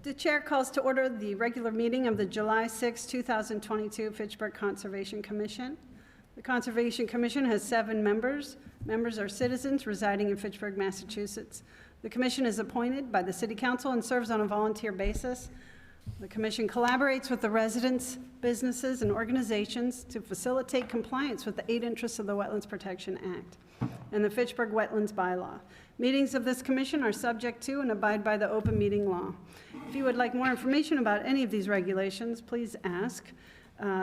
The chair calls to order the regular meeting of the July 6, 2022 Fitchburg Conservation Commission. The Conservation Commission has 7 members. Members are citizens residing in Fitchburg, Massachusetts. The commission is appointed by the City Council and serves on a volunteer basis. The commission collaborates with the residents, businesses, and organizations to facilitate compliance with the 8 interests of the Wetlands Protection Act and the Fitchburg Wetlands Bylaw. Meetings of this commission are subject to and abide by the open meeting law. If you would like more information about any of these regulations, please ask.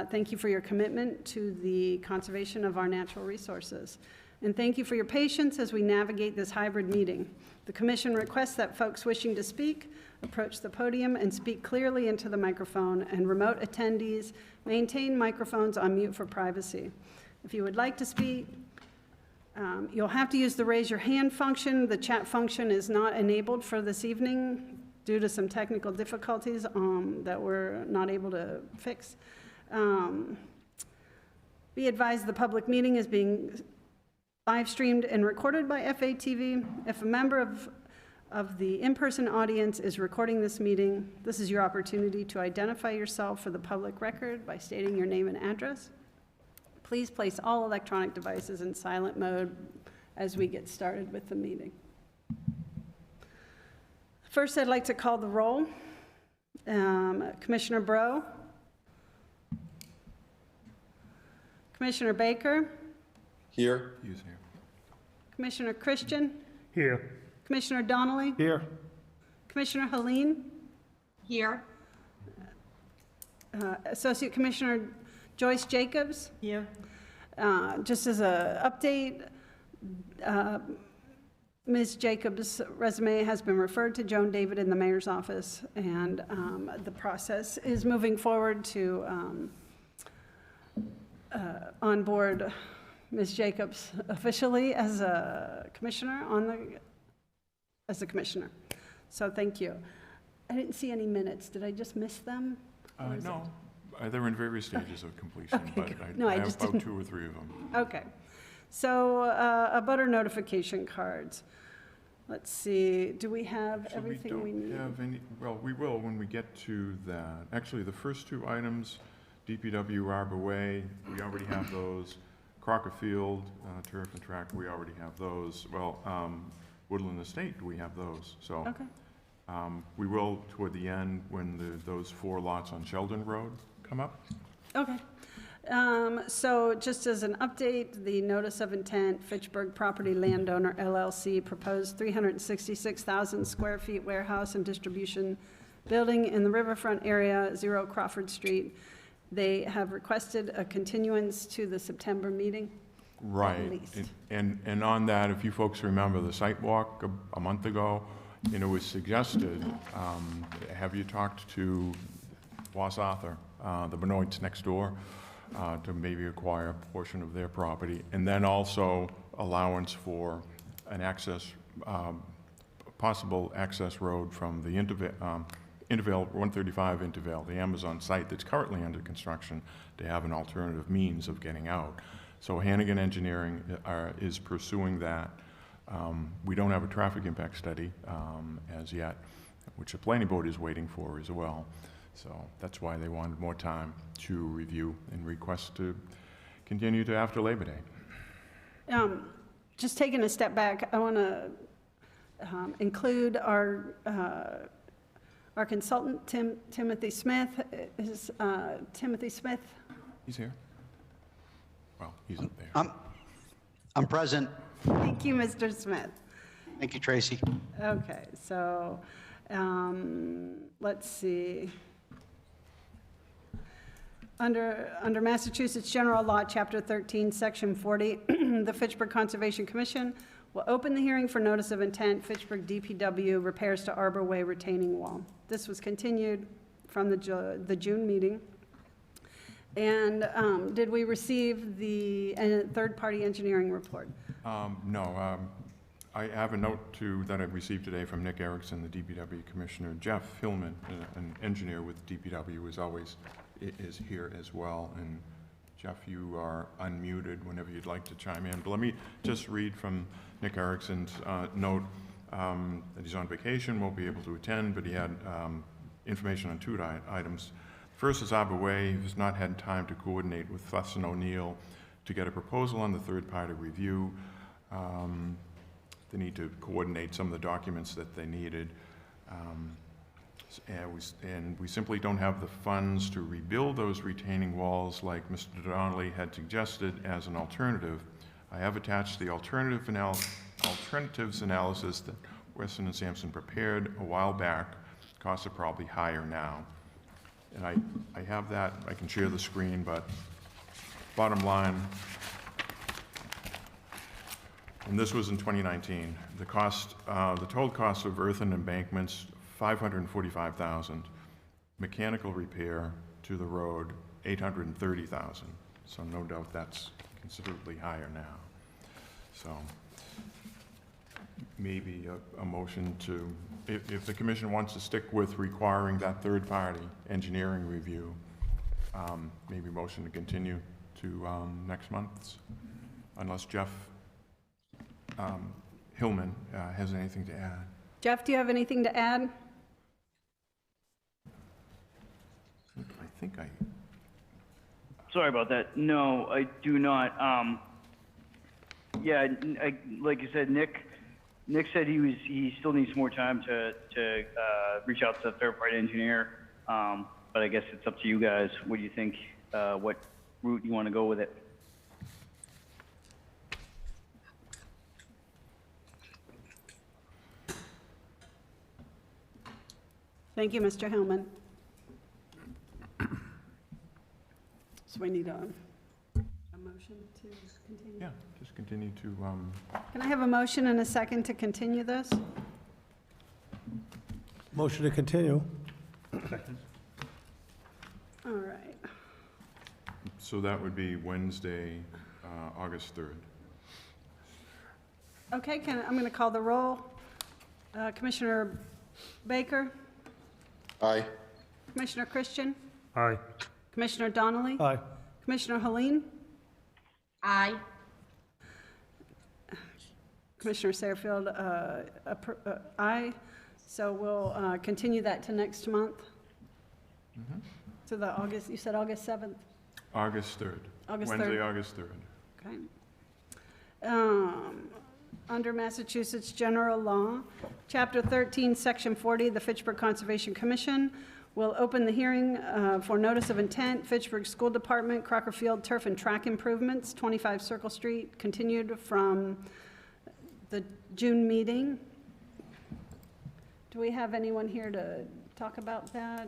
Thank you for your commitment to the conservation of our natural resources. And thank you for your patience as we navigate this hybrid meeting. The commission requests that folks wishing to speak approach the podium and speak clearly into the microphone, and remote attendees maintain microphones on mute for privacy. If you would like to speak, you'll have to use the raise your hand function. The chat function is not enabled for this evening due to some technical difficulties that we're not able to fix. Be advised the public meeting is being live streamed and recorded by FATV. If a member of the in-person audience is recording this meeting, this is your opportunity to identify yourself for the public record by stating your name and address. Please place all electronic devices in silent mode as we get started with the meeting. First, I'd like to call the roll. Commissioner Breaux. Commissioner Baker. Here. He's here. Commissioner Christian. Here. Commissioner Donnelly. Here. Commissioner Helene. Here. Associate Commissioner Joyce Jacobs. Here. Just as an update, Ms. Jacobs' resume has been referred to Joan David in the mayor's office, and the process is moving forward to onboard Ms. Jacobs officially as a commissioner as a commissioner. So thank you. I didn't see any minutes. Did I just miss them? No, they're in various stages of completion, Okay, but no, I I have just about didn't- 2 or 3 of them. Okay. So abutter notification cards. Let's see, do we have So everything we need? don't have any, well, we will when we get to that. Actually, the first 2 items, DPW Arbor Way, we already have those. Crocker Field, Turf and Track, we already have those. Well, Woodland Estate, we have those. So Okay. we will toward the end when those 4 lots on Sheldon Road come up. Okay. So just as an update, the notice of intent, Fitchburg Property Landowner LLC proposed 366,000 square feet warehouse and distribution building in the riverfront area, 0 Crawford Street. They have requested a continuance to the September meeting. Right, least. and on that, if you folks remember the site walk a month ago, it was suggested, have you talked to Was Arthur, the Benoits next door, to maybe acquire a portion of their property, and then also allowance for an access, possible access road from the Intervale, 135 Intervale, the Amazon site that's currently under construction, to have an alternative means of getting out. So Hannigan Engineering is pursuing that. We don't have a traffic impact study as yet, which the planning board is waiting for as well. So that's why they wanted more time to review and request to continue to after Labor Day. Just taking a step back, I want to include our consultant, Timothy Smith. Is Timothy Smith? He's here. Well, he's up there. I'm present. Thank you, Mr. Smith. Thank you, Tracy. Okay, so let's see. Under Massachusetts General Law, Chapter 13, Section 40, the Fitchburg Conservation Commission will open the hearing for notice of intent, Fitchburg DPW repairs to Arbor Way retaining wall. This was continued from the June meeting. And did we receive the third-party engineering report? No. I have a note that I received today from Nick Erickson, the DPW Commissioner. Jeff Hillman, an engineer with DPW, is here as well. And Jeff, you are unmuted whenever you'd like to chime in. But let me just read from Nick Erickson's note that he's on vacation, won't be able to attend, but he had information on two items. First is Arbor Way has not had time to coordinate with Fuss and O'Neill to get a proposal on the third-party review. They need to coordinate some of the documents that they needed. And we simply don't have the funds to rebuild those retaining walls like Mr. Donnelly had suggested as an alternative. I have attached the alternatives analysis that Weston and Sampson prepared a while back. Costs are probably higher now. And I have that, I can share the screen, but bottom line, and this was in 2019, the total cost of earthen embankments, $545,000. Mechanical repair to the road, $830,000. So no doubt that's considerably higher now. So maybe a motion to, if the commission wants to stick with requiring that third-party engineering review, maybe motion to continue to next month's, unless Jeff Hillman has anything to add. Jeff, do you have anything to add? I think I, Sorry about that. No, I do not. Yeah, like you said, Nick said he still needs more time to reach out to a third-party engineer. But I guess it's up to you guys. What do you think? What route you want to go with it? Thank you, Mr. Hillman. So we need a motion to continue? yeah, just continue to, Can I have a motion and a second to continue this? Motion to continue. All right. so that would be Wednesday, August 3rd. Okay, I'm going to call the roll. Commissioner Baker, Aye. Commissioner Christian, Aye. Commissioner Donnelly, Aye. Commissioner Helene, Aye. Commissioner Satterfield, aye. So we'll continue that to next month. To the August, you said August 7th? August 3rd. August Wednesday, 3rd. August 3rd. Okay. Under Massachusetts General Law, Chapter 13, Section 40, the Fitchburg Conservation Commission will open the hearing for notice of intent, Fitchburg School Department, Crocker Field Turf and Track Improvements, 25 Circle Street, continued from the June meeting. Do we have anyone here to talk about that?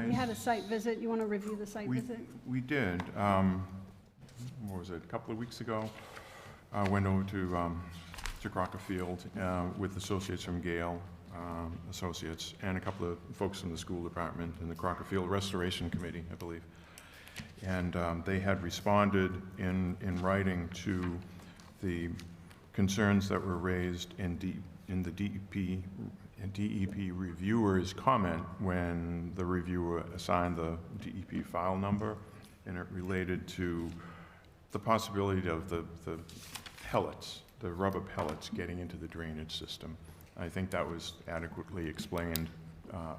We had a site visit. You want to review the site visit? We did. What was it, a couple of weeks ago? I went over to Crocker Field with associates from Gale Associates and a couple of folks in the school department and the Crocker Field Restoration Committee, I believe. And they had responded in writing to the concerns that were raised in the DEP reviewer's comment when the reviewer assigned the DEP file number, and it related to the possibility of the pellets, the rubber pellets getting into the drainage system. I think that was adequately explained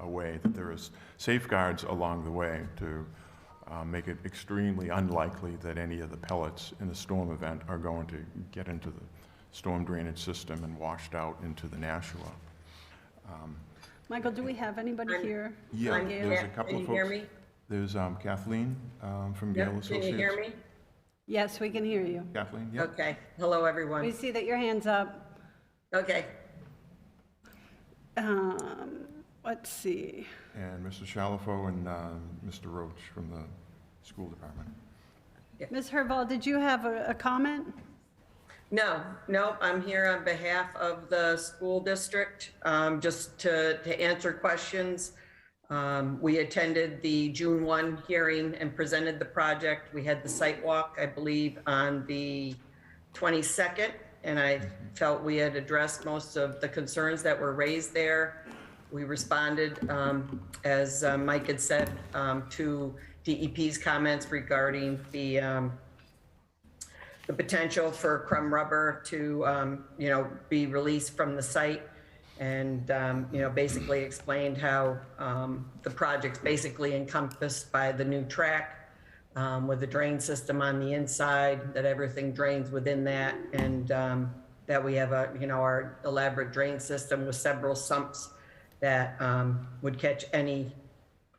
away, that there is safeguards along the way to make it extremely unlikely that any of the pellets in a storm event are going to get into the storm drainage system and washed out into the Nashua. Michael, do we have anybody here? Yeah, from Gale? there's a couple of folks. Can you hear me? There's Kathleen from Gale Yep. Associates. Can you hear me? Yes, we can hear you. Kathleen, yeah. Okay. Hello, We everyone. see that your hand's up. Okay. Let's see. And Mr. Shalafo and Mr. Roach from the school department. Ms. Herval, did you have a comment? No, I'm here on behalf of the school district, just to answer questions. We attended the June 1 hearing and presented the project. We had the site walk, I believe, on the 22nd, and I felt we had addressed most of the concerns that were raised there. We responded, as Mike had said, to DEP's comments regarding the potential for crumb rubber to, be released from the site. and, basically explained how the project's basically encompassed by the new track with the drain system on the inside, that everything drains within that, and that we have our elaborate drain system with several sumps that would catch any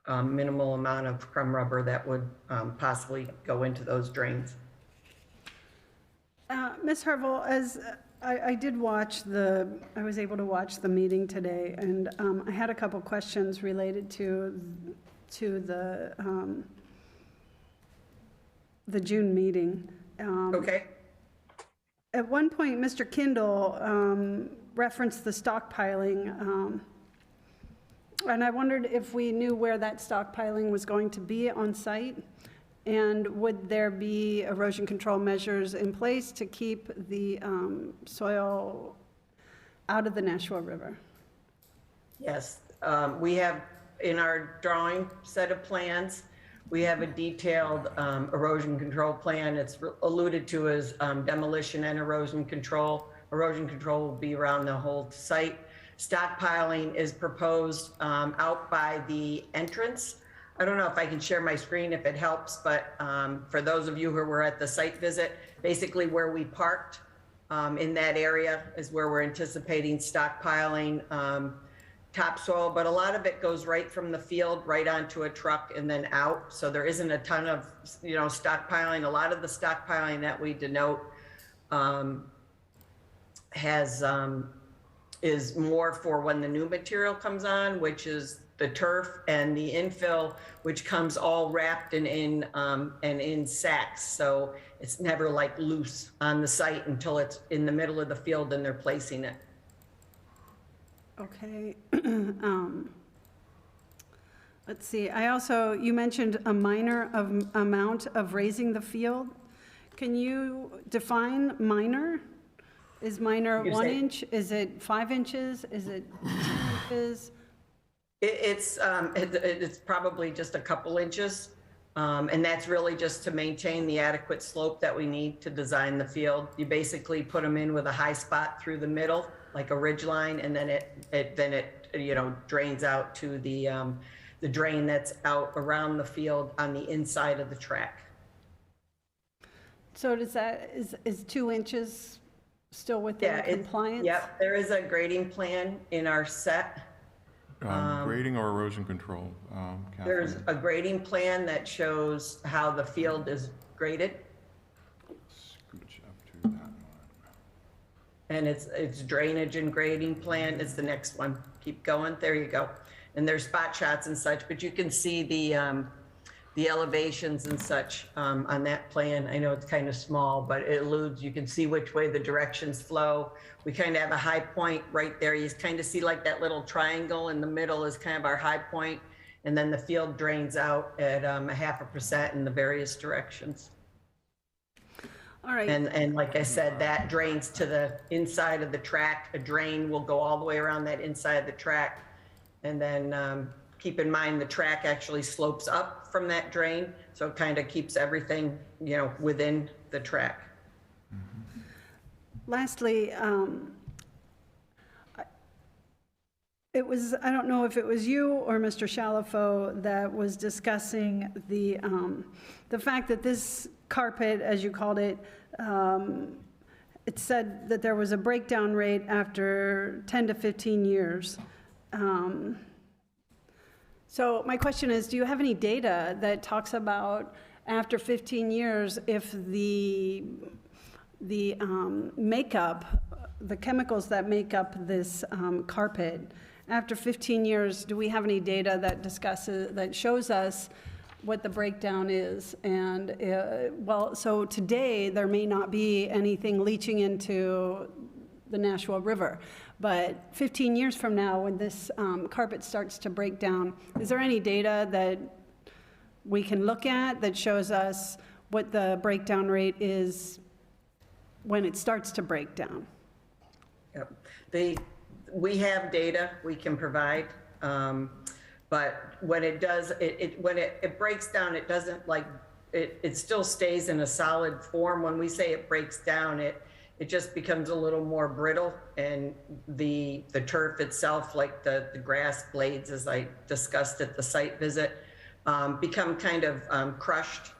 minimal amount of crumb rubber that would possibly go into those drains. Ms. Harville, as I did watch I was able to watch the meeting today, and I had a couple questions related to the June meeting. Okay. At one point, Mr. Kindle referenced the stockpiling, and I wondered if we knew where that stockpiling was going to be on site, and would there be erosion control measures in place to keep the soil out of the Nashua River? Yes, we have in our drawing set of plans, we have a detailed erosion control plan. It's alluded to as demolition and erosion control. Erosion control will be around the whole site. Stockpiling is proposed out by the entrance. I don't know if I can share my screen if it helps, but for those of you who were at the site visit, basically where we parked in that area is where we're anticipating stockpiling topsoil, but a lot of it goes right from the field right onto a truck and then out. So there isn't a ton of, stockpiling. A lot of the stockpiling that we denote is more for when the new material comes on, which is the turf and the infill, which comes all wrapped and in sacks. So it's never like loose on the site until it's in the middle of the field and they're placing it. Okay. Let's see. You mentioned a minor amount of raising the field. Can you define minor? Is minor 1 inch? Is it 5 inches? Is it 2 inches? It's probably just a couple inches. And that's really just to maintain the adequate slope that we need to design the field. You basically put them in with a high spot through the middle, like a ridge line, and then it drains out to the drain that's out around the field on the inside of the track. So is 2 inches still within compliance? Yep, there is a grading plan in our set. Grading or erosion control, Kathleen? There's a grading plan that shows how the field is graded. Scooch up to that one. And it's drainage and grading plan is the next one. Keep going, there you go. And there's spot shots and such, but you can see the elevations and such on that plan. I know it's kind of small, but it alludes, you can see which way the directions flow. We kind of have a high point right there. You kind of see like that little triangle in the middle is kind of our high point, and then the field drains out at 0.5% in the various directions. All right. And like I said, that drains to the inside of the track. A drain will go all the way around that inside of the track. And then keep in mind the track actually slopes up from that drain, so it kind of keeps everything, within the track. Lastly, I don't know if it was you or Mr. Shalafo that was discussing the fact that this carpet, as you called it, it said that there was a breakdown rate after 10 to 15 years. So my question is, do you have any data that talks about after 15 years if the makeup, the chemicals that make up this carpet, after 15 years, do we have any data that shows us what the breakdown is? And so today there may not be anything leaching into the Nashua River, but 15 years from now, when this carpet starts to break down, is there any data that we can look at that shows us what the breakdown rate is when it starts to break down? Yep. We have data we can provide, but when it does, when it breaks down, it doesn't it still stays in a solid form. When we say it breaks down, it it just becomes a little more brittle, and the turf itself, like the grass blades, as I discussed at the site visit, become kind of crushed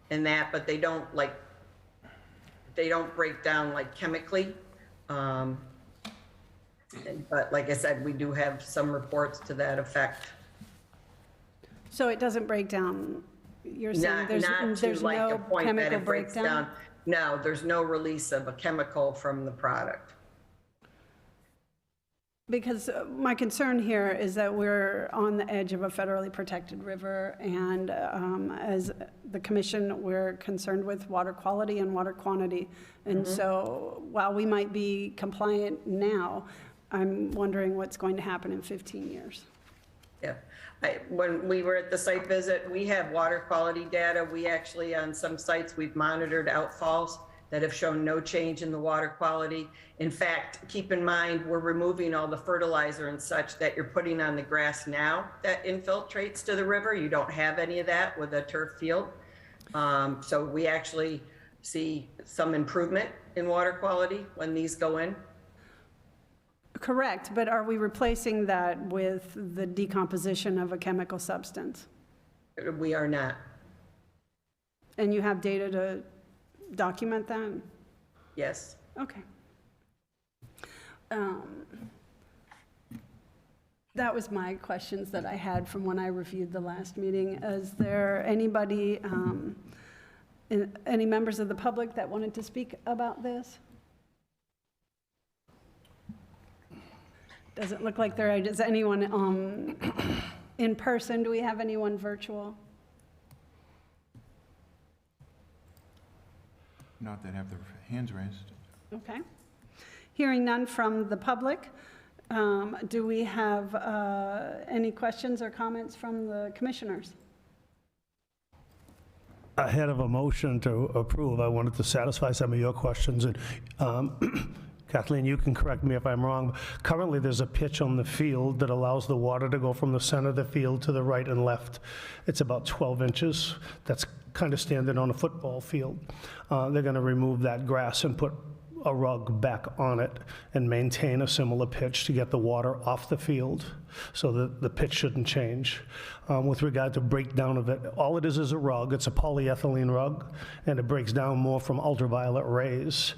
in that, but they don't break down like chemically. But like I said, we do have some reports to that effect. So it doesn't break down, you're saying Not to there's like a no point that chemical it breaks breakdown? down. No, there's no release of a chemical from the product. Because my concern here is that we're on the edge of a federally protected river, and as the commission, we're concerned with water quality and water quantity. And so while we might be compliant now, I'm wondering what's going to happen in 15 years. Yeah. When we were at the site visit, we have water quality data. We actually, on some sites, we've monitored outfalls that have shown no change in the water quality. In fact, keep in mind, we're removing all the fertilizer and such that you're putting on the grass now that infiltrates to the river. You don't have any of that with a turf field. So we actually see some improvement in water quality when these go in. Correct, but are we replacing that with the decomposition of a chemical substance? We are not. And you have data to document that? Yes. Okay. That was my questions that I had from when I reviewed the last meeting. Is there anybody, any members of the public that wanted to speak about this? Doesn't look like there is anyone in person. Do we have anyone virtual? Not that have their hands raised. Okay. Hearing none from the public, do we have any questions or comments from the commissioners? Ahead of a motion to approve, I wanted to satisfy some of your questions. And Kathleen, you can correct me if I'm wrong. Currently, there's a pitch on the field that allows the water to go from the center of the field to the right and left. It's about 12 inches. That's kind of standard on a football field. They're going to remove that grass and put a rug back on it and maintain a similar pitch to get the water off the field so that the pitch shouldn't change. With regard to breakdown of it, all it is a rug. It's a polyethylene rug, and it breaks down more from ultraviolet rays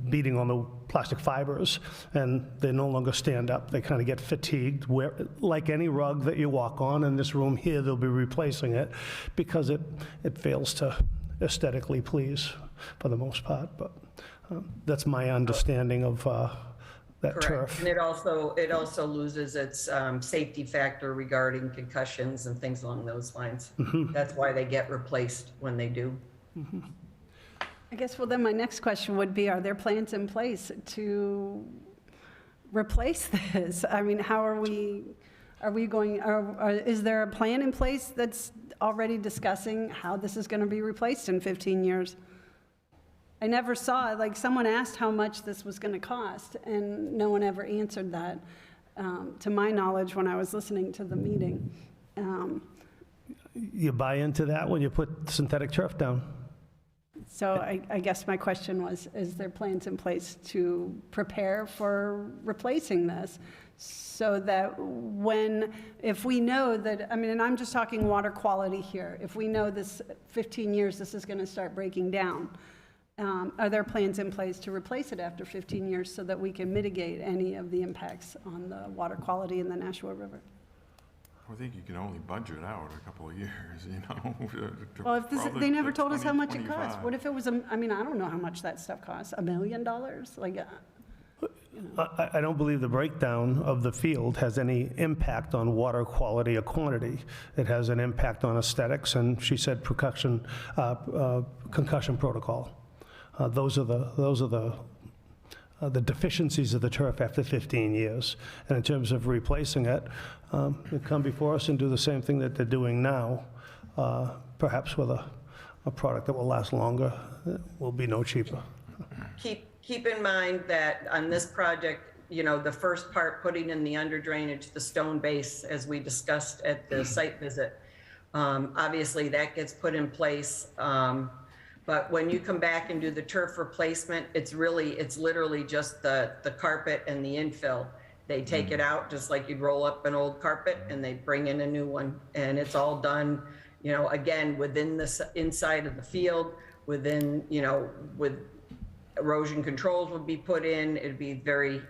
beating on the plastic fibers, and they no longer stand up. They kind of get fatigued. Like any rug that you walk on, in this room here, they'll be replacing it because it fails to aesthetically please for the most part. But that's my understanding of that Correct. turf. And it also loses its safety factor regarding concussions and things along those lines. That's why they get replaced when they do. I guess, well, then my next question would be, are there plans in place to replace this? I mean, how are we going, is there a plan in place that's already discussing how this is going to be replaced in 15 years? I never saw, like, someone asked how much this was going to cost, and no one ever answered that, to my knowledge, when I was listening to the meeting. You buy into that when you put synthetic turf down. So I guess my question was, is there plans in place to prepare for replacing this so that if we know that, I mean, and I'm just talking water quality here, if we know this 15 years, this is going to start breaking down, are there plans in place to replace it after 15 years so that we can mitigate any of the impacts on the water quality in the Nashua River? I think you can only budget out a couple of years, you know. Well, if they never told us how much it 2025. costs. What if it was, I mean, I don't know how much that stuff costs, $1 million? Like, I don't believe the breakdown of the field has any impact on water quality or quantity. It has an impact on aesthetics, and she said concussion protocol. Those are the deficiencies of the turf after 15 years. And in terms of replacing it, they come before us and do the same thing that they're doing now, perhaps with a product that will last longer, will be no cheaper. Keep in mind that on this project, you know, the first part, putting in the under drainage, the stone base, as we discussed at the site visit, obviously that gets put in place But when you come back and do the turf replacement, it's literally just the carpet and the infill. They take it out just like you'd roll up an old carpet and they bring in a new one. And it's all done, you know, again, within the inside of the field, within, you know, with erosion controls would be put in. It'd be very,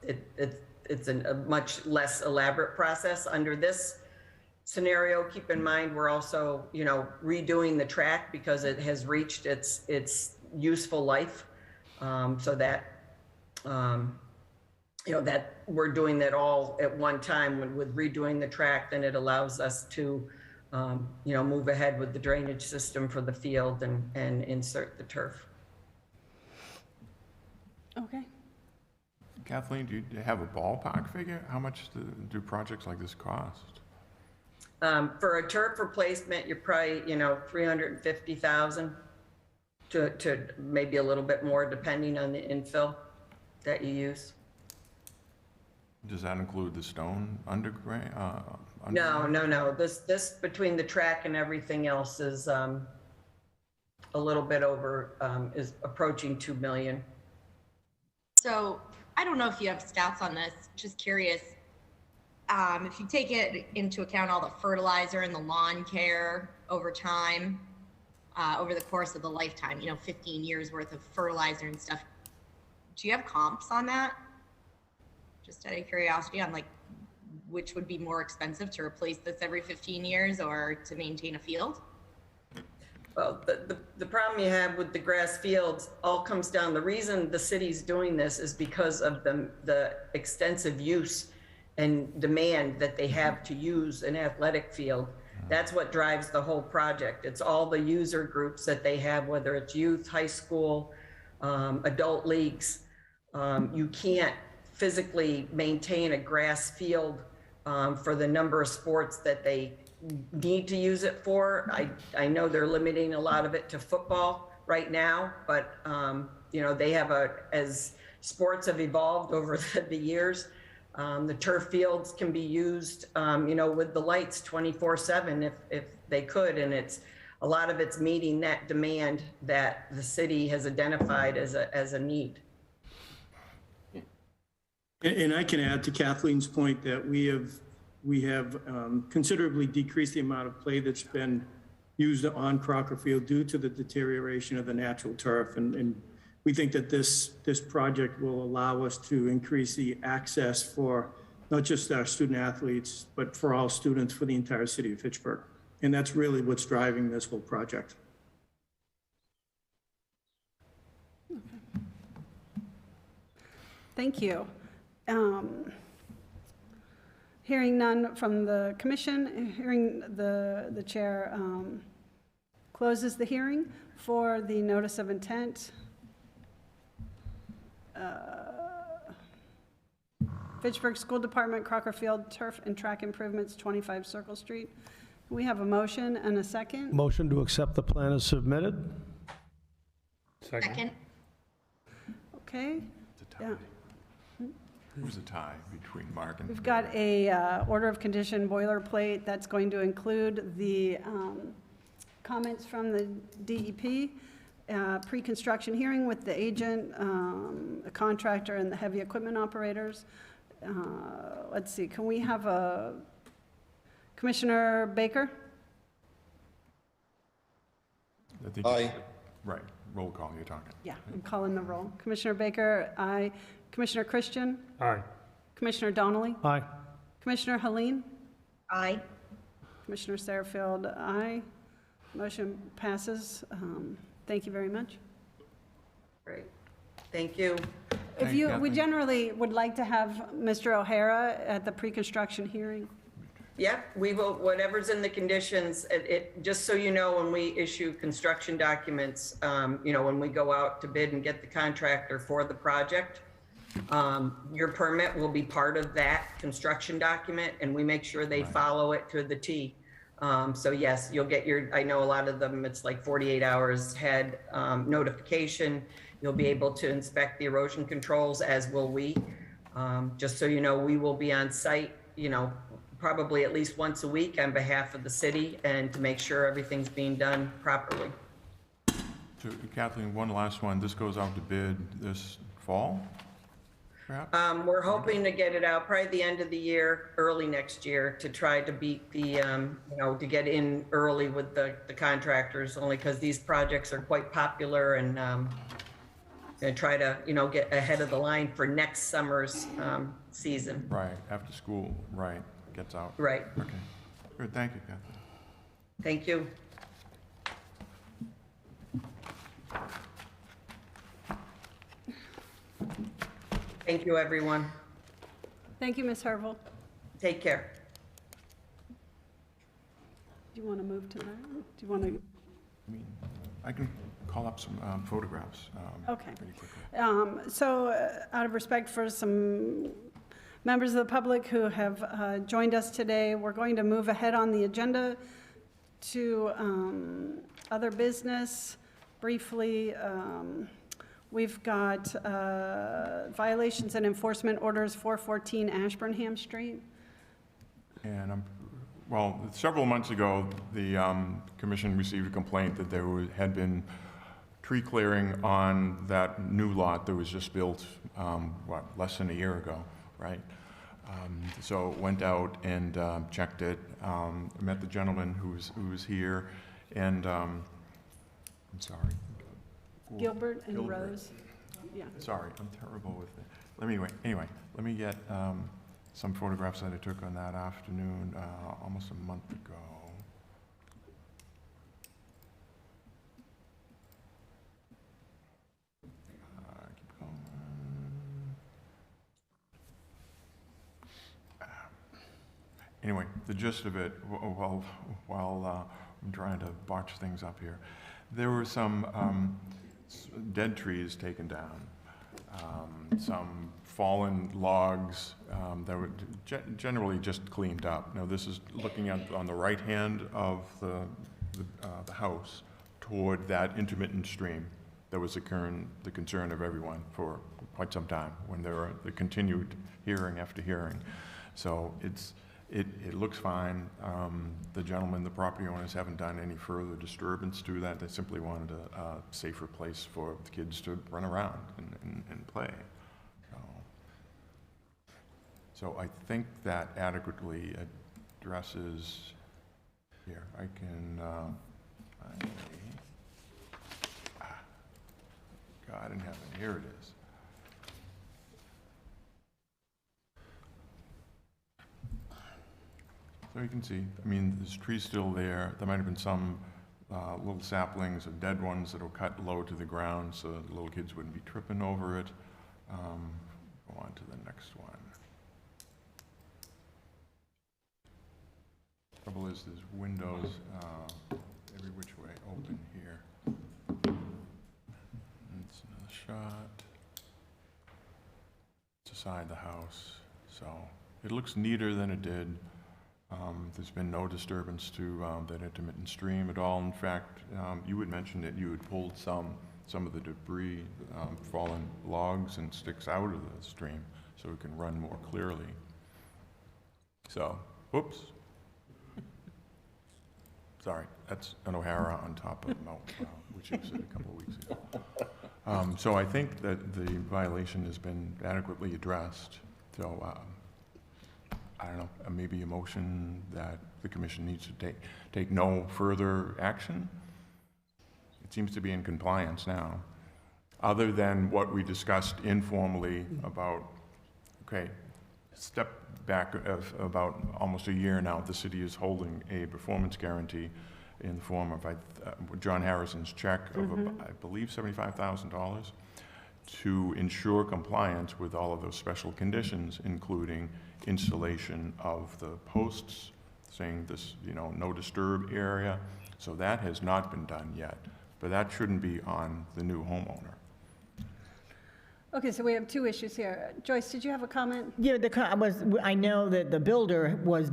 it's a much less elaborate process. Under this scenario, keep in mind, we're also, you know, redoing the track because it has reached its useful life. So that, you know, that we're doing that all at one time with redoing the track, then it allows us to, you know, move ahead with the drainage system for the field and insert the turf. Okay. Kathleen, do you have a ballpark figure? How much do projects like this cost? For a turf replacement, you're probably, you know, 350,000 to maybe a little bit more depending on the infill that you use. Does that include the stone underground? No. This between the track and everything else is a little bit over, is approaching 2 million. So I don't know if you have stats on this, just curious. If you take it into account all the fertilizer and the lawn care over time, over the course of the lifetime, you know, 15 years worth of fertilizer and stuff, do you have comps on that? Just out of curiosity on like, which would be more expensive to replace this every 15 years or to maintain a field? Well, the problem you have with the grass fields all comes down, the reason the city's doing this is because of the extensive use and demand that they have to use an athletic field. That's what drives the whole project. It's all the user groups that they have, whether it's youth, high school, adult leagues. You can't physically maintain a grass field for the number of sports that they need to use it for. I know they're limiting a lot of it to football right now, but you know, they have as sports have evolved over the years, the turf fields can be used, you know, with the lights 24/7 if they could, and a lot of it's meeting that demand that the city has identified as a need. And I can add to Kathleen's point that we have considerably decreased the amount of play that's been used on Crocker Field due to the deterioration of the natural turf. And we think that this project will allow us to increase the access for not just our student athletes, but for all students for the entire city of Fitchburg. And that's really what's driving this whole project. Thank you. Hearing none from the commission, hearing the chair closes the hearing for the notice of intent. Fitchburg School Department, Crocker Field Turf and Track Improvements, 25 Circle Street. We have a motion and a second. Motion to accept the plan as submitted? Second. Okay. It's a tie. It was a tie between Mark and... We've got a order of condition boilerplate that's going to include the comments from the DEP, pre-construction hearing with the agent, a contractor, and the heavy equipment operators. Let's see, can we have a Commissioner Baker? I think Aye. Right, roll call, you're talking. Yeah, I'm calling the roll. Commissioner Baker, aye. Commissioner Christian? Aye. Commissioner Donnelly? Aye. Commissioner Helene? Aye. Commissioner Satterfield, aye. Motion passes. Thank you very much. Great. Thank you. If Thank you, you, we Kathleen. generally would like to have Mr. O'Hara at the pre-construction hearing. Yeah, we will, whatever's in the conditions, just so you know, when we issue construction documents, you know, when we go out to bid and get the contractor for the project, your permit will be part of that construction document, and we make sure they follow it to the T. So yes, you'll get I know a lot of them, it's like 48 hours head notification. You'll be able to inspect the erosion controls, as will we. Just so you know, we will be on site, you know, probably at least once a week on behalf of the city and to make sure everything's being done properly. So Kathleen, one last one. This goes out to bid this fall, perhaps? We're hoping to get it out probably the end of the year, early next year, to try to beat the, to get in early with the contractors, only because these projects are quite popular and try to, get ahead of the line for next summer's season. Right, after school, right, gets out. Right. Okay. Good, thank you, Kathleen. Thank you. Thank you, everyone. Thank you, Ms. Hervel. Take care. Do you want to move to that? Do you want to? I mean, I can call up some photographs. Okay. Pretty quickly. Out of respect for some members of the public who have joined us today, we're going to move ahead on the agenda to other business. Briefly, we've got violations and enforcement orders 414 Ashburnham Street. And well, several months ago, the commission received a complaint that there had been tree clearing on that new lot that was just built, less than a year ago, right? So went out and checked it, met the gentleman who was here, and I'm sorry. Gilbert and Gilbert. Rose. Yeah. Sorry, I'm terrible with it. Anyway, let me get some photographs that I took on that afternoon, almost a month ago. Keep going. Anyway, the gist of it, while I'm trying to botch things up here, there were some dead trees taken down, some fallen logs that were generally just cleaned up. Now, this is looking at on the right hand of the house toward that intermittent stream that was the concern of everyone for quite some time when there were the continued hearing after hearing. So it looks fine. The gentleman, the property owners haven't done any further disturbance to that. They simply wanted a safer place for the kids to run around and play. So I think that adequately addresses, here, I can, God in heaven, here it is. So you can see, I mean, there's trees still there. There might have been some little saplings of dead ones that were cut low to the ground so that little kids wouldn't be tripping over it. Go on to the next one. Trouble is, there's windows every which way open here. It's another shot. It's beside the house, so it looks neater than it did. There's been no disturbance to that intermittent stream at all. In fact, you had mentioned that you had pulled some of the debris, fallen logs and sticks out of the stream so it can run more clearly. So, whoops. Sorry, that's an O'Hara on top of Mount, which you said a couple of weeks ago. So I think that the violation has been adequately addressed. So I don't know, maybe a motion that the commission needs to take no further action. It seems to be in compliance now, other than what we discussed informally about, okay, step back of about almost a year now, the city is holding a performance guarantee in the form of John Harrison's check of, I believe, $75,000 to ensure compliance with all of those special conditions, including installation of the posts saying this, no disturb area. So that has not been done yet, but that shouldn't be on the new homeowner. Okay, so we have two issues here. Joyce, did you have a comment? Yeah, I know that the builder was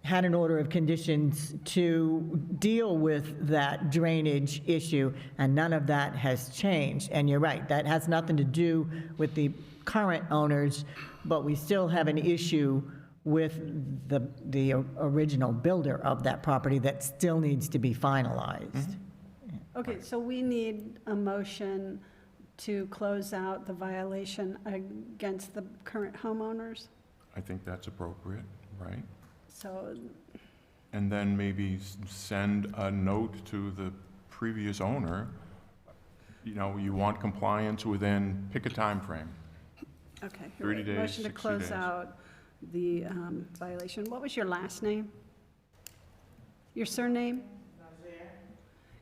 had an order of conditions to deal with that drainage issue, and none of that has changed. And you're right, that has nothing to do with the current owners, but we still have an issue with the original builder of that property that still needs to be finalized. Okay, so we need a motion to close out the violation against the current homeowners. I think that's appropriate, right? So, And then maybe send a note to the previous owner, you know, you want compliance within, pick a time frame. okay. 30 days, Motion to 60 close days. out the violation. What was your last name? Your surname?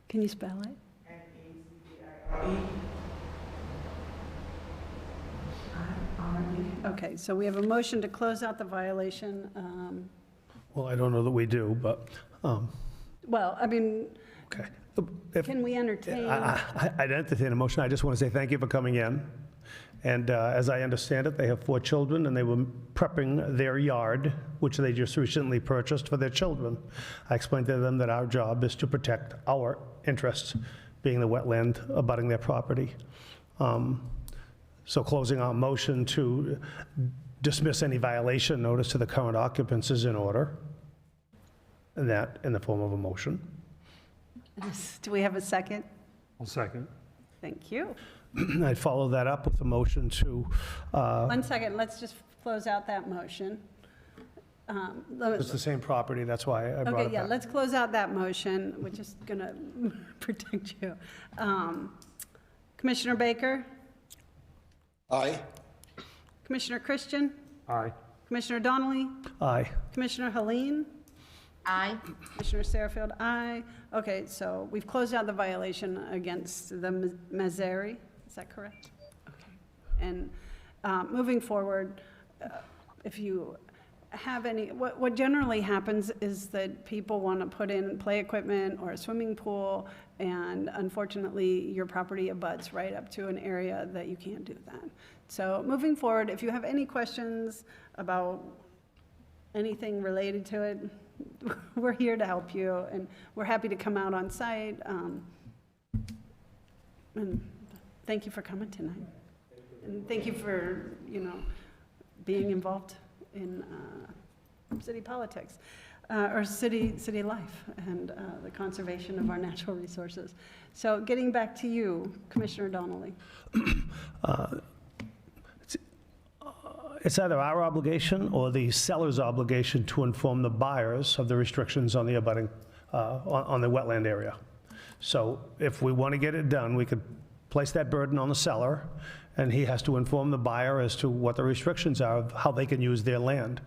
Can you spell it? Okay, so we have a motion to close out the violation. Well, I don't know that we do, but, Well, I mean, okay. If- can we entertain? I'd entertain a motion. I just want to say thank you for coming in. And as I understand it, they have 4 children, and they were prepping their yard, which they just recently purchased for their children. I explained to them that our job is to protect our interests, being the wetland abutting their property. So closing our motion to dismiss any violation notice to the current occupants is in order, and that in the form of a motion. Do we have a second? I'll second. Thank you. I'd follow that up with a motion to, 1 second, let's just close out that motion. it's the same property, that's why I brought Okay, it yeah, back. let's close out that motion, which is going to protect you. Commissioner Baker? Aye. Commissioner Christian? Aye. Commissioner Donnelly? Aye. Commissioner Helene? Aye. Commissioner Sarahfield, aye. Okay, so we've closed out the violation against the Mazzari, is that correct? Okay. And moving forward, if you have any, what generally happens is that people want to put in play equipment or a swimming pool, and unfortunately, your property abuts right up to an area that you can't do that. So moving forward, if you have any questions about anything related to it, we're here to help you, and we're happy to come out on site. And thank you for coming tonight. And thank you for, being involved in city politics, or city life, and the conservation of our natural resources. So getting back to you, Commissioner Donnelly. It's either our obligation or the seller's obligation to inform the buyers of the restrictions on the abutting, on the wetland area. So if we want to get it done, we could place that burden on the seller, and he has to inform the buyer as to what the restrictions are of how they can use their land.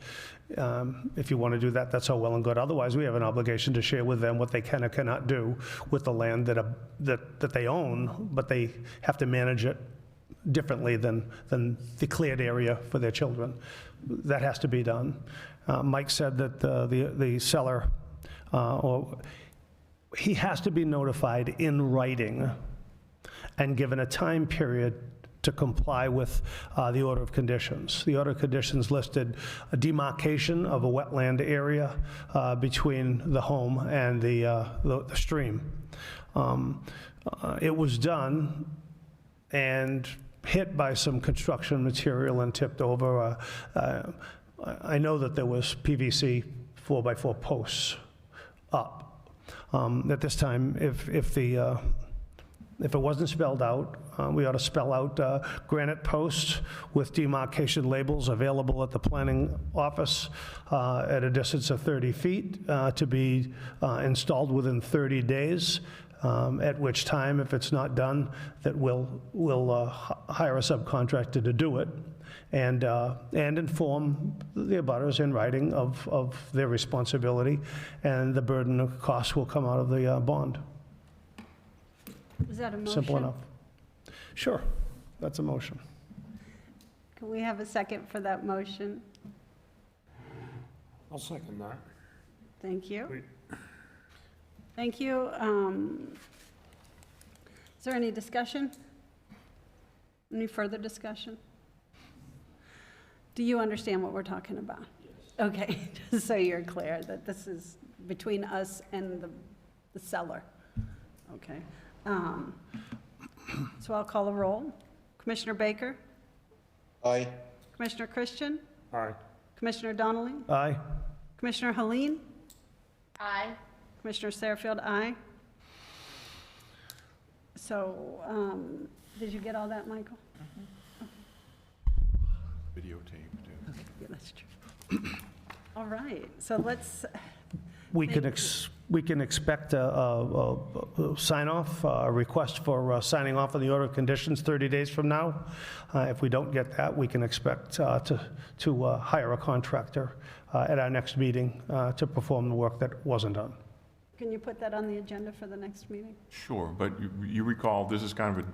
If you want to do that, that's all well and good. Otherwise, we have an obligation to share with them what they can or cannot do with the land that they own, but they have to manage it differently than the cleared area for their children. That has to be done. Mike said that the seller, or he has to be notified in writing and given a time period to comply with the order of conditions. The order of conditions listed a demarcation of a wetland area between the home and the stream. It was done and hit by some construction material and tipped over. I know that there was PVC 4x4 posts up. At this time, if it wasn't spelled out, we ought to spell out granite posts with demarcation labels available at the planning office at a distance of 30 feet to be installed within 30 days. At which time, if it's not done, that we'll hire a subcontractor to do it, and inform the abutters in writing of their responsibility, and the burden of costs will come out of the bond. Is that a motion? Simple enough. Sure, that's a motion. Can we have a second for that motion? I'll second that. Thank you. Thank you. Is there any discussion? Any further discussion? Do you understand what we're talking about? Yes. Okay, just so you're clear that this is between us and the seller. Okay. So I'll call a roll. Commissioner Baker? Aye. Commissioner Christian? Aye. Commissioner Donnelly? Aye. Commissioner Helene? Aye. Commissioner Sarahfield, aye. So, did you get all that, Michael? Videotape, too. Yeah, that's true. All right, so let's, We can expect a sign-off, a request for signing off on the order of conditions 30 days from now. If we don't get that, we can expect to hire a contractor at our next meeting to perform the work that wasn't done. can you put that on the agenda for the next meeting? Sure, but you recall, this is kind of a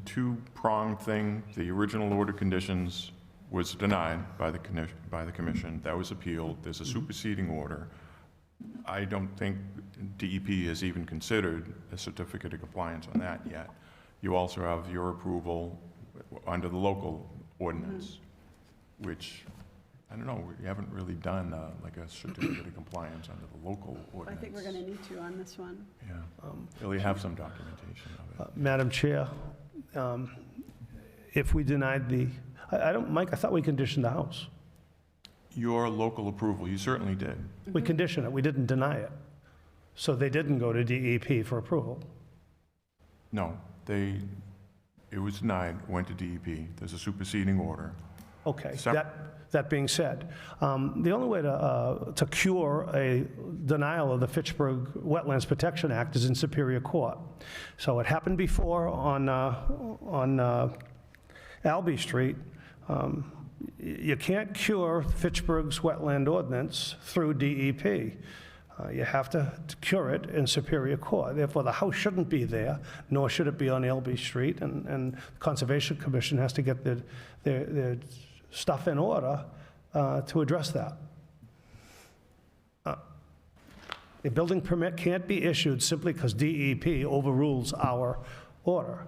two-pronged thing. The original order conditions was denied by the commission. That was appealed. There's a superseding order. I don't think DEP has even considered a certificate of compliance on that yet. You also have your approval under the local ordinance, which, I don't know, we haven't really done like a certificate of compliance under the local I ordinance. think we're going to need to on this one. Yeah, really have some documentation of it. Madam Chair, if we denied the, I don't, Mike, I thought we conditioned the house. Your local approval, you certainly did. We conditioned it, we didn't deny it. So they didn't go to DEP for approval. No, it was denied, went to DEP. There's a superseding order. Okay, Sep- that being said, the only way to cure a denial of the Fitchburg Wetlands Protection Act is in Superior Court. So it happened before on Albee Street. You can't cure Fitchburg's wetland ordinance through DEP. You have to cure it in Superior Court. Therefore, the house shouldn't be there, nor should it be on Albee Street, and the Conservation Commission has to get their stuff in order to address that. A building permit can't be issued simply because DEP overrules our order.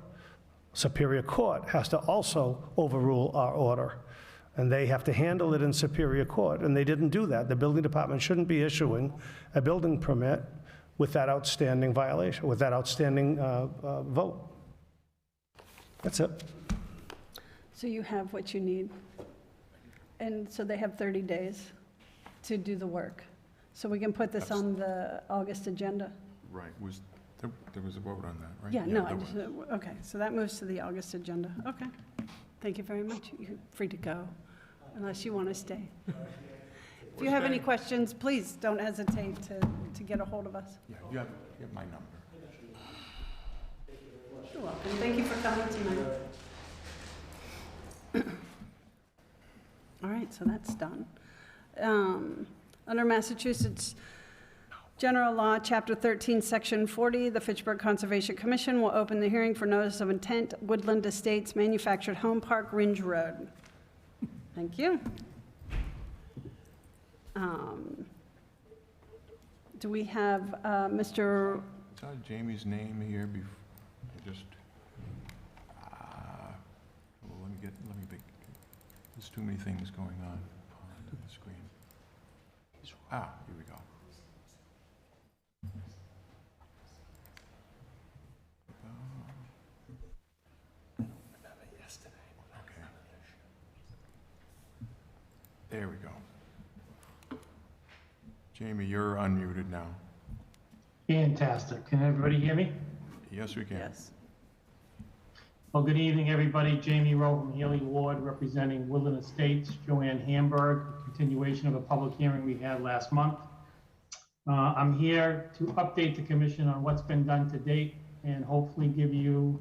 Superior Court has to also overrule our order, and they have to handle it in Superior Court, and they didn't do that. The building department shouldn't be issuing a building permit with that outstanding violation, with that outstanding vote. That's it. So you have what you need. And so they have 30 days to do the work. So we can put this on the August agenda? Right, there was a vote on that, right? Yeah, no, there I was. just, okay, so that moves to the August agenda. Okay. Thank you very much. You're free to go, unless you want to stay. If you have any questions, please don't hesitate to get a hold of us. Yeah, you have my number. You're welcome. Thank you for coming tonight. All right, so that's done. Under Massachusetts General Law, Chapter 13, Section 40, the Fitchburg Conservation Commission will open the hearing for notice of intent, Woodland Estates Manufactured Home Park, Ringe Road. Thank you. Do we have Mr. Saw Jamie's name here before, let me think. There's too many things going on the screen. Here we go. Okay. There we go. Jamie, you're unmuted now. Fantastic. Can everybody hear me? Yes, we can. Yes. Well, good evening, everybody. Jamie Rowe from Healy Ward, representing Woodland Estates. Joanne Hamburg, continuation of a public hearing we had last month. I'm here to update the commission on what's been done to date and hopefully give you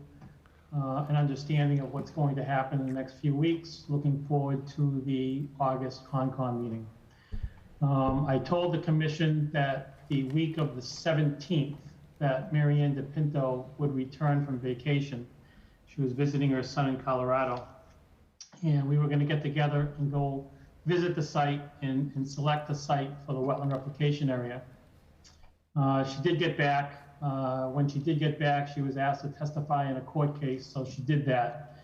an understanding of what's going to happen in the next few weeks. Looking forward to the August Concom meeting. I told the commission that the week of the 17th that Marianne DePinto would return from vacation. She was visiting her son in Colorado, and we were going to get together and go visit the site and select the site for the wetland replication area. She did get back. When she did get back, she was asked to testify in a court case, so she did that.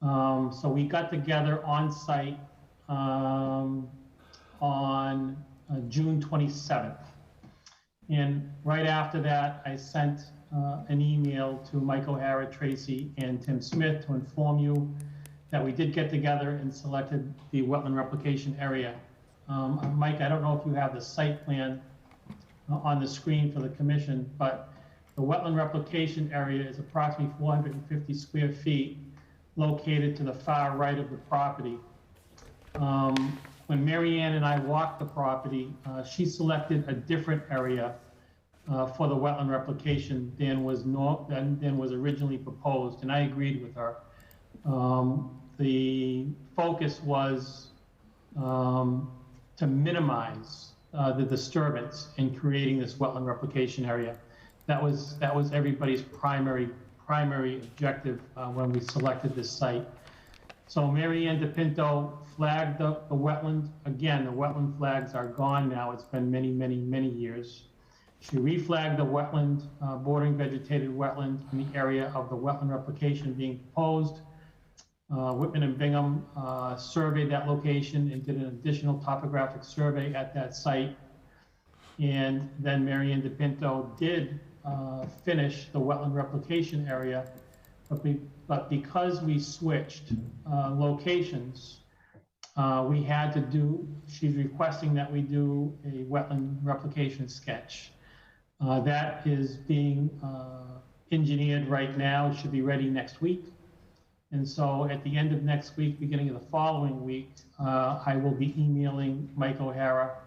So we got together on site on June 27th. And right after that, I sent an email to Mike O'Hara, Tracy, and Tim Smith to inform you that we did get together and selected the wetland replication area. Mike, I don't know if you have the site plan on the screen for the commission, but The wetland replication area is approximately 450 square feet located to the far right of the property. When Mary Ann and I walked the property, she selected a different area for the wetland replication than was originally proposed, and I agreed with her. The focus was to minimize the disturbance in creating this wetland replication area. That was everybody's primary objective when we selected this site. So Mary Ann DePinto flagged the wetland. Again, the wetland flags are gone now. It's been many, many, many years. She reflagged the wetland, bordering vegetated wetland in the area of the wetland replication being proposed. Whitman and Bingham surveyed that location and did an additional topographic survey at that site. And then Mary Ann DePinto did finish the wetland replication area, but because we switched locations, we had to do, she's requesting that we do a wetland replication sketch. That is being engineered right now. It should be ready next week. And so at the end of next week, beginning of the following week, I will be emailing Mike O'Hara,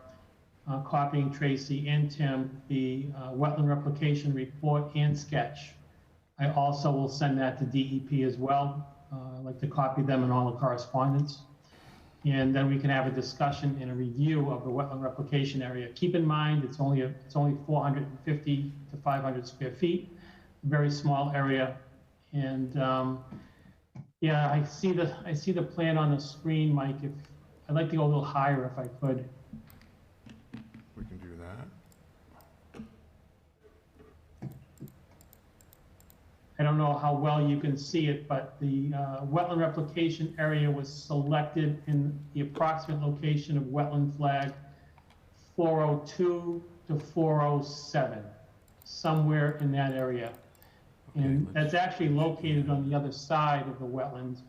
copying Tracy and Tim, the wetland replication report and sketch. I also will send that to DEP as well. I'd like to copy them in all the correspondence. And then we can have a discussion and a review of the wetland replication area. Keep in mind, it's only 450 to 500 square feet, a very small area. And yeah, I see the plan on the screen, Mike. I'd like to go a little higher if I could. We can do that. I don't know how well you can see it, but the wetland replication area was selected in the approximate location of wetland flag 402 to 407, somewhere in that area. And that's actually located on the other side of the wetland.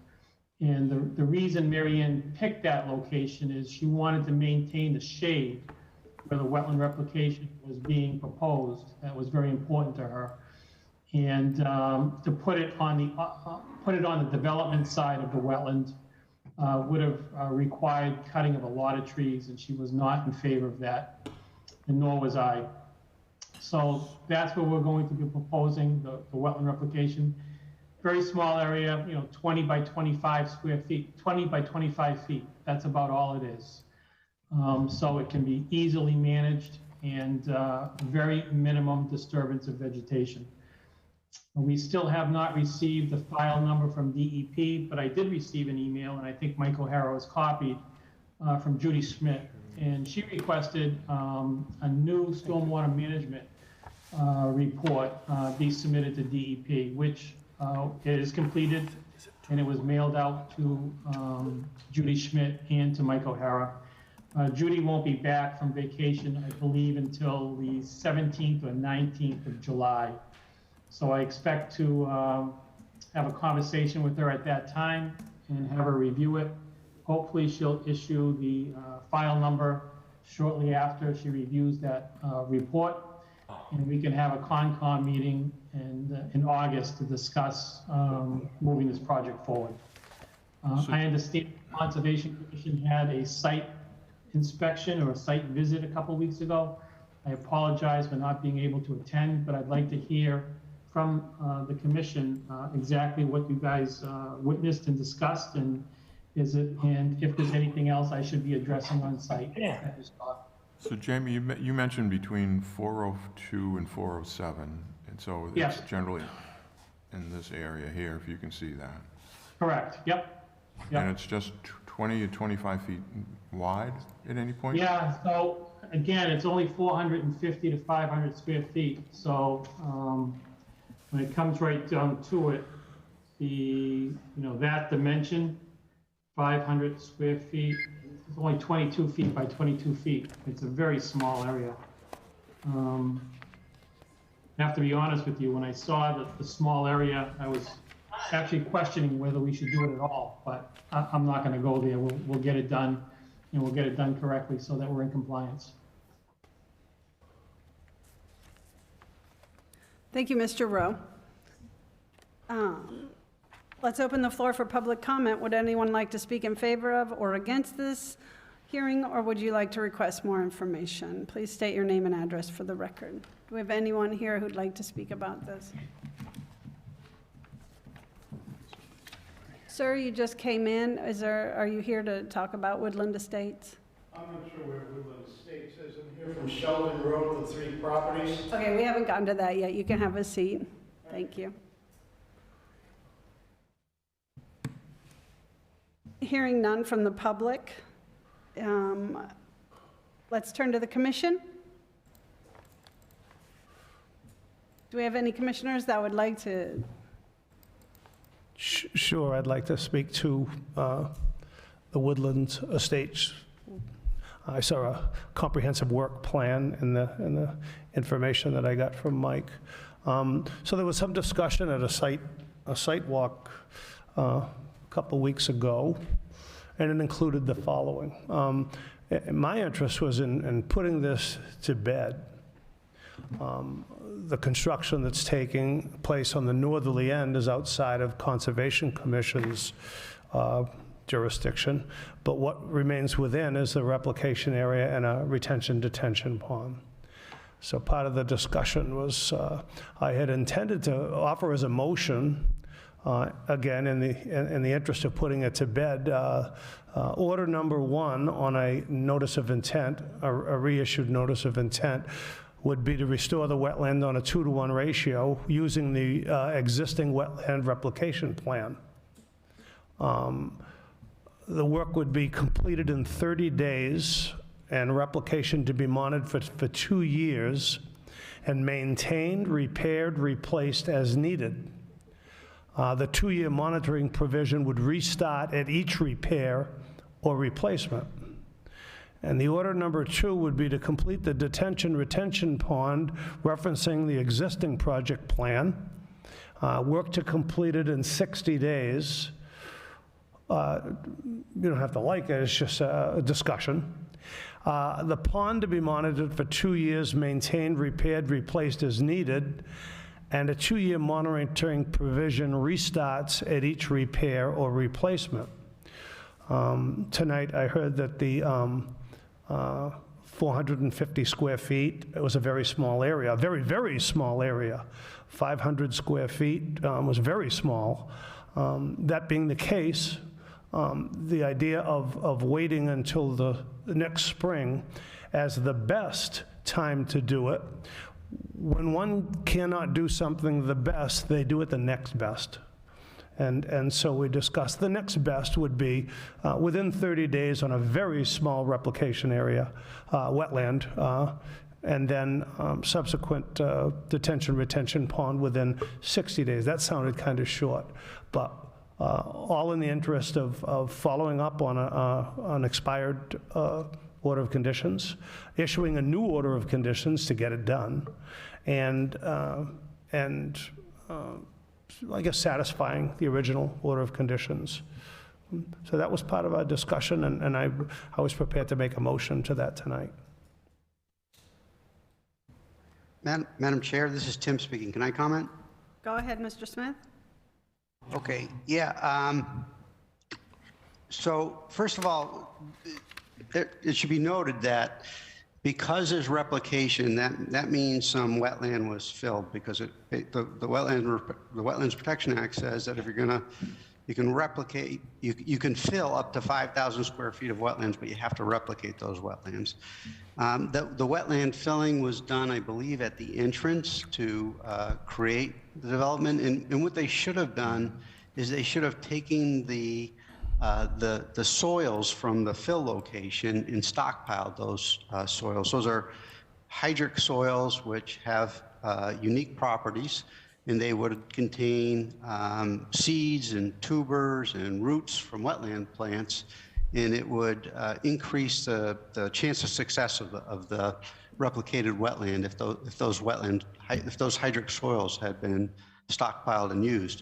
And the reason Mary Ann picked that location is she wanted to maintain the shade where the wetland replication was being proposed. That was very important to her. And to put it on the development side of the wetland would have required cutting of a lot of trees, and she was not in favor of that, and nor was I. So that's where we're going to be proposing the wetland replication. Very small area, 20 by 25 square feet, 20 by 25 feet. That's about all it is. So it can be easily managed and very minimum disturbance of vegetation. We still have not received the file number from DEP, but I did receive an email, and I think Mike O'Hara was copied, from Judy Schmidt. And she requested a new stormwater management report be submitted to DEP, which is completed, and it was mailed out to Judy Schmidt and to Mike O'Hara. Judy won't be back from vacation, I believe, until the 17th or 19th of July. So I expect to have a conversation with her at that time and have her review it. Hopefully she'll issue the file number shortly after she reviews that report. And we can have a Concom meeting in August to discuss moving this project forward. I understand the Conservation Commission had a site inspection or a site visit a couple weeks ago. I apologize for not being able to attend, but I'd like to hear from the commission exactly what you guys witnessed and discussed, and if there's anything else I should be addressing on site. So Jamie, you mentioned between 402 and 407, and so Yes. it's generally in this area here, if you can see that. Correct, yep. And it's just 20 to 25 feet wide at any point? Yeah, so again, it's only 450 to 500 square feet. So when it comes right down to it, that dimension, 500 square feet, it's only 22 feet by 22 feet. It's a very small area. I have to be honest with you, when I saw the small area, I was actually questioning whether we should do it at all, but I'm not going to go there. We'll get it done, and we'll get it done correctly so that we're in compliance. Thank you, Mr. Rowe. Let's open the floor for public comment. Would anyone like to speak in favor of or against this hearing, or would you like to request more information? Please state your name and address for the record. Do we have anyone here who'd like to speak about this? Sir, you just came in. Are you here to talk about Woodland Estates? I'm not sure where Woodland Estates is. I'm here from Sheldon Road, the 3 properties. Okay, we haven't gotten to that yet. You can have a seat. Thank you. Hearing none from the public, let's turn to the commission. Do we have any commissioners that would like to? Sure, I'd like to speak to the Woodland Estates. I saw a comprehensive work plan in the information that I got from Mike. So there was some discussion at a site walk a couple weeks ago, and it included the following. My interest was in putting this to bed. The construction that's taking place on the northerly end is outside of Conservation Commission's jurisdiction, but what remains within is the replication area and a retention-detention pond. So part of the discussion was I had intended to offer as a motion, again, in the interest of putting it to bed, order number 1 on a notice of intent, a reissued notice of intent, would be to restore the wetland on a 2-to-1 ratio using the existing wetland replication plan. The work would be completed in 30 days and replication to be monitored for 2 years and maintained, repaired, replaced as needed. The 2-year monitoring provision would restart at each repair or replacement. And the order number 2 would be to complete the detention-retention pond referencing the existing project plan, work to complete it in 60 days. You don't have to like it, it's just a discussion. The pond to be monitored for 2 years, maintained, repaired, replaced as needed, and a 2-year monitoring provision restarts at each repair or replacement. Tonight, I heard that the 450 square feet, it was a very small area, a very, very small area. 500 square feet was very small. That being the case, the idea of waiting until the next spring as the best time to do it, when one cannot do something the best, they do it the next best. And so we discussed the next best would be within 30 days on a very small replication area, wetland, and then subsequent detention-retention pond within 60 days. That sounded kind of short, but all in the interest of following up on an expired order of conditions, issuing a new order of conditions to get it done, and I guess satisfying the original order of conditions. So that was part of our discussion, and I was prepared to make a motion to that tonight. Madam Chair, this is Tim speaking. Can I comment? Go ahead, Mr. Smith. Okay, yeah. So first of all, it should be noted that because there's replication, that means some wetland was filled, because the Wetlands Protection Act says that if you can replicate, you can fill up to 5,000 square feet of wetlands, but you have to replicate those wetlands. The wetland filling was done, I believe, at the entrance to create the development, and what they should have done is they should have taken the soils from the fill location and stockpiled those soils. Those are hydric soils which have unique properties, and they would contain seeds and tubers and roots from wetland plants, and it would increase the chance of success of the replicated wetland if those hydric soils had been stockpiled and used.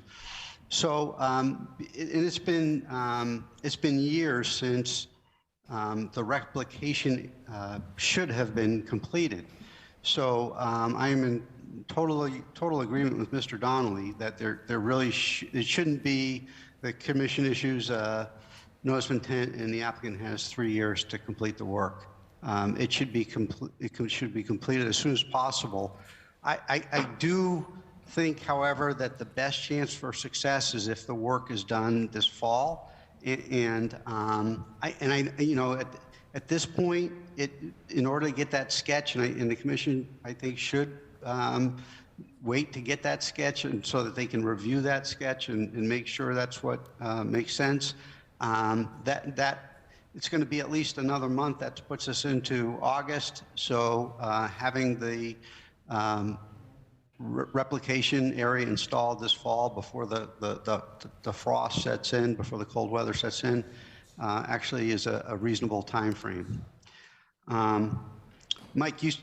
So it's been years since the replication should have been completed. So I am total agreement with Mr. Donnelly that there really it shouldn't be the commission issues notice of intent and the applicant has 3 years to complete the work. It should be completed as soon as possible. I do think, however, that the best chance for success is if the work is done this fall. And you know, at this point, in order to get that sketch, and the commission, I think, should wait to get that sketch, and so that they can review that sketch and make sure that's what makes sense. That it's going to be at least another month. That puts us into August. So having the replication area installed this fall before the frost sets in, before the cold weather sets in, actually is a reasonable time frame. Mike, you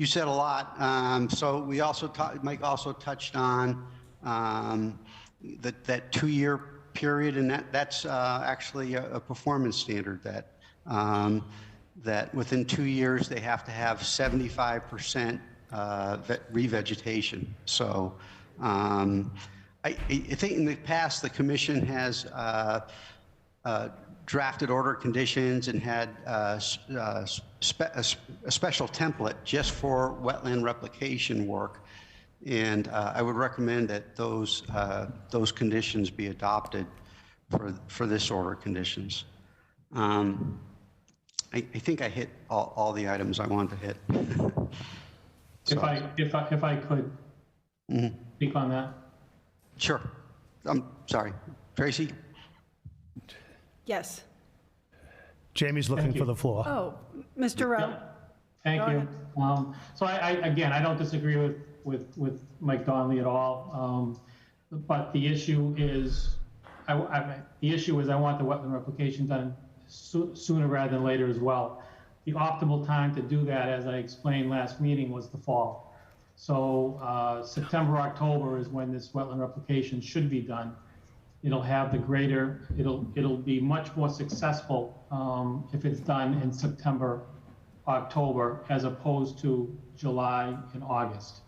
said a lot. So we also Mike also touched on that 2-year period, and that's actually a performance standard that within 2 years they have to have 75% revegetation. So I think in the past the commission has drafted order conditions and had a special template just for wetland replication work. And I would recommend that those conditions be adopted for this order conditions. I think I hit all the items I wanted to hit. If I could speak on that. Sure. I'm sorry. Tracy? Yes. Jamie's looking for the floor. Oh, Mr. Rowe? Yeah. Thank Go you. So again, I don't disagree with Mike Donnelly at all. But the issue is, I want the wetland replication done sooner rather than later as well. The optimal time to do that, as I explained last meeting, was the fall. So September, October is when this wetland replication should be done. It'll have the greater, it'll be much more successful if it's done in September, October, as opposed to July and August.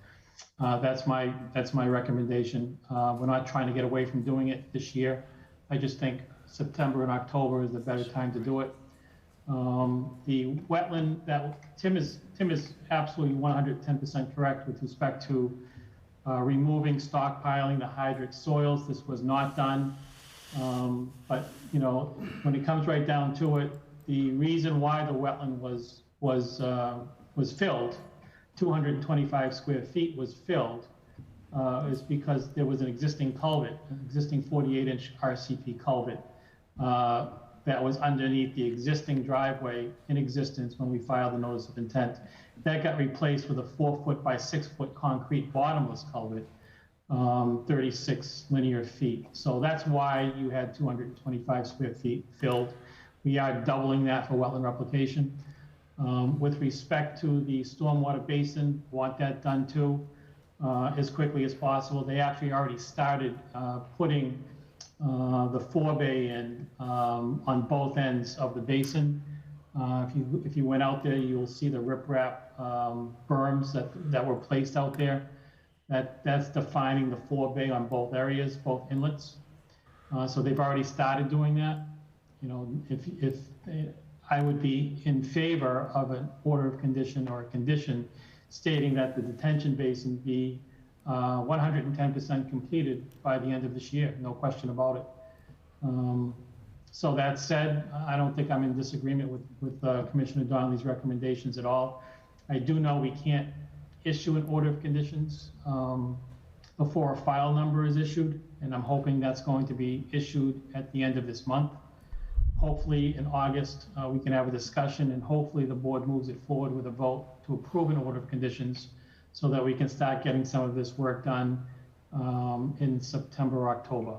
That's my recommendation. We're not trying to get away from doing it this year. I just think September and October is the better time to do it. The wetland that Tim is absolutely 110% correct with respect to removing, stockpiling the hydric soils. This was not done. But you know, when it comes right down to it, the reason why the wetland was filled, 225 square feet was filled, is because there was an existing culvert, an existing 48-inch RCP culvert that was underneath the existing driveway in existence when we filed the notice of intent. That got replaced with a 4-foot by 6-foot concrete bottomless culvert, 36 linear feet. So that's why you had 225 square feet filled. We are doubling that for wetland replication. With respect to the stormwater basin, want that done too, as quickly as possible. They actually already started putting the forebay in on both ends of the basin. If you went out there, you'll see the riprap berms that were placed out there. That's defining the forebay on both areas, both inlets. So they've already started doing that. You know, if I would be in favor of an order of condition or a condition stating that the detention basin be 110% completed by the end of this year, no question about it. So that said, I don't think I'm in disagreement with Commissioner Donnelly's recommendations at all. I do know we can't issue an order of conditions before a file number is issued, and I'm hoping that's going to be issued at the end of this month. Hopefully in August, we can have a discussion, and hopefully the board moves it forward with a vote to approve an order of conditions so that we can start getting some of this work done in September or October.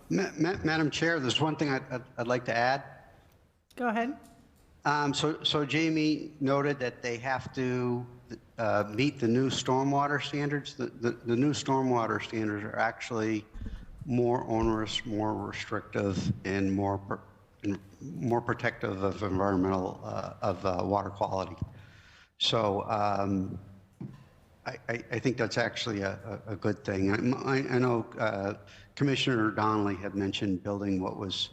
Madam Chair, there's one thing I'd like to add. Go ahead. So Jamie noted that they have to meet the new stormwater standards. The new stormwater standards are actually more onerous, more restrictive, and more protective of environmental, of water quality. So I think that's actually a good thing. I know Commissioner Donnelly had mentioned building what was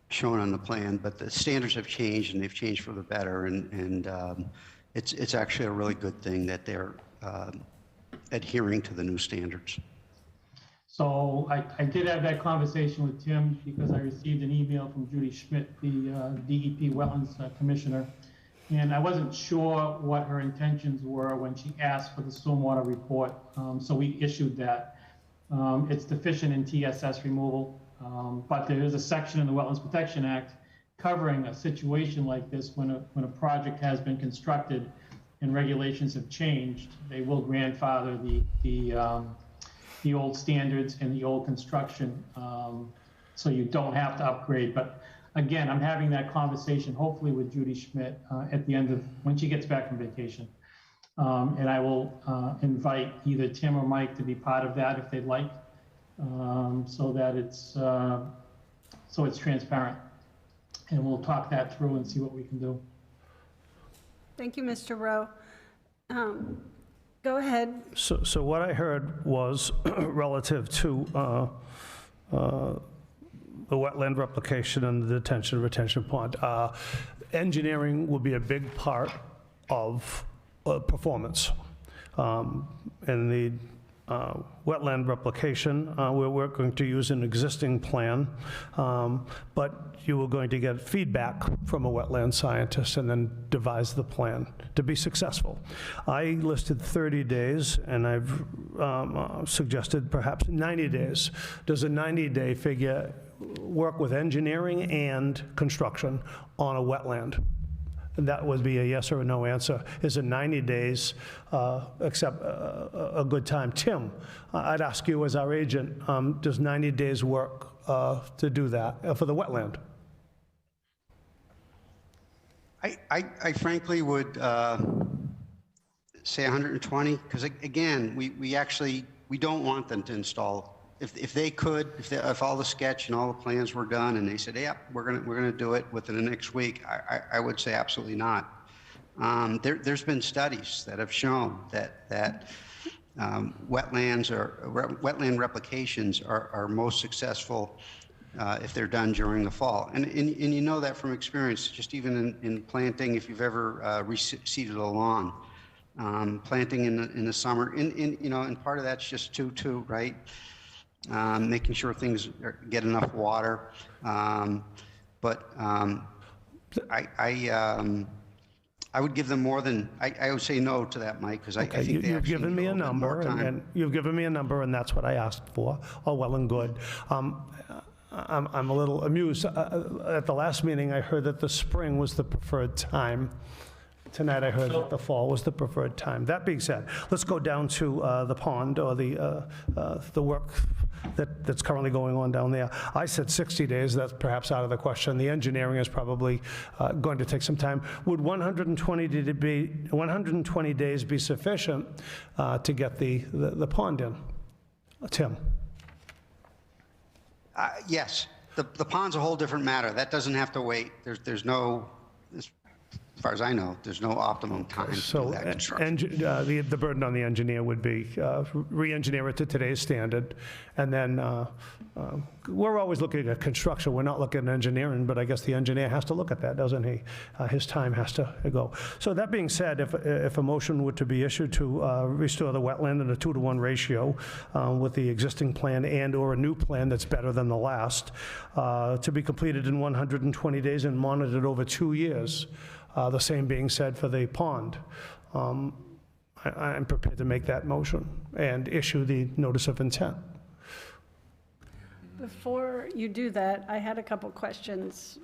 shown on the plan, but the standards have changed, and they've changed for the better, and it's actually a really good thing that they're adhering to the new standards. So I did have that conversation with Tim because I received an email from Judy Schmidt, the DEP Wetlands Commissioner, and I wasn't sure what her intentions were when she asked for the stormwater report, so we issued that. It's deficient in TSS removal, but there is a section in the Wetlands Protection Act covering a situation like this when a project has been constructed and regulations have changed. They will grandfather the old standards and the old construction, so you don't have to upgrade. But again, I'm having that conversation hopefully with Judy Schmidt at the end of, when she gets back from vacation. And I will invite either Tim or Mike to be part of that if they'd like, so that it's transparent. And we'll talk that through and see what we can do. Thank you, Mr. Rowe. Go ahead. So what I heard was relative to the wetland replication and the detention retention pond. Engineering will be a big part of performance. In the wetland replication, we're going to use an existing plan, but you are going to get feedback from a wetland scientist and then devise the plan to be successful. I listed 30 days, and I've suggested perhaps 90 days. Does a 90-day figure work with engineering and construction on a wetland? And that would be a yes or a no answer. Is it 90 days except a good time? Tim, I'd ask you as our agent, does 90 days work to do that for the wetland? I frankly would say 120, because again, we don't want them to install. If they could, if all the sketch and all the plans were done and they said, yeah, we're gonna do it within the next week, I would say absolutely not. There's been studies that have shown that wetland replications are most successful if they're done during the fall. And you know that from experience, just even in planting, if you've ever reseeded a lawn, planting in the summer, and part of that's just too, right? Making sure things get enough water. But I would give them more than, I would say no to that, Mike, because I think they you've given me a number, and you've given me a number, and that's what I asked for. Oh, well and good. I'm a little amused. At the last meeting, I heard that the spring was the preferred time. Tonight, I heard that the fall was the preferred time. That being said, let's go down to the pond, or the work that's currently going on down there. I said 60 days. That's perhaps out of the question. The engineering is probably going to take some time. Would 120 days be sufficient to get the pond in? Tim? Yes. The pond's a whole different matter. That doesn't have to wait. There's no, as far as I know, there's no optimum time to do that construction. The burden on the engineer would be re-engineer it to today's standard, and then we're always looking at construction. We're not looking at engineering, but I guess the engineer has to look at that, doesn't he? His time has to go. So that being said, if a motion were to be issued to restore the wetland in a 2-to-1 ratio with the existing plan and/or a new plan that's better than the last, to be completed in 120 days and monitored over 2 years. The same being said for the pond. I'm prepared to make that motion and issue the notice of intent. Before you do that, I had a couple questions.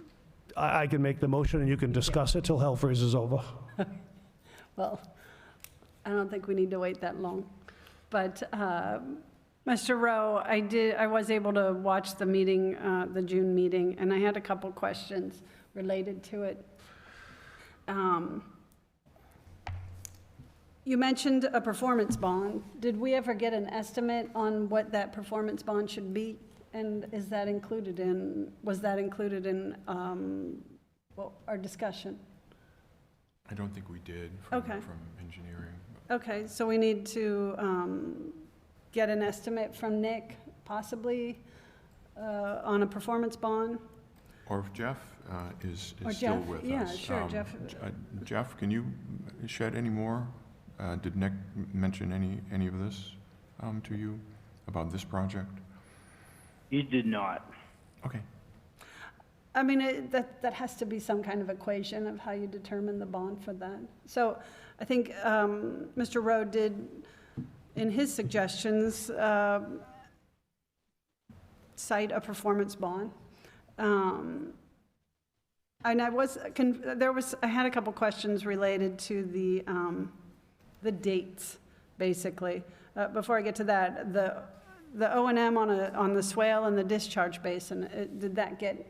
I can make the motion and you can discuss it till hell freezes over. Well, I don't think we need to wait that long. But Mr. Rowe, I was able to watch the meeting, the June meeting, and I had a couple questions related to it. You mentioned a performance bond. Did we ever get an estimate on what that performance bond should be? And was that included in our discussion? I don't think we did Okay. from engineering. Okay, so we need to get an estimate from Nick, possibly, on a performance bond? Or if Jeff is Or still Jeff, with us. yeah, sure, Jeff. Jeff, can you shed any more? Did Nick mention any of this to you about this project? He did not. Okay. I mean, that has to be some kind of equation of how you determine the bond for that. So I think Mr. Rowe did, in his suggestions, cite a performance bond. And I had a couple questions related to the dates, basically. Before I get to that, the O&M on the swale and the discharge basin, did that get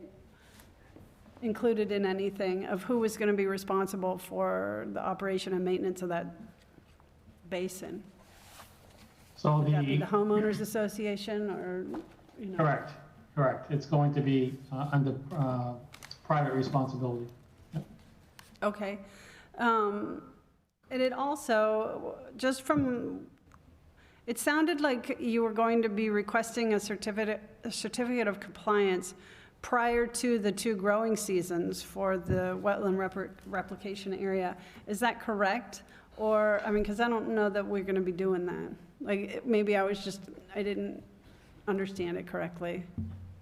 included in anything of who was going to be responsible for the operation and maintenance of that basin? So Would that be the homeowners association or, you know? Correct. It's going to be under private responsibility. Yep. Okay. And it also, just from, it sounded like you were going to be requesting a certificate of compliance prior to the 2 growing seasons for the wetland replication area. Is that correct? Or, I mean, because I don't know that we're going to be doing that. Like, maybe I didn't understand it correctly.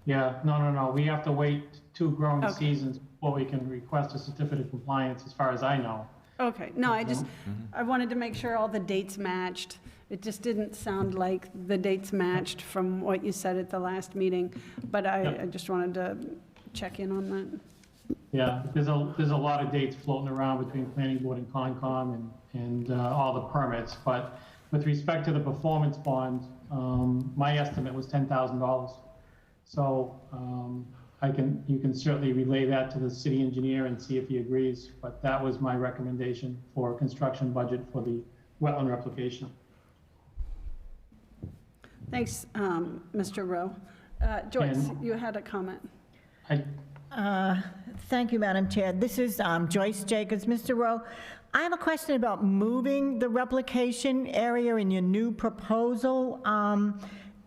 Yeah, no. We have to wait 2 growing Okay. seasons before we can request a certificate of compliance, as far as I know. Okay, no, I wanted to make sure all the dates matched. It just didn't sound like the dates matched from what you said at the last meeting, but I just wanted to check in on that. Yeah, there's a lot of dates floating around between Planning Board and Concom and all the permits, but with respect to the performance bond, my estimate was $10,000. So you can certainly relay that to the city engineer and see if he agrees, but that was my recommendation for a construction budget for the wetland replication. Thanks, Mr. Rowe. Joyce, And- you had a comment. Thank you, Madam Chair. This is Joyce Jacobs. Mr. Rowe, I have a question about moving the replication area in your new proposal,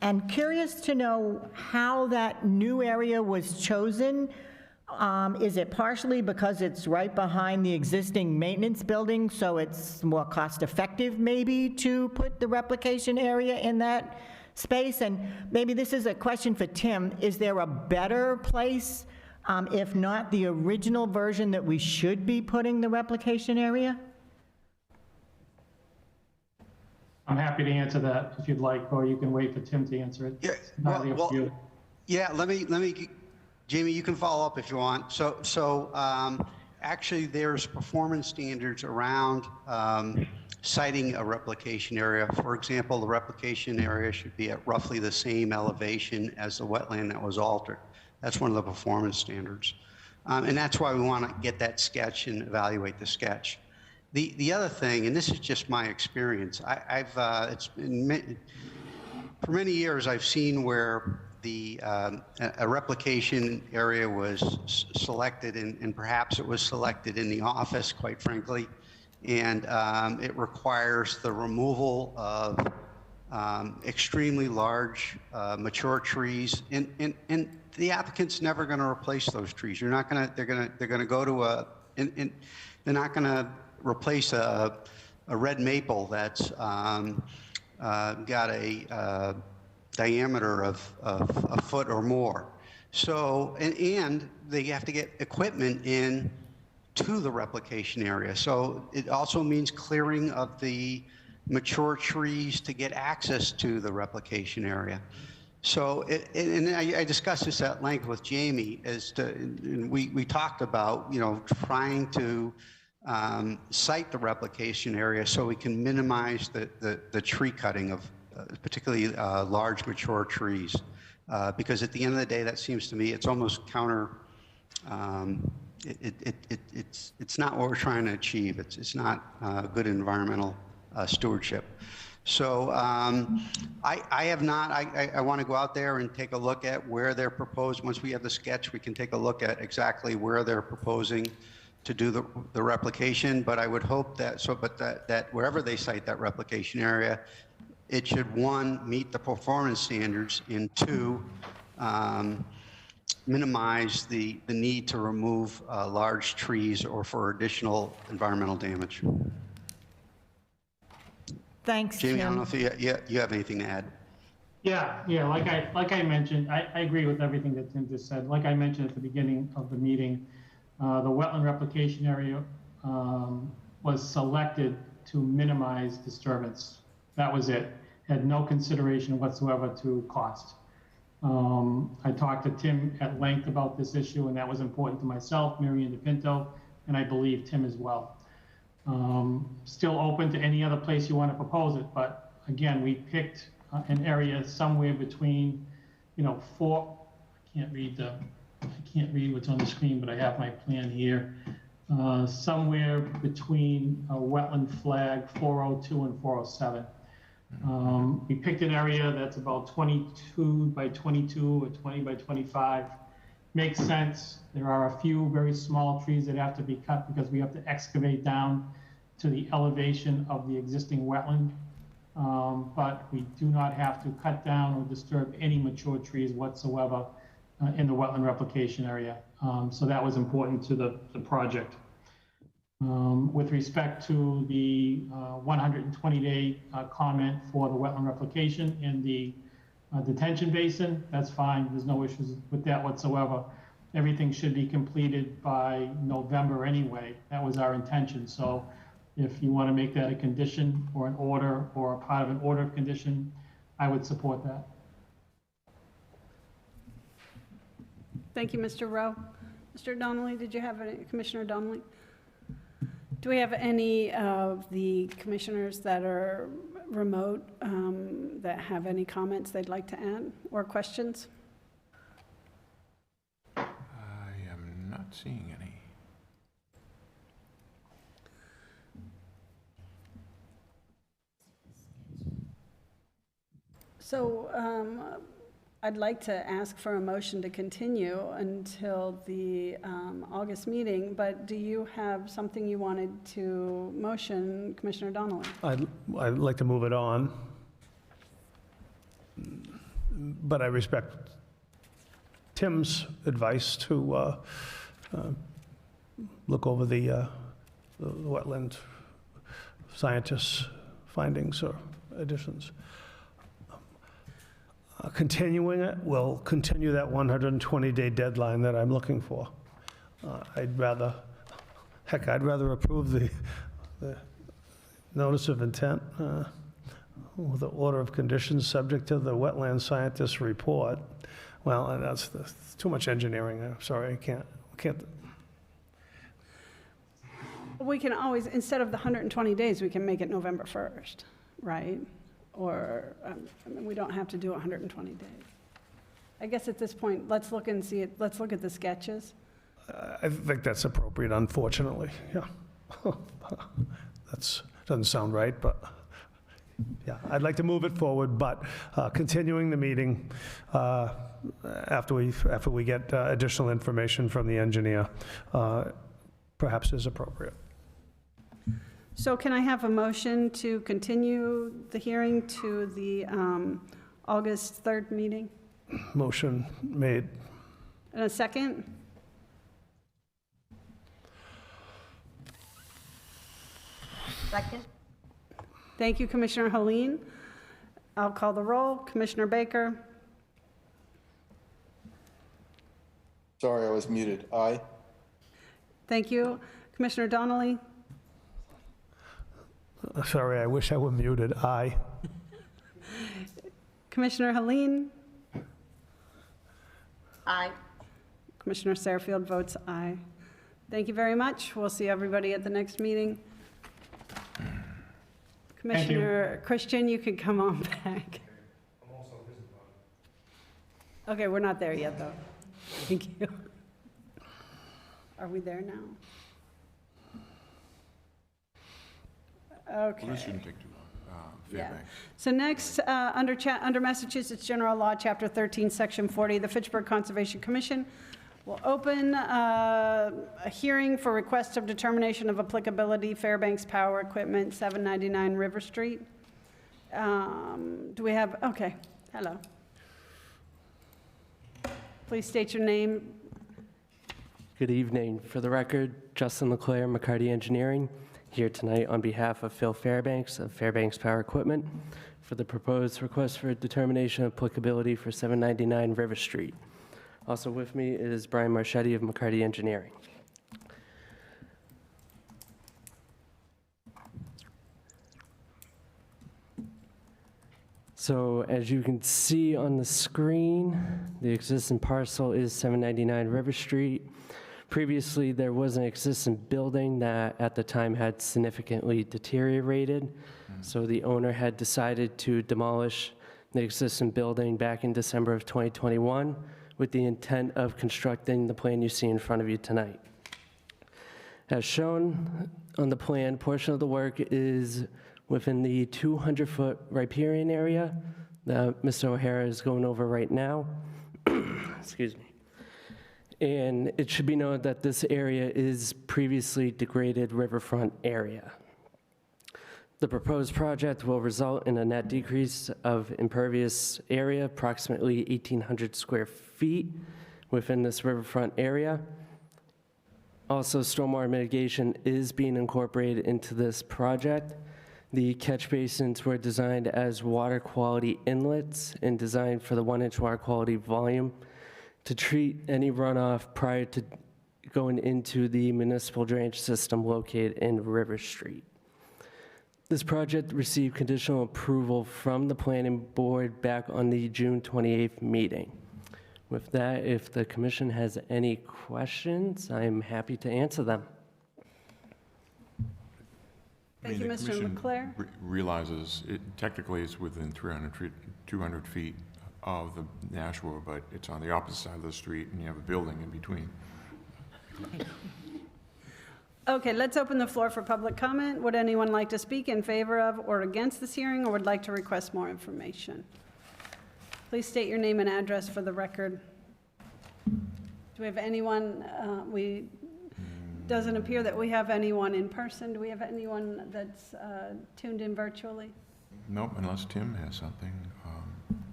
and curious to know how that new area was chosen. Is it partially because it's right behind the existing maintenance building, so it's more cost-effective maybe to put the replication area in that space? And maybe this is a question for Tim. Is there a better place, if not the original version, that we should be putting the replication area? I'm happy to answer that if you'd like, or you can wait for Tim to answer it. Yeah, It's entirely up to you. Yeah, let me, Jamie, you can follow up if you want. Actually, there's performance standards around siting a replication area. For example, the replication area should be at roughly the same elevation as the wetland that was altered. That's one of the performance standards. And that's why we want to get that sketch and evaluate the sketch. The other thing, and this is just my experience, for many years I've seen where a replication area was selected, and perhaps it was selected in the office, quite frankly, and it requires the removal of extremely large mature trees, and the applicant's never going to replace those trees. They're going to go to a, and they're not going to replace a red maple that's got a diameter of a foot or more. So, and they have to get equipment in to the replication area. So it also means clearing of the mature trees to get access to the replication area. So, and I discussed this at length with Jamie, and we talked about, trying to site the replication area so we can minimize the tree cutting of particularly large mature trees, because at the end of the day, that seems to me it's almost counter. It's not what we're trying to achieve. It's not good environmental stewardship. So I have not. I want to go out there and take a look at where they're proposed. Once we have the sketch, we can take a look at exactly where they're proposing to do the replication, but I would hope that, that wherever they cite that replication area, it should, one, meet the performance standards, and two, minimize the need to remove large trees or for additional environmental damage. Thanks, Jamie, I don't know Tim. if you have anything to add. Yeah, like I mentioned, I agree with everything that Tim just said. Like I mentioned at the beginning of the meeting, the wetland replication area was selected to minimize disturbance. That was it. Had no consideration whatsoever to cost. I talked to Tim at length about this issue, and that was important to myself, Mary Ann DePinto, and I believe Tim as well. Still open to any other place you want to propose it, but again, we picked an area somewhere between, I can't read what's on the screen, but I have my plan here. Somewhere between a wetland flag 402 and 407. We picked an area that's about 22 by 22 or 20 by 25. Makes sense. There are a few very small trees that have to be cut because we have to excavate down to the elevation of the existing wetland. But we do not have to cut down or disturb any mature trees whatsoever in the wetland replication area. So that was important to the project. With respect to the 120-day comment for the wetland replication in the detention basin, that's fine. There's no issues with that whatsoever. Everything should be completed by November anyway. That was our intention. So if you want to make that a condition or an order or a part of an order of condition, I would support that. Thank you, Mr. Rowe. Mr. Donnelly, did you have any, Commissioner Donnelly? Do we have any of the commissioners that are remote that have any comments they'd like to add or questions? I am not seeing any. So I'd like to ask for a motion to continue until the August meeting, but do you have something you wanted to motion, Commissioner Donnelly? I'd like to move it on, but I respect Tim's advice to look over the wetland scientists' findings or additions. Continuing it will continue that 120-day deadline that I'm looking for. I'd rather approve the notice of intent with the order of conditions subject to the wetland scientist's report. Well, that's too much engineering. I'm sorry, I can't. We can always, instead of the 120 days, we can make it November 1st, right? Or, I mean, we don't have to do 120 days. I guess at this point, let's look and see it, let's look at the sketches. I think that's appropriate, unfortunately, yeah. Doesn't sound right, but, yeah, I'd like to move it forward, but continuing the meeting after we get additional information from the engineer, perhaps is appropriate. So can I have a motion to continue the hearing to the August 3rd meeting? Motion made. And a second? Second? Thank you, Commissioner Helene. I'll call the roll. Commissioner Baker? Sorry, I was muted. Aye. Thank you. Commissioner Donnelly? Sorry, I wish I were muted. Aye. Commissioner Helene? Aye. Commissioner Sarfield votes aye. Thank you very much. We'll see everybody at the next meeting. Commissioner Christian, you can come on back. Okay, we're not there yet, though. Thank you. Are we there now? Okay. Well, this shouldn't take too long. Yeah. Fairbanks. So next, under Massachusetts General Law, Chapter 13, Section 40, the Fitchburg Conservation Commission We'll open a hearing for request of determination of applicability, Fairbanks Power Equipment, 799 River Street. Do we have, okay, hello. Please state your name. Good evening. For the record, Justin LeClaire, McCarty Engineering, here tonight on behalf of Phil Fairbanks of Fairbanks Power Equipment for the proposed request for determination of applicability for 799 River Street. Also with me is Brian Marchetti of McCarty Engineering. So as you can see on the screen, the existing parcel is 799 River Street. Previously, there was an existing building that at the time had significantly deteriorated. So the owner had decided to demolish the existing building back in December of 2021 with the intent of constructing the plan you see in front of you tonight. As shown on the plan, portion of the work is within the 200-foot riparian area that Mr. O'Hara is going over right now. Excuse me. And it should be noted that this area is previously degraded riverfront area. The proposed project will result in a net decrease of impervious area, approximately 1,800 square feet within this riverfront area. Also, stormwater mitigation is being incorporated into this project. The catch basins were designed as water quality inlets and designed for the 1-inch water quality volume to treat any runoff prior to going into the municipal drainage system located in River Street. This project received conditional approval from the planning board back on the June 28th meeting. With that, if the commission has any questions, I'm happy to answer them. Thank you, the Mr. commission Leclerc. Realizes, technically it's within 200 feet of the Nashua, but it's on the opposite side of the street, and you have a building in between. Okay, let's open the floor for public comment. Would anyone like to speak in favor of or against this hearing, or would like to request more information? Please state your name and address for the record. Do we have anyone, doesn't appear that we have anyone in person. Do we have anyone that's tuned in virtually? Nope, unless Tim has something,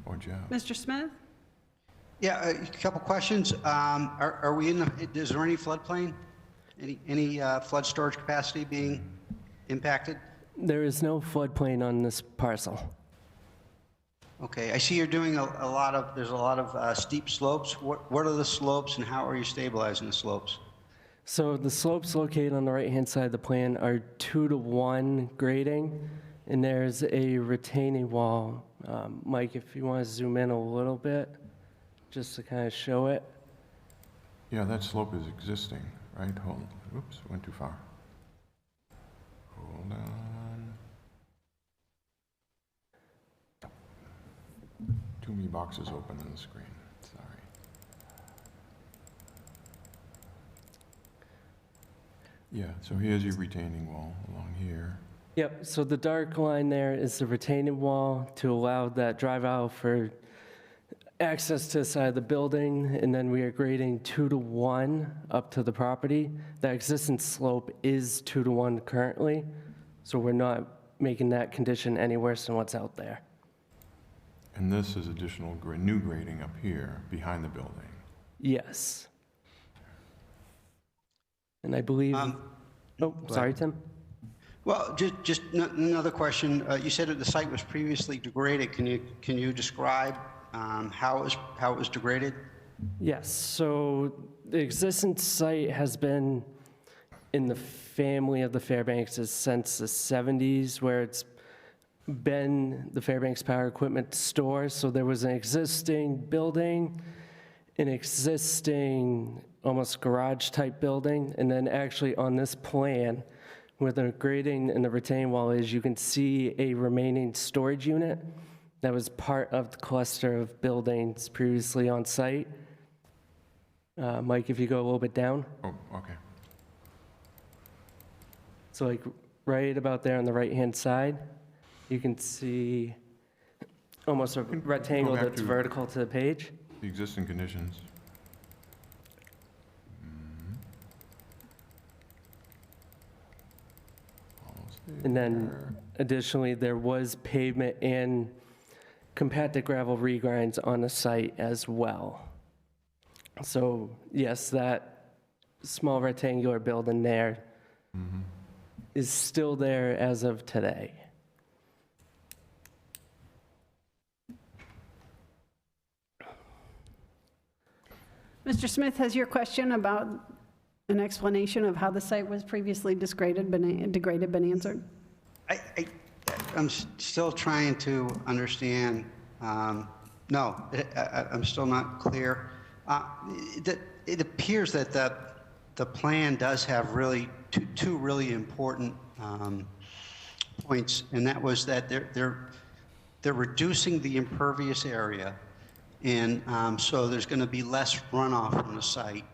or Jeff. Mr. Smith? Yeah, a couple questions. Are we in the, is there any floodplain? Any flood storage capacity being impacted? There is no floodplain on this parcel. Okay, I see you're doing a lot of, there's a lot of steep slopes. What are the slopes and how are you stabilizing the slopes? So the slopes located on the right-hand side of the plan are 2-to-1 grading, and there's a retaining wall. Mike, if you want to zoom in a little bit, just to kind of show it. Yeah, that slope is existing, right? Hold on. Oops, went too far. Hold on. Too many boxes open on the screen. Sorry. Yeah, so here's your retaining wall along here. Yep, so the dark line there is the retaining wall to allow that drive out for access to the side of the building, and then we are grading 2-to-1 up to the property. That existing slope is 2-to-1 currently, so we're not making that condition any worse than what's out there. And this is additional new grading up here behind the building. Yes. And I believe, oh, sorry, Tim. Well, just another question. You said that the site was previously degraded. Can you describe how it was degraded? Yes, so the existing site has been in the family of the Fairbankses since the 70s, where it's been the Fairbanks Power Equipment store. So there was an existing building, an existing almost garage type building, and then actually on this plan, where the grading and the retaining wall is, you can see a remaining storage unit that was part of the cluster of buildings previously on site. Mike, if you go a little bit down. Oh, okay. So like right about there on the right-hand side, you can see almost a rectangle back that's to- vertical to the page. The existing conditions. And then additionally, there was pavement and compacted gravel regrinds on the site as well. So yes, that small rectangular building there is still there as of today. Mr. Smith, has your question about an explanation of how the site was previously degraded been answered? I'm still trying to understand. No, I'm still not clear. It appears that the plan does have really two really important points, and that was that they're reducing the impervious area, and so there's going to be less runoff from the site,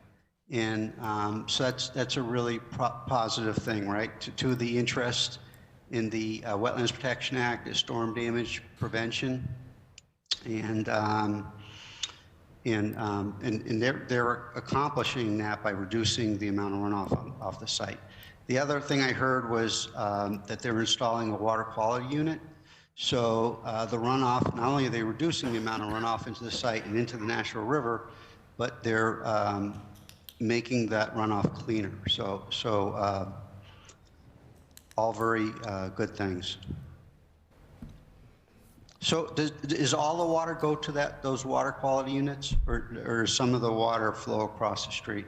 and so that's a really positive thing, right? To the interest in the Wetlands Protection Act is storm damage prevention, and they're accomplishing that by reducing the amount of runoff off the site. The other thing I heard was that they're installing a water quality unit. So the runoff, not only are they reducing the amount of runoff into the site and into the Nashua River, but they're making that runoff cleaner. So all very good things. So does all the water go to those water quality units, or does some of the water flow across the street?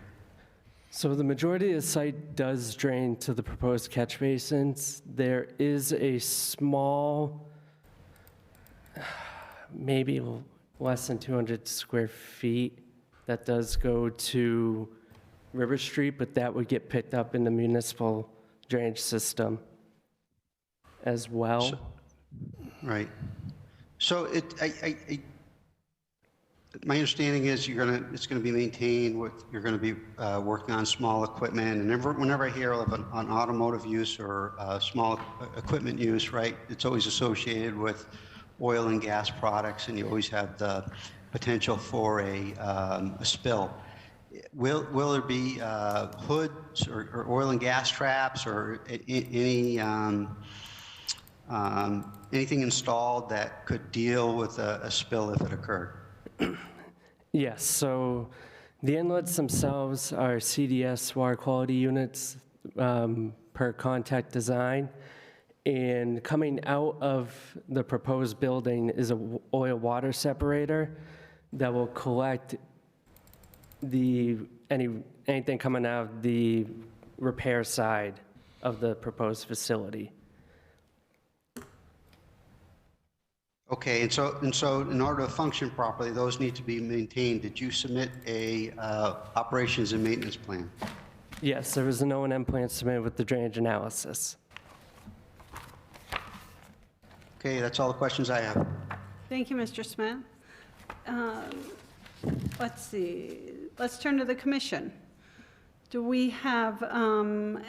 So the majority of the site does drain to the proposed catch basins. There is a small, maybe less than 200 square feet that does go to River Street, but that would get picked up in the municipal drainage system as well. Right. So my understanding is it's going to be maintained with, you're going to be working on small equipment, and whenever I hear of an automotive use or small equipment use, right, it's always associated with oil and gas products, and you always have the potential for a spill. Will there be hoods or oil and gas traps or anything installed that could deal with a spill if it occurred? Yes, so the inlets themselves are CDS water quality units per contact design, and coming out of the proposed building is a oil water separator that will collect anything coming out of the repair side of the proposed facility. Okay, and so in order to function properly, those need to be maintained. Did you submit a operations and maintenance plan? Yes, there was an O&M plan submitted with the drainage analysis. Okay, that's all the questions I have. Thank you, Mr. Smith. Let's see, let's turn to the commission. Do we have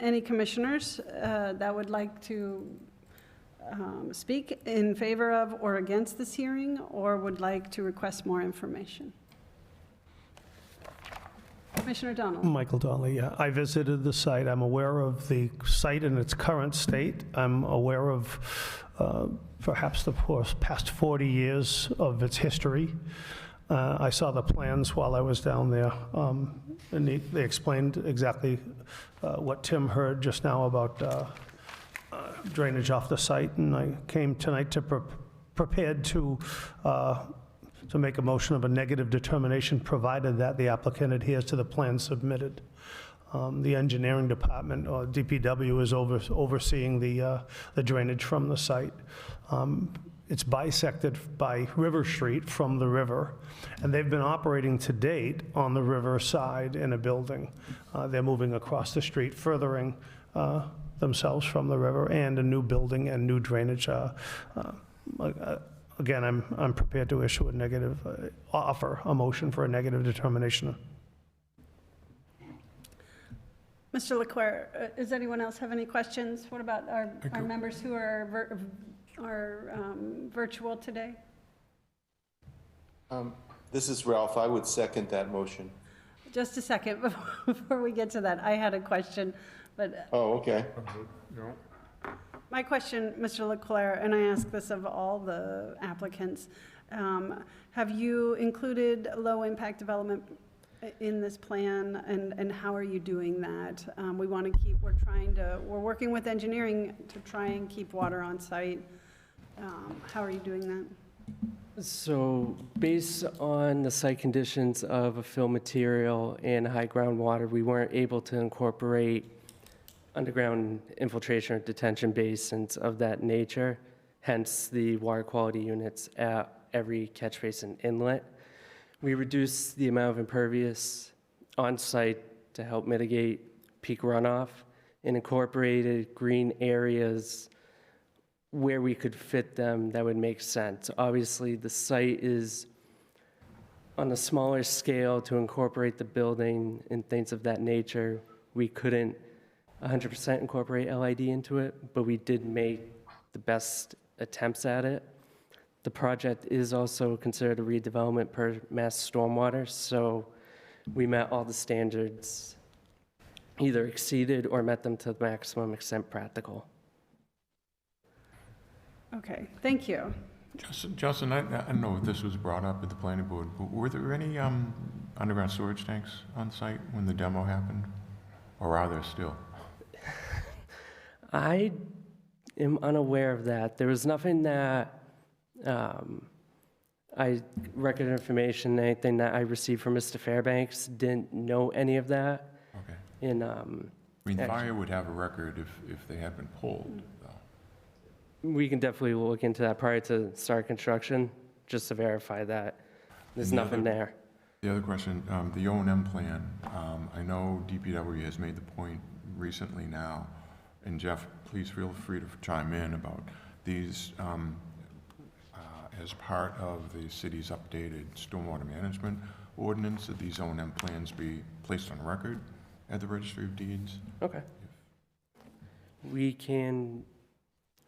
any commissioners that would like to speak in favor of or against this hearing, or would like to request more information? Commissioner Donnelly. Michael Donnelly, yeah. I visited the site. I'm aware of the site in its current state. I'm aware of perhaps the past 40 years of its history. I saw the plans while I was down there, and they explained exactly what Tim heard just now about drainage off the site, and I came tonight to prepared to make a motion of a negative determination, provided that the applicant adheres to the plan submitted. The engineering department, or DPW, is overseeing the drainage from the site. It's bisected by River Street from the river, and they've been operating to date on the river side in a building. They're moving across the street, furthering themselves from the river, and a new building and new drainage. Again, I'm prepared to issue a negative, offer a motion for a negative determination. Mr. Leclerc, does anyone else have any questions? What about our members who are virtual today? This is Ralph. I would second that motion. Just a second before we get to that. I had a question, but Oh, okay. My question, Mr. Leclerc, and I ask this of all the applicants, have you included low-impact development in this plan, and how are you doing that? We want to keep, we're working with engineering to try and keep water on site. How are you doing that? So based on the site conditions of a fill material and high groundwater, we weren't able to incorporate underground infiltration or detention basins of that nature, hence the water quality units at every catch basin inlet. We reduced the amount of impervious on site to help mitigate peak runoff and incorporated green areas where we could fit them that would make sense. Obviously, the site is on a smaller scale to incorporate the building and things of that nature. We couldn't 100% incorporate LID into it, but we did make the best attempts at it. The project is also considered a redevelopment per mass stormwater, so we met all the standards, either exceeded or met them to the maximum extent practical. Okay, thank you. Justin, I don't know if this was brought up at the planning board, but were there any underground storage tanks on site when the demo happened? Or are there still? I am unaware of that. There was nothing that record information, anything that I received from Mr. Fairbanks, didn't know any of that. Okay. And, I mean, fire would have a record if they had been pulled, though. we can definitely look into that prior to start construction, just to verify that there's nothing there. The other question, the O&M plan, I know DPW has made the point recently now, and Jeff, please feel free to chime in about these, as part of the city's updated stormwater management ordinance, that these O&M plans be placed on record at the Registry of Deeds. Okay. We can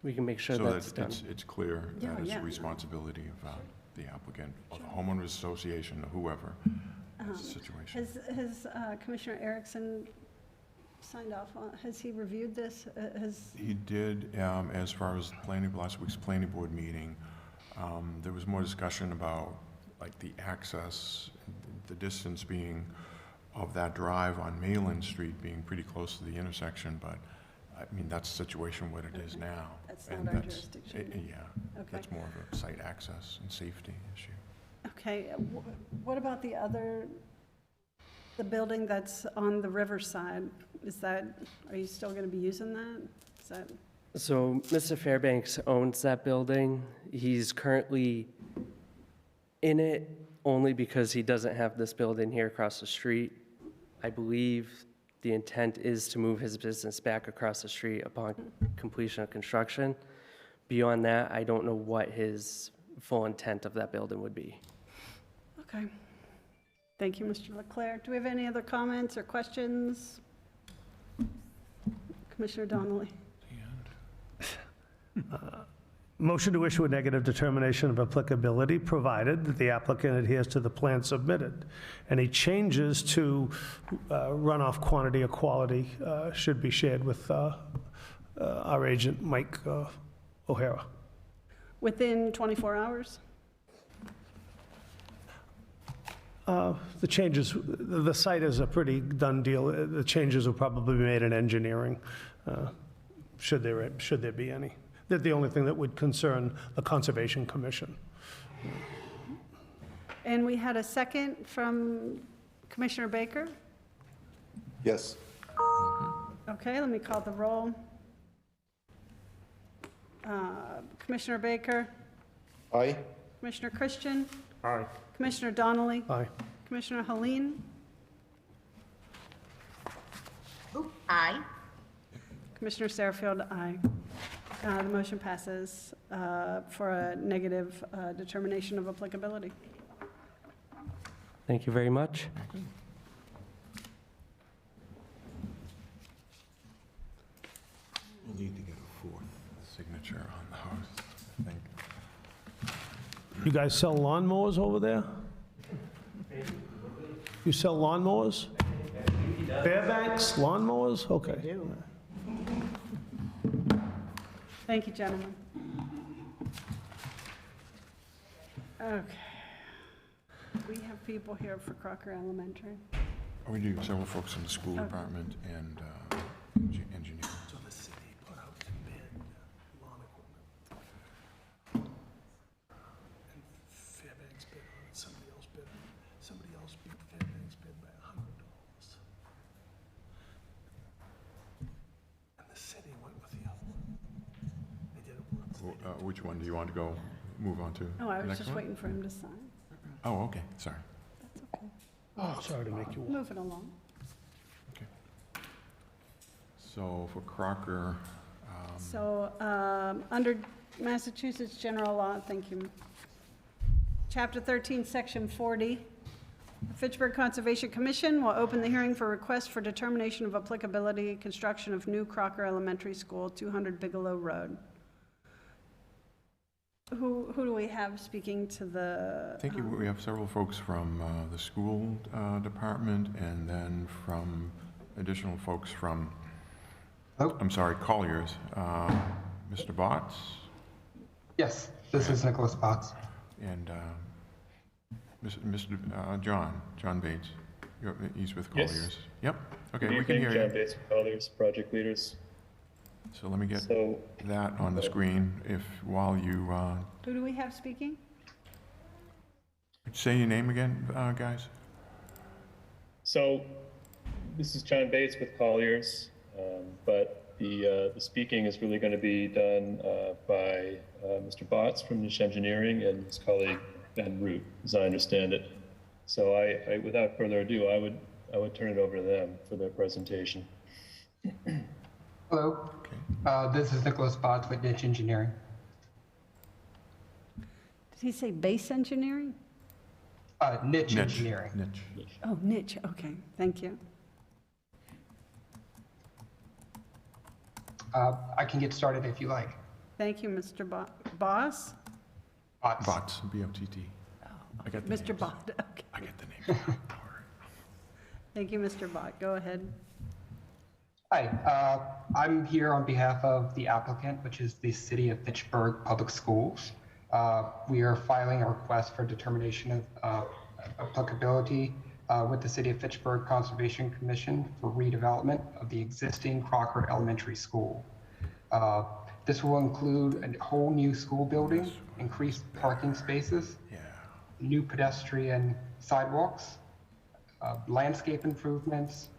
make sure that's done. So that it's clear that it's a responsibility of the applicant, or the homeowners association, or whoever, the situation. Has Commissioner Erickson signed off on, has he reviewed this? He did, as far as last week's planning board meeting, there was more discussion about like the access, the distance being of that drive on Mayland Street being pretty close to the intersection, but I mean, that's the situation what it is now. That's And not our jurisdiction. Yeah, Okay. that's more of a site access and safety issue. Okay, what about the building that's on the riverside? Are you still going to be using that? Is that? So Mr. Fairbanks owns that building. He's currently in it only because he doesn't have this building here across the street. I believe the intent is to move his business back across the street upon completion of construction. Beyond that, I don't know what his full intent of that building would be. Okay. Thank you, Mr. Leclerc. Do we have any other comments or questions? Commissioner Donnelly. Motion to issue a negative determination of applicability, provided that the applicant adheres to the plan submitted. Any changes to runoff quantity or quality should be shared with our agent, Mike O'Hara. Within 24 hours? The changes, the site is a pretty done deal. The changes will probably be made in engineering, should there be any. They're the only thing that would concern the Conservation Commission. And we had a second from Commissioner Baker. Yes. Okay, let me call the roll. Commissioner Baker, Aye. Commissioner Christian, Aye. Commissioner Donnelly, Aye. Commissioner Helene, Aye. Commissioner Sarfield, aye. The motion passes for a negative determination of applicability. Thank you very much. We'll need to get a fourth signature on the house, I think. You guys sell lawnmowers over there? You sell lawnmowers? Fairbanks lawnmowers? Okay. Thank you, gentlemen. Okay. We have people here for Crocker Elementary. We do several folks in the school department and engineering. So the city put out to bid lawn equipment. And Fairbanks bid on it, somebody else bid on it. Somebody else beat Fairbanks bid by $100. And the city went with the other one. They did it once. Which one do you want to go, move on to? Oh, I The was next just one? waiting for him to sign. Oh, okay, sorry. That's okay. Oh, sorry to make you. Move it along. Okay. So for Crocker, So, under Massachusetts General Law, thank you. Chapter 13, Section 40, the Fitchburg Conservation Commission will open the hearing for request for determination of applicability, construction of new Crocker Elementary School, 200 Bigelow Road. Who do we have speaking to the? I think we have several folks from the school department and then from additional folks from, I'm sorry, Colliers. Mr. Botts Yes, this is Nicholas Potts. and Mr. John Bates. He's with Yes. Colliers. Yep, okay, Good we can evening, hear John you. Bates, Colliers, project leaders. So let me get So, that on the screen while you Who do we have speaking? say your name again, guys. so this is John Bates with Colliers, but the speaking is really going to be done by Mr. Botts from Niche Engineering and his colleague Ben Root, as I understand it. So I without further ado, I would turn it over to them for their presentation. Hello, this is Nicholas Potts with Niche Engineering. Did he say base engineering? Niche Engineering. Niche. Oh, niche, okay, thank you. I can get started if you like. Thank you, Mr. Boss? Potts. Botts, B-O-T-T. I got the Mr. names. Bott, okay. I get the name. Thank you, Mr. Bott, go ahead. Hi, I'm here on behalf of the applicant, which is the City of Fitchburg Public Schools. We are filing a request for determination of applicability with the City of Fitchburg Conservation Commission for redevelopment of the existing Crocker Elementary School. This will include a whole new school building, increased parking spaces, new pedestrian sidewalks, landscape improvements,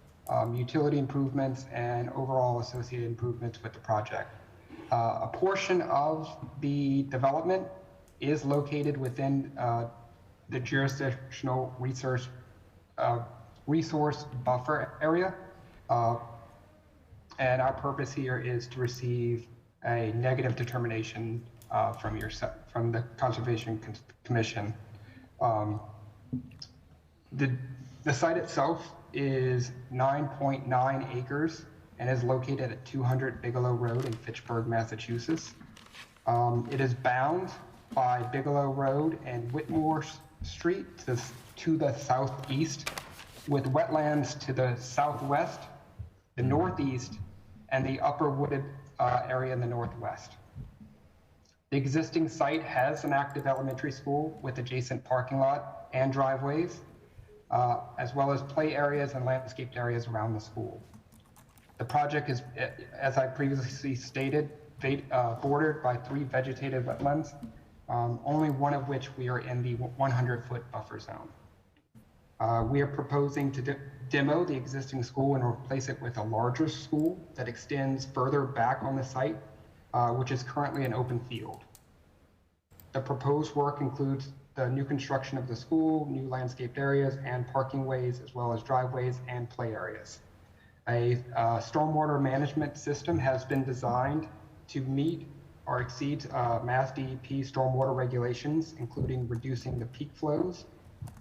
utility improvements, and overall associated improvements with the project. A portion of the development is located within the jurisdictional resource buffer area. And our purpose here is to receive a negative determination from the Conservation Commission. The site itself is 9.9 acres and is located at 200 Bigelow Road in Fitchburg, Massachusetts. It is bound by Bigelow Road and Whitmore Street to the southeast, with wetlands to the southwest, the northeast, and the upper wooded area in the northwest. The existing site has an active elementary school with adjacent parking lot and driveways, as well as play areas and landscaped areas around the school. The project is, as I previously stated, bordered by 3 vegetative wetlands, only one of which we are in the 100-foot buffer zone. We are proposing to demo the existing school and replace it with a larger school that extends further back on the site, which is currently an open field. The proposed work includes the new construction of the school, new landscaped areas and parking ways, as well as driveways and play areas. A stormwater management system has been designed to meet or exceed Mass DEP stormwater regulations, including reducing the peak flows,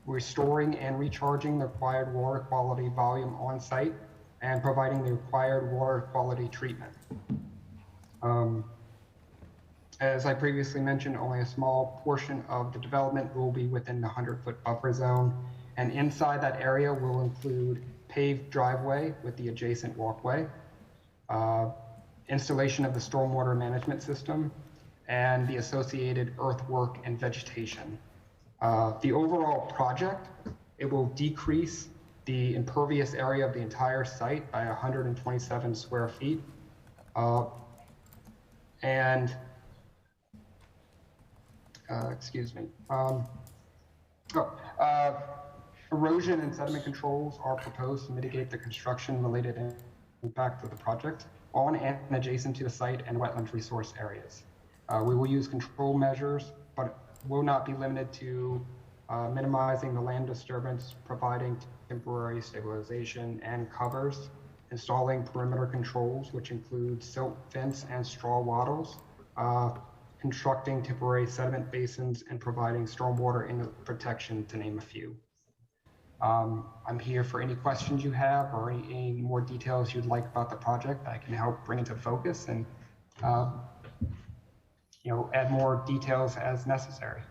restoring and recharging the required water quality volume on site, and providing the required water quality treatment. As I previously mentioned, only a small portion of the development will be within the 100-foot buffer zone, and inside that area will include paved driveway with the adjacent walkway. installation of the stormwater management system, and the associated earthwork and vegetation. The overall project, it will decrease the impervious area of the entire site by 127 square feet. Excuse me. Erosion and sediment controls are proposed to mitigate the construction-related impact of the project on and adjacent to the site and wetland resource areas. We will use control measures, but will not be limited to minimizing the land disturbance, providing temporary stabilization and covers, installing perimeter controls, which include silt fence and straw wattles, constructing temporary sediment basins, and providing stormwater inlet protection, to name a few. I'm here for any questions you have or any more details you'd like about the project. I can help bring into focus and add more details as necessary.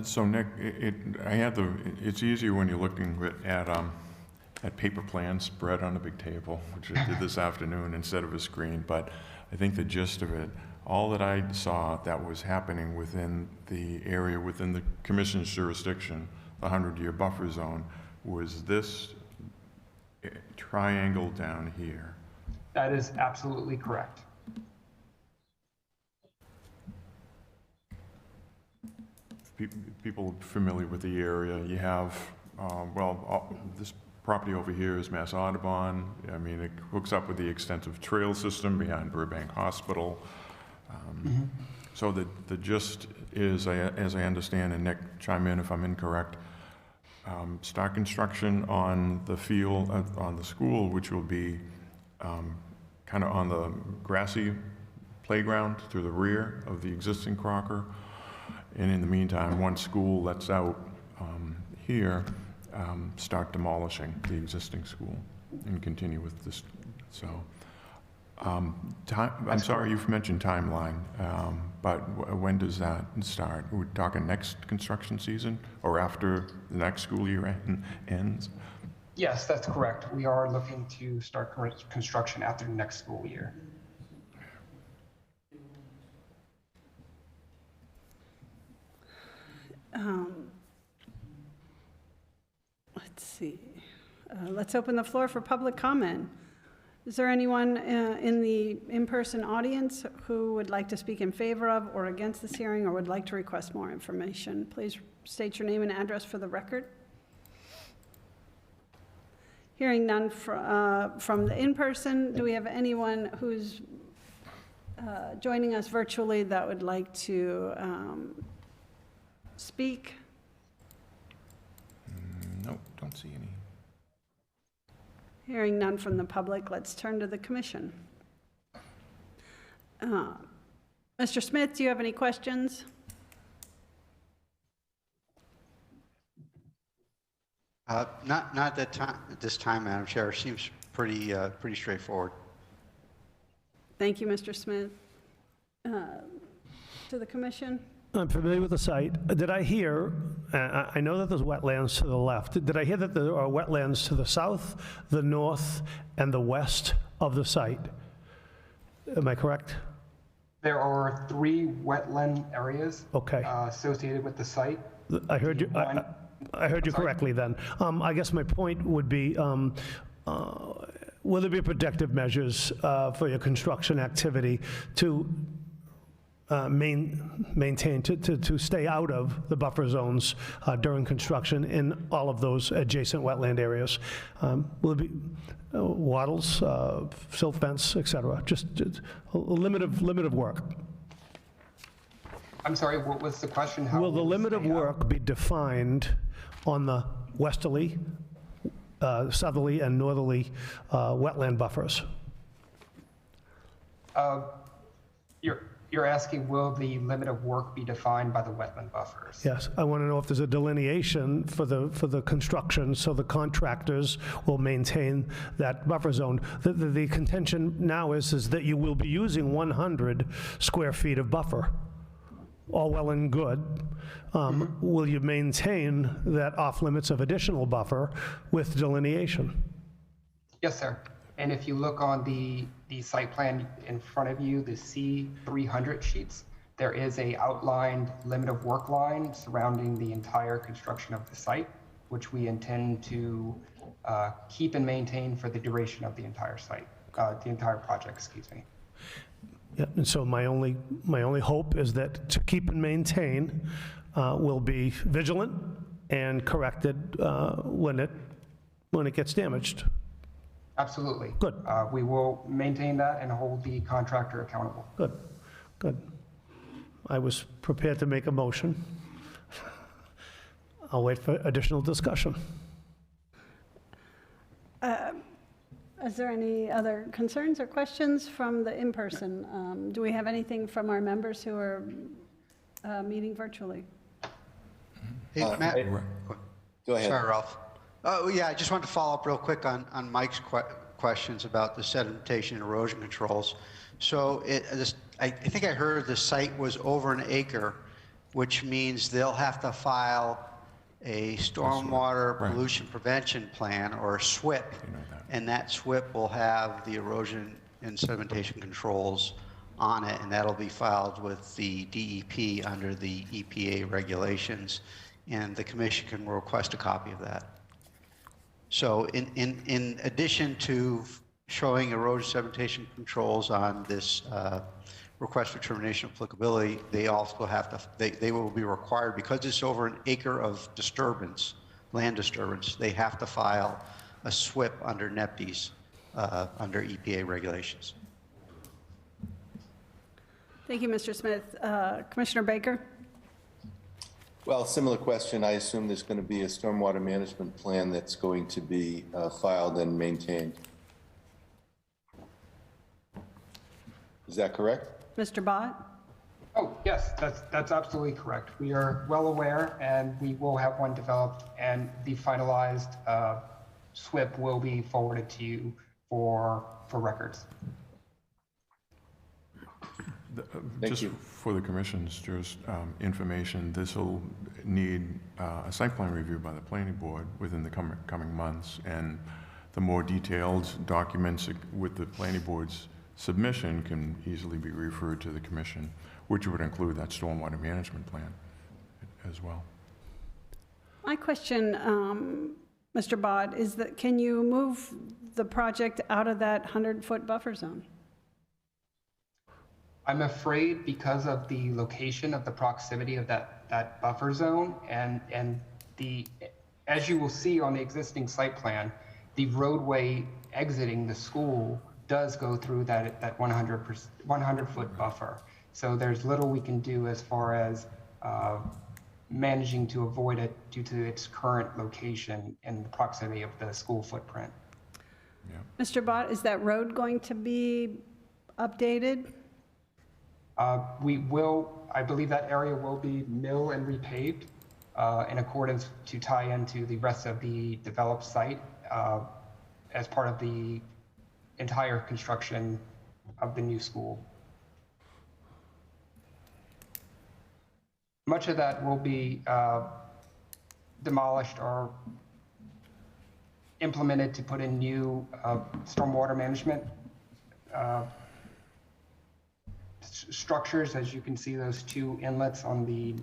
So Nick, it's easier when you're looking at paper plans spread on a big table, which I did this afternoon instead of a screen, but I think the gist of it, all that I saw that was happening within the area, within the commission's jurisdiction, the 100-year buffer zone, was this triangle down here. That is absolutely correct. People familiar with the area, you have, this property over here is Mass Audubon. I mean, it hooks up with the extensive trail system behind Burbank Hospital. So the gist is, as I understand, and Nick, chime in if I'm incorrect, start construction on the field, on the school, which will be kind of on the grassy playground to the rear of the existing Crocker. And in the meantime, once school lets out here, start demolishing the existing school and continue with this. So, I'm sorry you've mentioned timeline, but when does that start? Are we talking next construction season or after the next school year ends? Yes, that's correct. We are looking to start construction after the next school year. Let's see. Let's open the floor for public comment. Is there anyone in the in-person audience who would like to speak in favor of or against this hearing or would like to request more information? Please state your name and address for the record. Hearing none from the in-person, do we have anyone who's joining us virtually that would like to speak? Nope, don't see any. Hearing none from the public, let's turn to the commission. Mr. Smith, do you have any questions? Not at this time, Madam Chair. It seems pretty straightforward. Thank you, Mr. Smith. To the commission? I'm familiar with the site. Did I hear, I know that there's wetlands to the left. Did I hear that there are wetlands to the south, the north, and the west of the site? Am I correct? There are 3 wetland areas Okay. Associated with the site. I heard you. I heard you correctly then. I guess my point would be, will there be protective measures for your construction activity to maintain, to stay out of the buffer zones during construction in all of those adjacent wetland areas? Will it be wattles, silt fence, et cetera? Just a limit of work. I'm sorry, what was the question? Will the limit of work be defined on the westerly, southerly, and northerly wetland buffers? You're asking, will the limit of work be defined by the wetland buffers? Yes, I want to know if there's a delineation for the construction so the contractors will maintain that buffer zone. The contention now is that you will be using 100 square feet of buffer. All well and good. Will you maintain that off limits of additional buffer with delineation? Yes, sir. And if you look on the site plan in front of you, the C300 sheets, there is a outlined limit of work line surrounding the entire construction of the site, which we intend to keep and maintain for the duration of the entire site, the entire project, excuse me. Yeah, and so my only hope is that to keep and maintain, we'll be vigilant and corrected when it gets damaged. Absolutely. Good. We will maintain that and hold the contractor accountable. Good, good. I was prepared to make a motion. I'll wait for additional discussion. Is there any other concerns or questions from the in-person? Do we have anything from our members who are meeting virtually? Hey, Matt. Go ahead. Sorry, Ralph. Oh, yeah, I just wanted to follow up real quick on Mike's questions about the sedimentation and erosion controls. So I think I heard the site was over an acre, which means they'll have to file a stormwater pollution prevention plan, or a SWIP, and that SWIP will have the erosion and sedimentation controls on it, and that'll be filed with the DEP under the EPA regulations, and the commission can request a copy of that. So in addition to showing erosion sedimentation controls on this request for termination of applicability, they also have to, they will be required, because it's over an acre of disturbance, land disturbance, they have to file a SWIP under NEPDES, under EPA regulations. Thank you, Mr. Smith. Commissioner Baker? Well, similar question. I assume there's going to be a stormwater management plan that's going to be filed and maintained. Is that correct? Mr. Bott? Oh, yes, that's absolutely correct. We are well aware, and we will have one developed, and the finalized SWIP will be forwarded to you for records. Just for the commission's information, this will need a site plan review by the planning board within the coming months, and the more detailed documents with the planning board's submission can easily be referred to the commission, which would include that stormwater management plan as well. My question, Mr. Bott, is that can you move the project out of that 100-foot buffer zone? I'm afraid because of the location of the proximity of that buffer zone and as you will see on the existing site plan, the roadway exiting the school does go through that 100-foot buffer. So there's little we can do as far as managing to avoid it due to its current location and the proximity of the school footprint. Yeah. Mr. Bott, is that road going to be updated? We will, I believe that area will be mill and repaved in accordance to tie into the rest of the developed site as part of the entire construction of the new school. Much of that will be demolished or implemented to put in new stormwater management structures. As you can see, those two inlets on the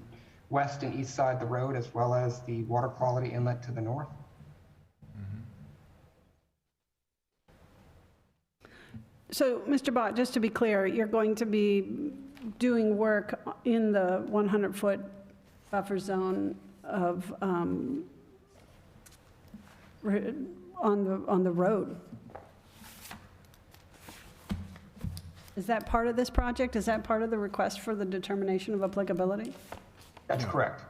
west and east side of the road, as well as the water quality inlet to the north. So, Mr. Bott, just to be clear, you're going to be doing work in the 100-foot buffer zone of on the road. Is that part of this project? Is that part of the request for the determination of applicability? That's correct.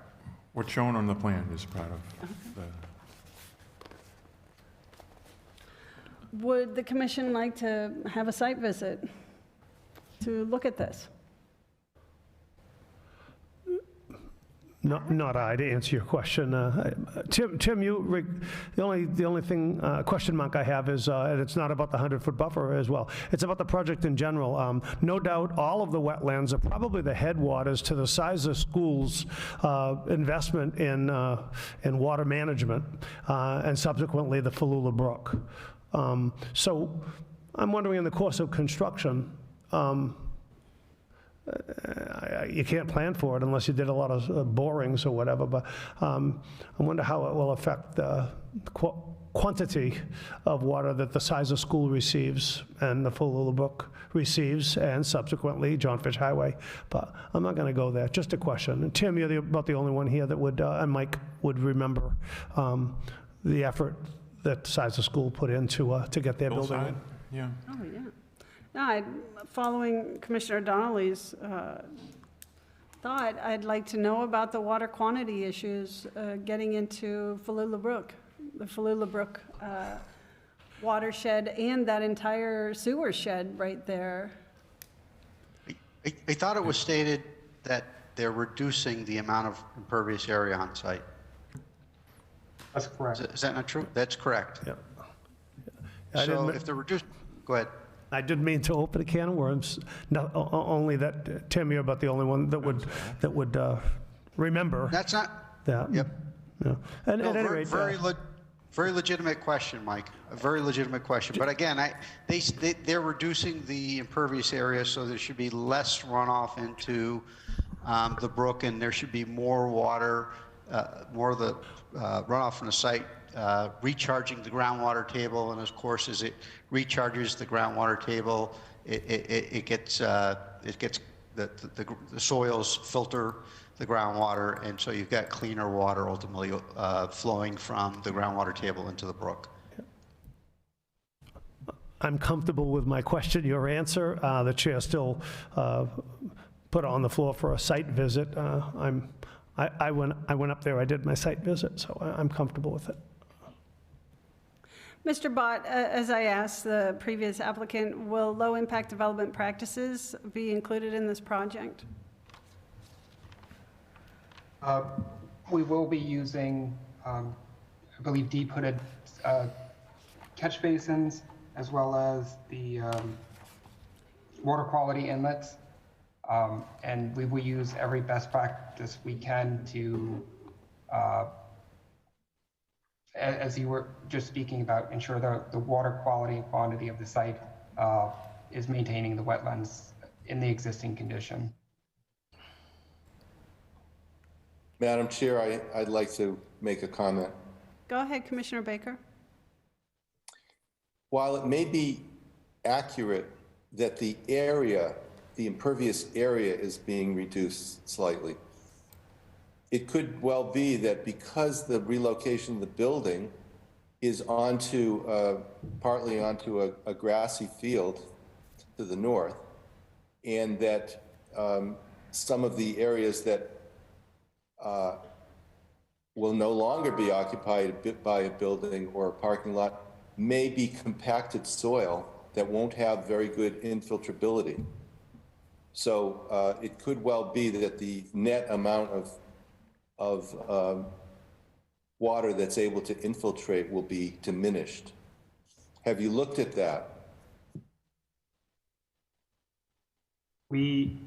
What's shown on the plan is part of the... Would the commission like to have a site visit to look at this? Not I, to answer your question. Tim, the only thing, question mark I have is, and it's not about the 100-foot buffer as well, it's about the project in general. No doubt all of the wetlands are probably the headwaters to the size of schools' investment in water management, and subsequently the Falula Brook. So I'm wondering, in the course of construction, you can't plan for it unless you did a lot of borings or whatever, but I wonder how it will affect the quantity of water that the Sizer School receives and the Falula Brook receives, and subsequently John Fish Highway. But I'm not going to go there. Just a question. And Tim, you're about the only one here that would, and Mike would remember the effort that Sizer School put into to get their building. Hillside? Yeah. Oh, yeah. No, following Commissioner Donnelly's thought, I'd like to know about the water quantity issues getting into Falula Brook, the Falula Brook watershed, and that entire sewer shed right there. I thought it was stated that they're reducing the amount of impervious area on site. That's correct. Is that not true? That's correct. Yeah. So if they're reduced, go ahead. I didn't mean to open a can of worms. No, only that, Tim, you're about the only one that would remember That's not. that. Yep. Yeah. And No, at any rate, very legitimate question, Mike. A very legitimate question. But again, they're reducing the impervious area, so there should be less runoff into the brook, and there should be more water, more of the runoff from the site recharging the groundwater table. And of course, as it recharges the groundwater table, it gets the soils filter the groundwater, and so you've got cleaner water ultimately flowing from the groundwater table into the brook. I'm comfortable with my question, your answer. The chair still put it on the floor for a site visit. I went up there, I did my site visit, so I'm comfortable with it. Mr. Bott, as I asked the previous applicant, will low-impact development practices be included in this project? We will be using, I believe, deep-hooded catch basins, as well as the water quality inlets. And we will use every best practice we can to, as you were just speaking about, ensure the water quality and quantity of the site is maintaining the wetlands in the existing condition. Madam Chair, I'd like to make a comment. Go ahead, Commissioner Baker. While it may be accurate that the area, the impervious area is being reduced slightly, it could well be that because the relocation of the building is onto, partly onto a grassy field to the north, and that some of the areas that will no longer be occupied by a building or a parking lot may be compacted soil that won't have very good infiltrability. So it could well be that the net amount of water that's able to infiltrate will be diminished. Have you looked at that? We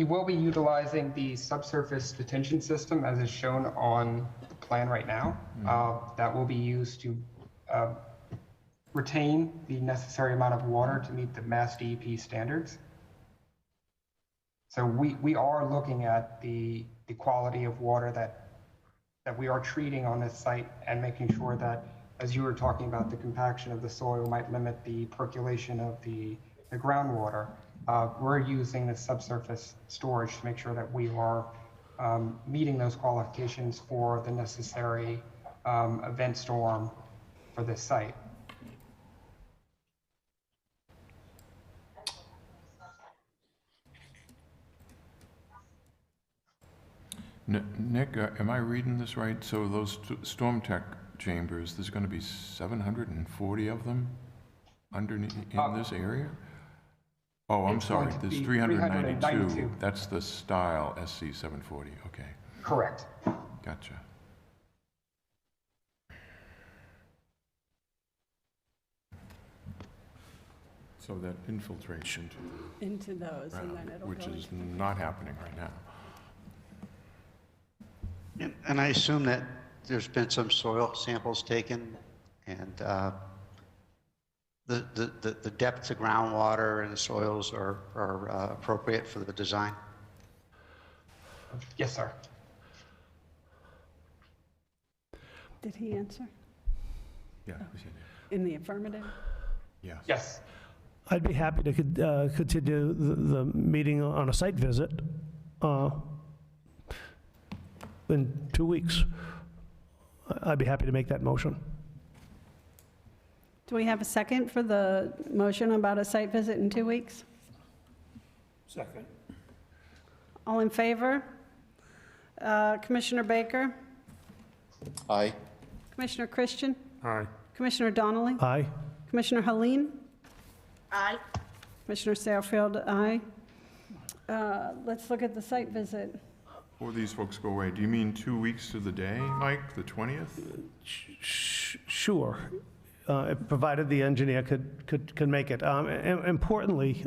will be utilizing the subsurface detention system as is shown on the plan right now. That will be used to retain the necessary amount of water to meet the Mass DEP standards. So we are looking at the quality of water that we are treating on this site, and making sure that, as you were talking about, the compaction of the soil might limit the percolation of the groundwater. We're using the subsurface storage to make sure that we are meeting those qualifications for the necessary event storm for this site. Nick, am I reading this right? So those storm tech chambers, there's going to be 740 of them underneath in this area? Oh, I'm sorry, there's 392. That's the style SC 740, okay. Correct. Gotcha. So that infiltration Into those, and then it'll which go is into- not happening right now. And I assume that there's been some soil samples taken And the depths of groundwater and the soils are appropriate for the design? Yes, sir. Did he answer Yeah. in the affirmative? Yes. Yes. I'd be happy to continue the meeting on a site visit in 2 weeks. I'd be happy to make that motion. Do we have a second for the motion about a site visit in 2 weeks? Second. All in favor? Commissioner Baker? Aye. Commissioner Christian? Aye. Commissioner Donnelly? Aye. Commissioner Helene? Aye. Commissioner Sarfield, aye. Let's look at the site visit. Before these folks go away, do you mean 2 weeks to the day, Mike, the 20th? Sure, provided the engineer could make it. Importantly,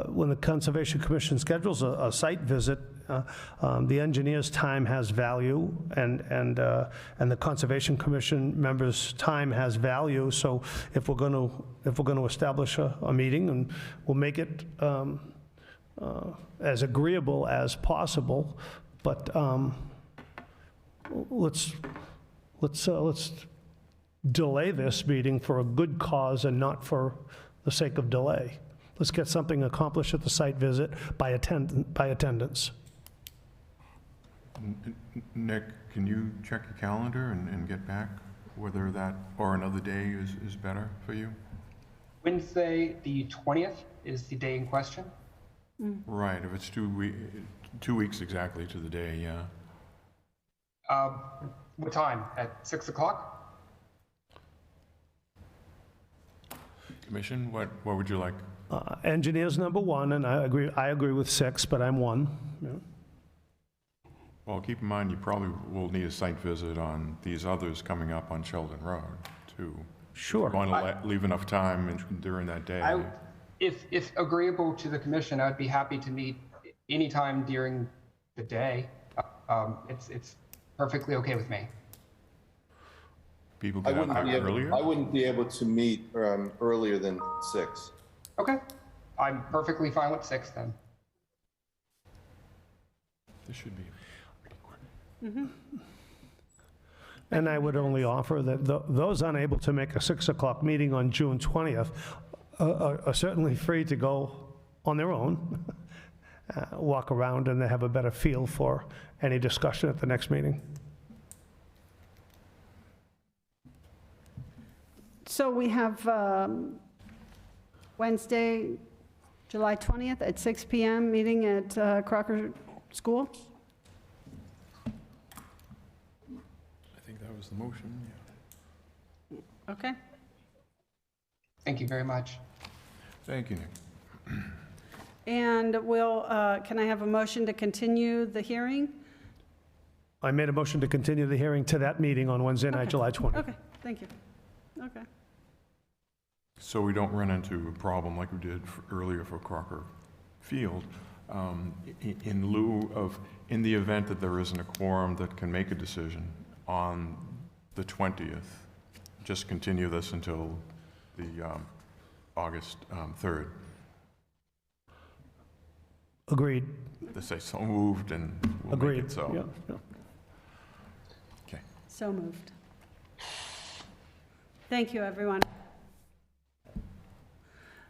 when the Conservation Commission schedules a site visit, the engineer's time has value, and the Conservation Commission members' time has value. So if we're going to establish a meeting, and we'll make it as agreeable as possible, but let's delay this meeting for a good cause and not for the sake of delay. Let's get something accomplished at the site visit by attendance. Nick, can you check your calendar and get back whether that or another day is better for you? Wednesday, the 20th is the day in question. Right, if it's 2 weeks exactly to the day, yeah. What time? At 6 o'clock? Commission, what would you like? Engineer's number one, and I agree with 6, but I'm 1. Yeah. Well, keep in mind, you probably will need a site visit on these others coming up on Sheldon Road, too. Sure. Want to leave enough time during that day. If agreeable to the commission, I'd be happy to meet anytime during the day. It's perfectly okay with me. People get out earlier? I wouldn't be able to meet earlier than 6. Okay. I'm perfectly fine with 6 then. This should be. And I would only offer that those unable to make a 6 o'clock meeting on June 20th are certainly free to go on their own, walk around, and they have a better feel for any discussion at the next meeting. So we have Wednesday, July 20th at 6 p.m. meeting at Crocker School. I think that was the motion, yeah. Okay. Thank you very much. Thank you, Nick. And can I have a motion to continue the hearing? I made a motion to continue the hearing to that meeting on Wednesday night, July 20th. Okay, thank you. Okay. So we don't run into a problem like we did earlier for Crocker Field. In the event that there isn't a quorum that can make a decision on the 20th, just continue this until the August 3rd. Agreed. They say so moved, and we'll Agreed. make it so. Yeah. Okay. So moved. Thank you, everyone.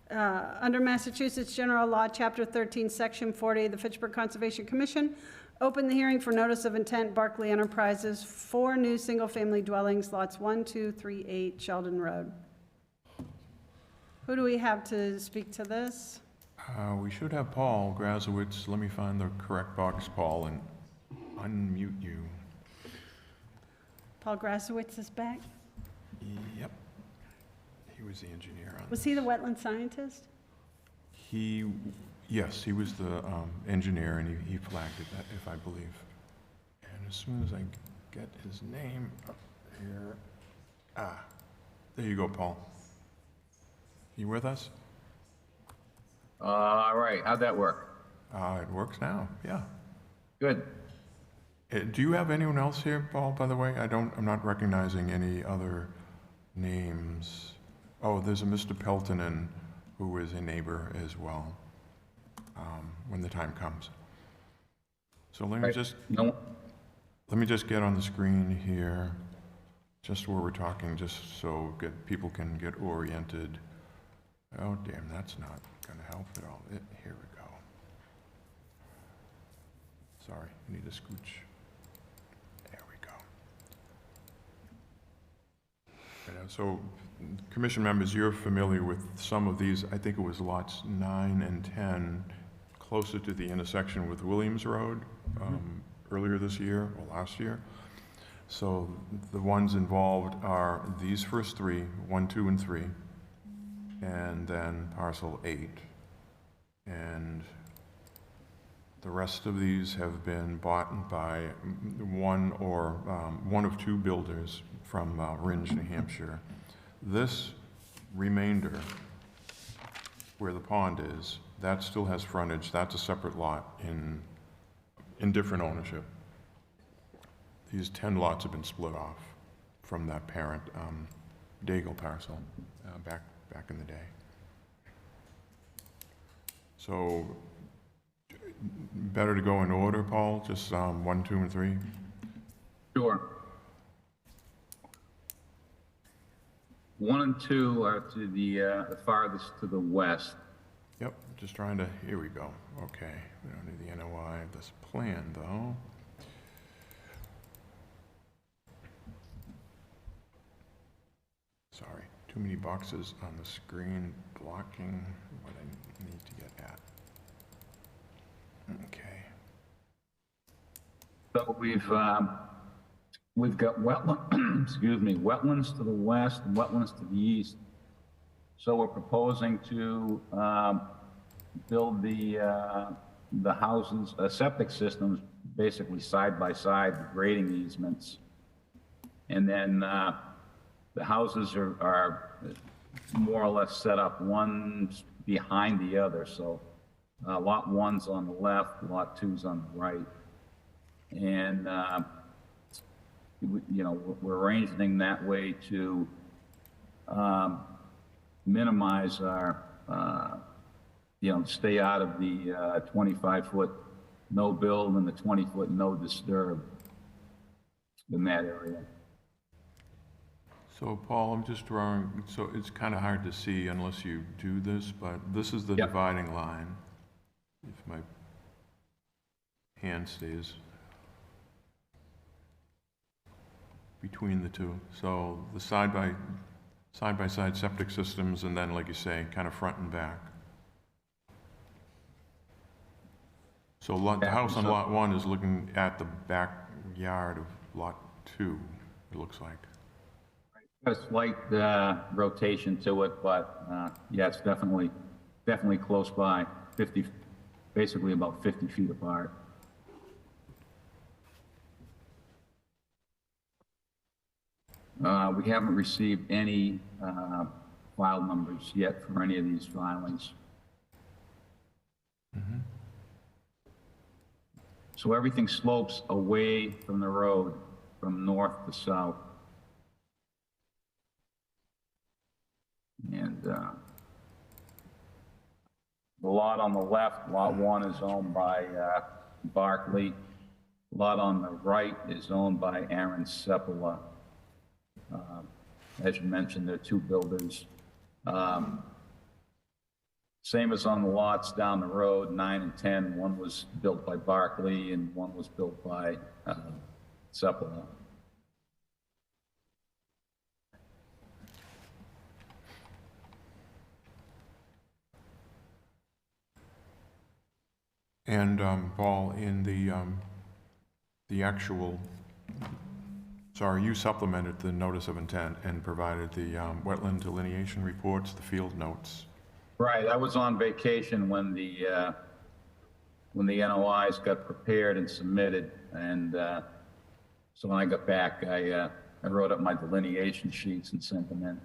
Under Massachusetts General Law, Chapter 13, Section 40, the Fitchburg Conservation Commission opened the hearing for notice of intent Barclay Enterprises, 4 new single-family dwellings, lots 1, 2, 3, 8, Sheldon Road. Who do we have to speak to this? We should have Paul Grazowitz. Let me find the correct box, Paul, and unmute you. Paul Grasowitz is back? Yep. He was the engineer on Was he the wetland scientist? Yes, he was the engineer, and he flagged it, if I believe. And as soon as I get his name up here, there you go, Paul. You with us? All right, how'd that work? It works now, yeah. Good. Do you have anyone else here, Paul, by the way? I'm not recognizing any other names. Oh, there's a Mr. Peltonen who is a neighbor as well, when the time comes. So let me just, let me just get on the screen here, just where we're talking, just so people can get oriented. Oh, damn, that's not gonna help at all. Here we go. Sorry, I need a scooch. There we go. So, commission members, you're familiar with some of these. I think it was lots 9 and 10, closer to the intersection with Williams Road, earlier this year or last year. So the ones involved are these first 3, 1, 2, and 3, and then parcel 8. And the rest of these have been bought by one of 2 builders from Rindge, New Hampshire. This remainder, where the pond is, that still has frontage. That's a separate lot in different ownership. These 10 lots have been split off from that parent Daigle parcel back in the day. So better to go in order, Paul, just 1, 2, and 3? Sure. 1 and 2 are to the farthest to the west. Yep, just trying to, here we go. Okay, we don't need the NOI of this plan, though. Sorry, too many boxes on the screen blocking what I need to get at. Okay. So we've got wetland, excuse me, wetlands to the west and wetlands to the east. So we're proposing to build the houses, septic systems, basically side by side, grading easements. And then the houses are more or less set up one behind the other. So lot 1's on the left, lot 2's on the right. And, you know, we're arranging that way to minimize our, you know, stay out of the 25-foot no build and the 20-foot no disturb in that area. So Paul, I'm just drawing, so it's kind of hard to see unless you do this, but this is the dividing line. If my hand stays between the 2. So the side-by-side septic systems, and then, like you say, kind of front and back. So the house on lot 1 is looking at the backyard of lot 2, it looks like. A slight rotation to it, but yeah, it's definitely close by, 50, basically about 50 feet apart. We haven't received any file numbers yet for any of these filings. Mm-hmm. So everything slopes away from the road from north to south. And the lot on the left, lot 1, is owned by Barclay. Lot on the right is owned by Aaron Sepola. As you mentioned, there are 2 builders. Same as on the lots down the road, 9 and 10. One was built by Barclay and one was built by Sepola. And Paul, in the actual, sorry, you supplemented the notice of intent and provided the wetland delineation reports, the field notes. Right, I was on vacation when the NOIs got prepared and submitted, and so when I got back, I wrote up my delineation sheets and sent them in.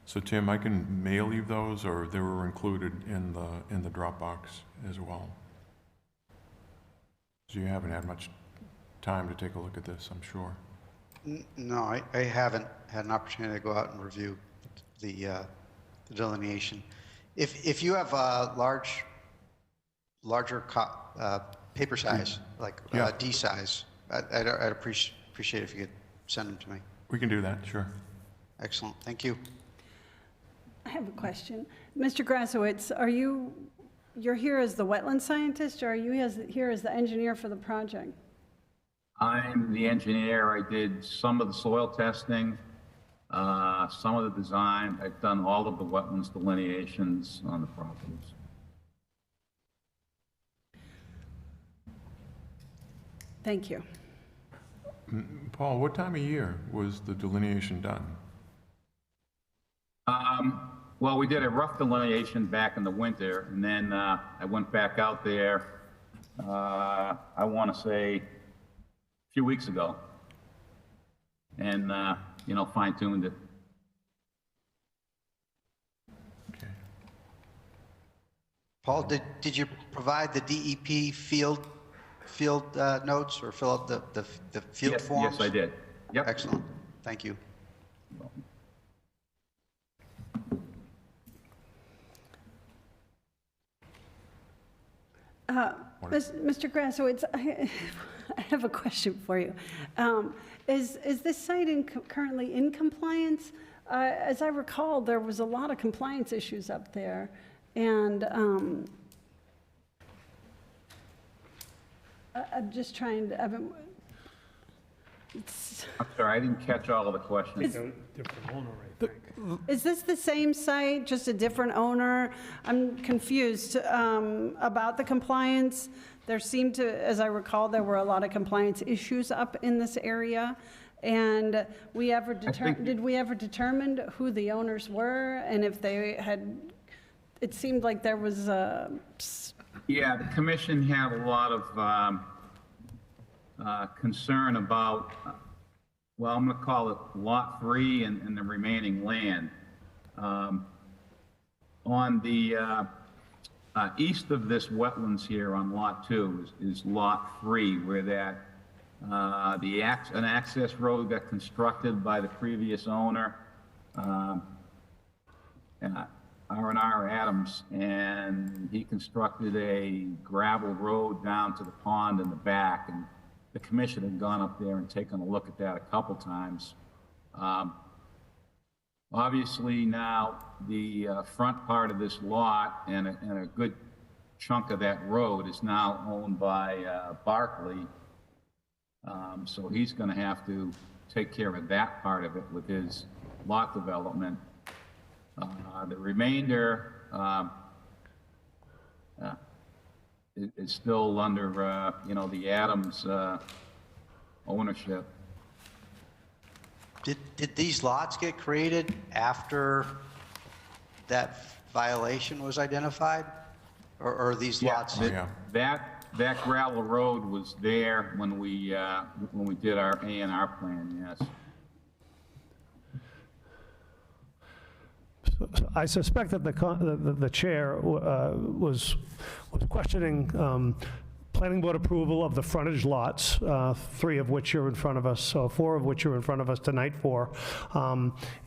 So Tim, I can mail you those, or they were included in the Dropbox as well? So you haven't had much time to take a look at this, I'm sure. No, I haven't had an opportunity to go out and review the delineation. If you have a larger paper size, like Yeah. D size, I'd appreciate if you could send them to me. We can do that, sure. Excellent, thank you. I have a question. Mr. Grasowitz, you're here as the wetland scientist, or are you here as the engineer for the project? I'm the engineer. I did some of the soil testing, some of the design. I've done all of the wetlands delineations on the properties. Thank you. Paul, what time of year was the delineation done? Well, we did a rough delineation back in the winter, and then I went back out there, I want to say, a few weeks ago, and, fine-tuned it. Okay. Paul, did you provide the DEP field notes or fill out the field forms? Yes, I did. Yep. Excellent, thank you. Mr. Grasowitz, I have a question for you. Is this site currently in compliance? As I recall, there was a lot of compliance issues up there, and I'm just trying to, I'm sorry, I didn't catch all of the questions. Different owner, I think. Is this the same site, just a different owner? I'm confused about the compliance. There seemed to, as I recall, there were a lot of compliance issues up in this area. And did we ever determine who the owners were, and if they had, it seemed like there was a... Yeah, the commission had a lot of concern about, well, I'm going to call it Lot 3 and the remaining land. On the east of this wetlands here on Lot 2 is Lot 3, where that an access road got constructed by the previous owner, R&R Adams, and he constructed a gravel road down to the pond in the back, and the commission had gone up there and taken a look at that a couple times. Obviously now the front part of this lot and a good chunk of that road is now owned by Barclay. So he's going to have to take care of that part of it with his lot development. The remainder is still under, the Adams ownership. Did these lots get created after that violation was identified? Or are these lots? That gravel road was there when we did our A&R plan, yes. So I suspect that the chair was questioning planning board approval of the frontage lots, 3 of which are in front of us, so 4 of which are in front of us tonight for.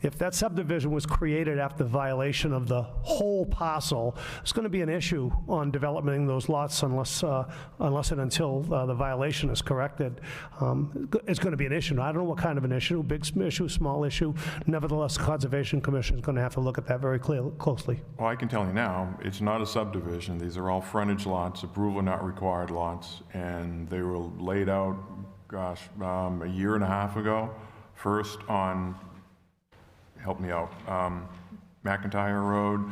If that subdivision was created after the violation of the whole parcel, it's going to be an issue on developing those lots unless and until the violation is corrected. It's going to be an issue. I don't know what kind of an issue, big issue, small issue. Nevertheless, the Conservation Commission is going to have to look at that very closely. Well, I can tell you now, it's not a subdivision. These are all frontage lots, approval not required lots, and they were laid out, gosh, a year and a half ago. First on, help me out, McIntyre Road,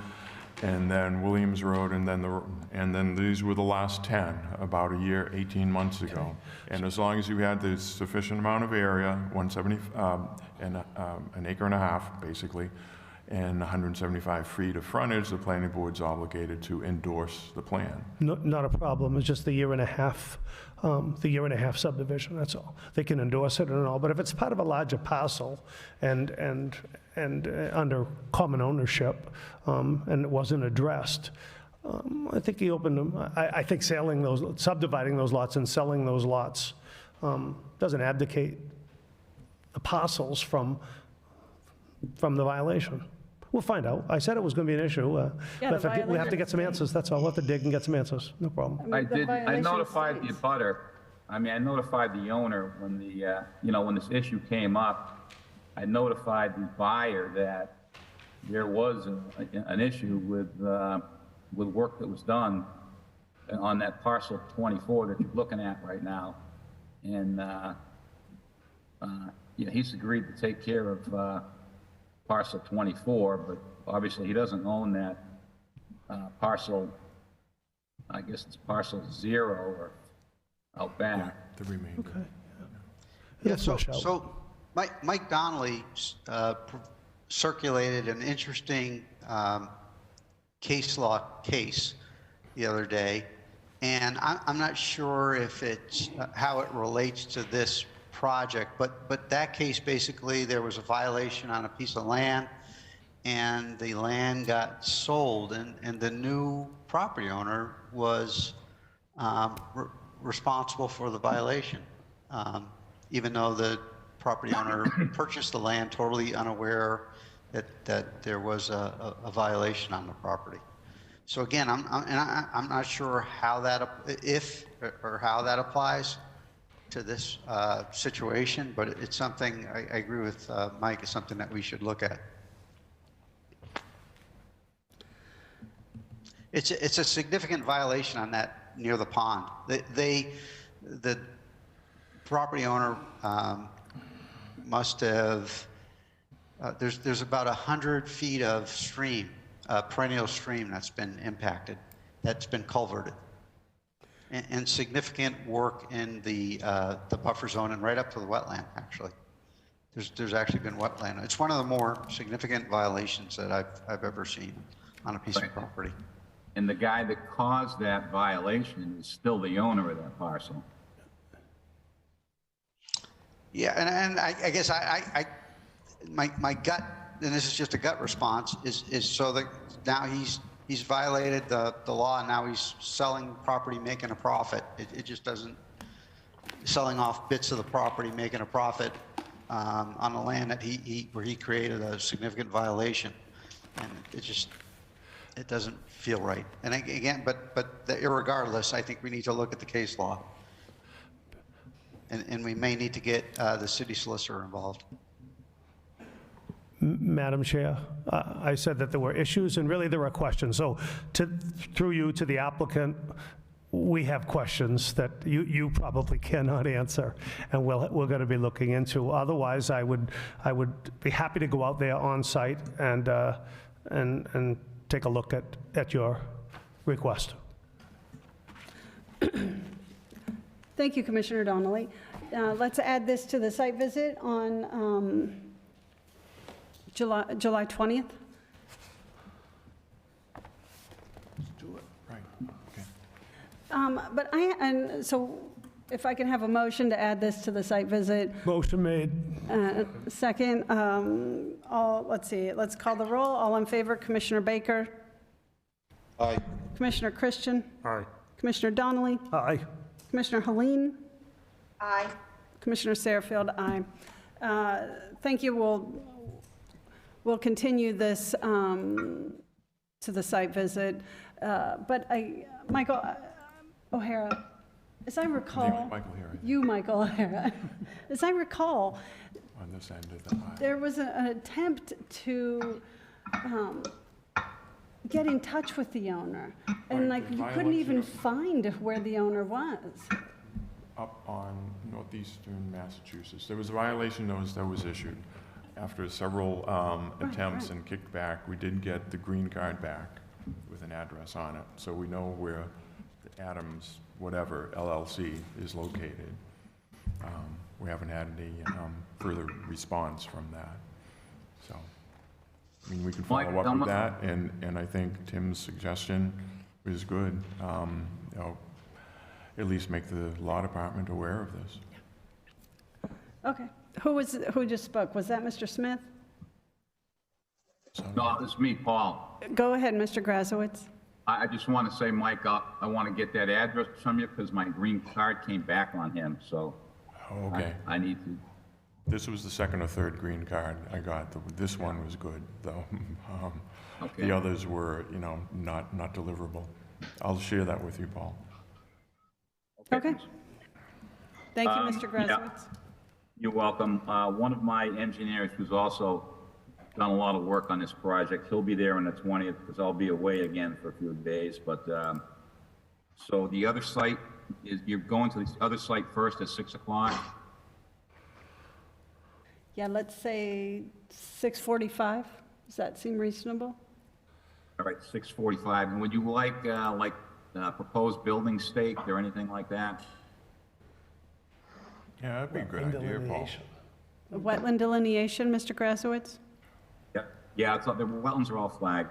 and then Williams Road, and then these were the last 10, about a year, 18 months ago. And as long as you had the sufficient amount of area, 170, and an acre and a half, basically, and 175 feet of frontage, the planning board's obligated to endorse the plan. Not a problem, it's just the year and a half subdivision, that's all. They can endorse it and all, but if it's part of a larger parcel and under common ownership, and it wasn't addressed, I think he opened them, I think subdividing those lots and selling those lots doesn't abdicate the parcels from the violation. We'll find out. I said it was going to be an issue. Yeah, But the we have to violation- get some answers, that's all. We'll have to dig and get some answers, no problem. I the did, I violation notified the states- abutter, I notified the owner when when this issue came up. I notified the buyer that there was an issue with work that was done on that parcel 24 that you're looking at right now. And, he's agreed to take care of parcel 24, but obviously he doesn't own that parcel. I guess it's parcel 0 or out back. The remainder. Okay. Yeah, It'll so, flush out. so Mike Donnelly circulated an interesting case law case the other day, and I'm not sure if it's how it relates to this project, but that case, basically, there was a violation on a piece of land, and the land got sold, and the new property owner was responsible for the violation, even though the property owner purchased the land totally unaware that there was a violation on the property. So again, I'm not sure how that, if or how that applies to this situation, but it's something, I agree with Mike, it's something that we should look at. It's a significant violation on that near the pond. The property owner must have, there's about 100 feet of stream, perennial stream that's been impacted, that's been culverted. And significant work in the buffer zone and right up to the wetland, actually. There's actually been wetland. It's one of the more significant violations that I've ever seen on a piece of property. And the guy that caused that violation is still the owner of that parcel. Yeah, and I guess my gut, and this is just a gut response, is so that now he's violated the law, and now he's selling property, making a profit. It just doesn't, selling off bits of the property, making a profit on the land that where he created a significant violation, and it doesn't feel right. And again, but irregardless, I think we need to look at the case law, and we may need to get the city solicitor involved. Madam Chair, I said that there were issues, and really there were questions. So through you to the applicant, we have questions that you probably cannot answer, and we're going to be looking into. Otherwise, I would be happy to go out there on site and take a look at your request. Thank you, Commissioner Donnelly. Let's add this to the site visit on July 20th. Let's do it. Right, okay. But and so if I can have a motion to add this to the site visit. Motion made. Second, let's see, let's call the roll. All in favor, Commissioner Baker? Aye. Commissioner Christian? Aye. Commissioner Donnelly? Aye. Commissioner Helene? Aye. Commissioner Satterfield, aye. Thank you. We'll continue this to the site visit. But Michael O'Hara, as I recall, Michael here. you, Michael O'Hara, as I recall, On this end of the line. there was an attempt to get in touch with the owner, and Right, like the you couldn't even violation find where the owner was. Up on northeastern Massachusetts. There was a violation notice that was issued. After several attempts and kickback, we did get the green card back with an address on it. So we know where the Adams, whatever, LLC is located. We haven't had any further response from that. So, I mean, we can follow Mike, up with that, and I think Tim's suggestion is good. You know, at least make the law department aware of this. Okay. Who just spoke? Was that Mr. Smith? No, it's me, Paul. Go ahead, Mr. Grasowitz. I just want to say, Mike, I want to get that address from you because my green card came back on him, so Oh, okay. I need to. This was the second or third green card I got. This one was good, though. Okay. The others were, not deliverable. I'll share that with you, Paul. Okay. Thank you, Um, Mr. yeah. Grasowitz. You're welcome. One of my engineers who's also done a lot of work on this project, he'll be there on the 20th because I'll be away again for a few days. But so the other site is, you're going to the other site first at 6 o'clock? Yeah, let's say 6:45. Does that seem reasonable? All right, 6:45. And would you like proposed building staked or anything like that? Yeah, that'd be a good idea, Paul. A wetland delineation, Mr. Grasowitz? Yeah, yeah. The wetlands are all flagged.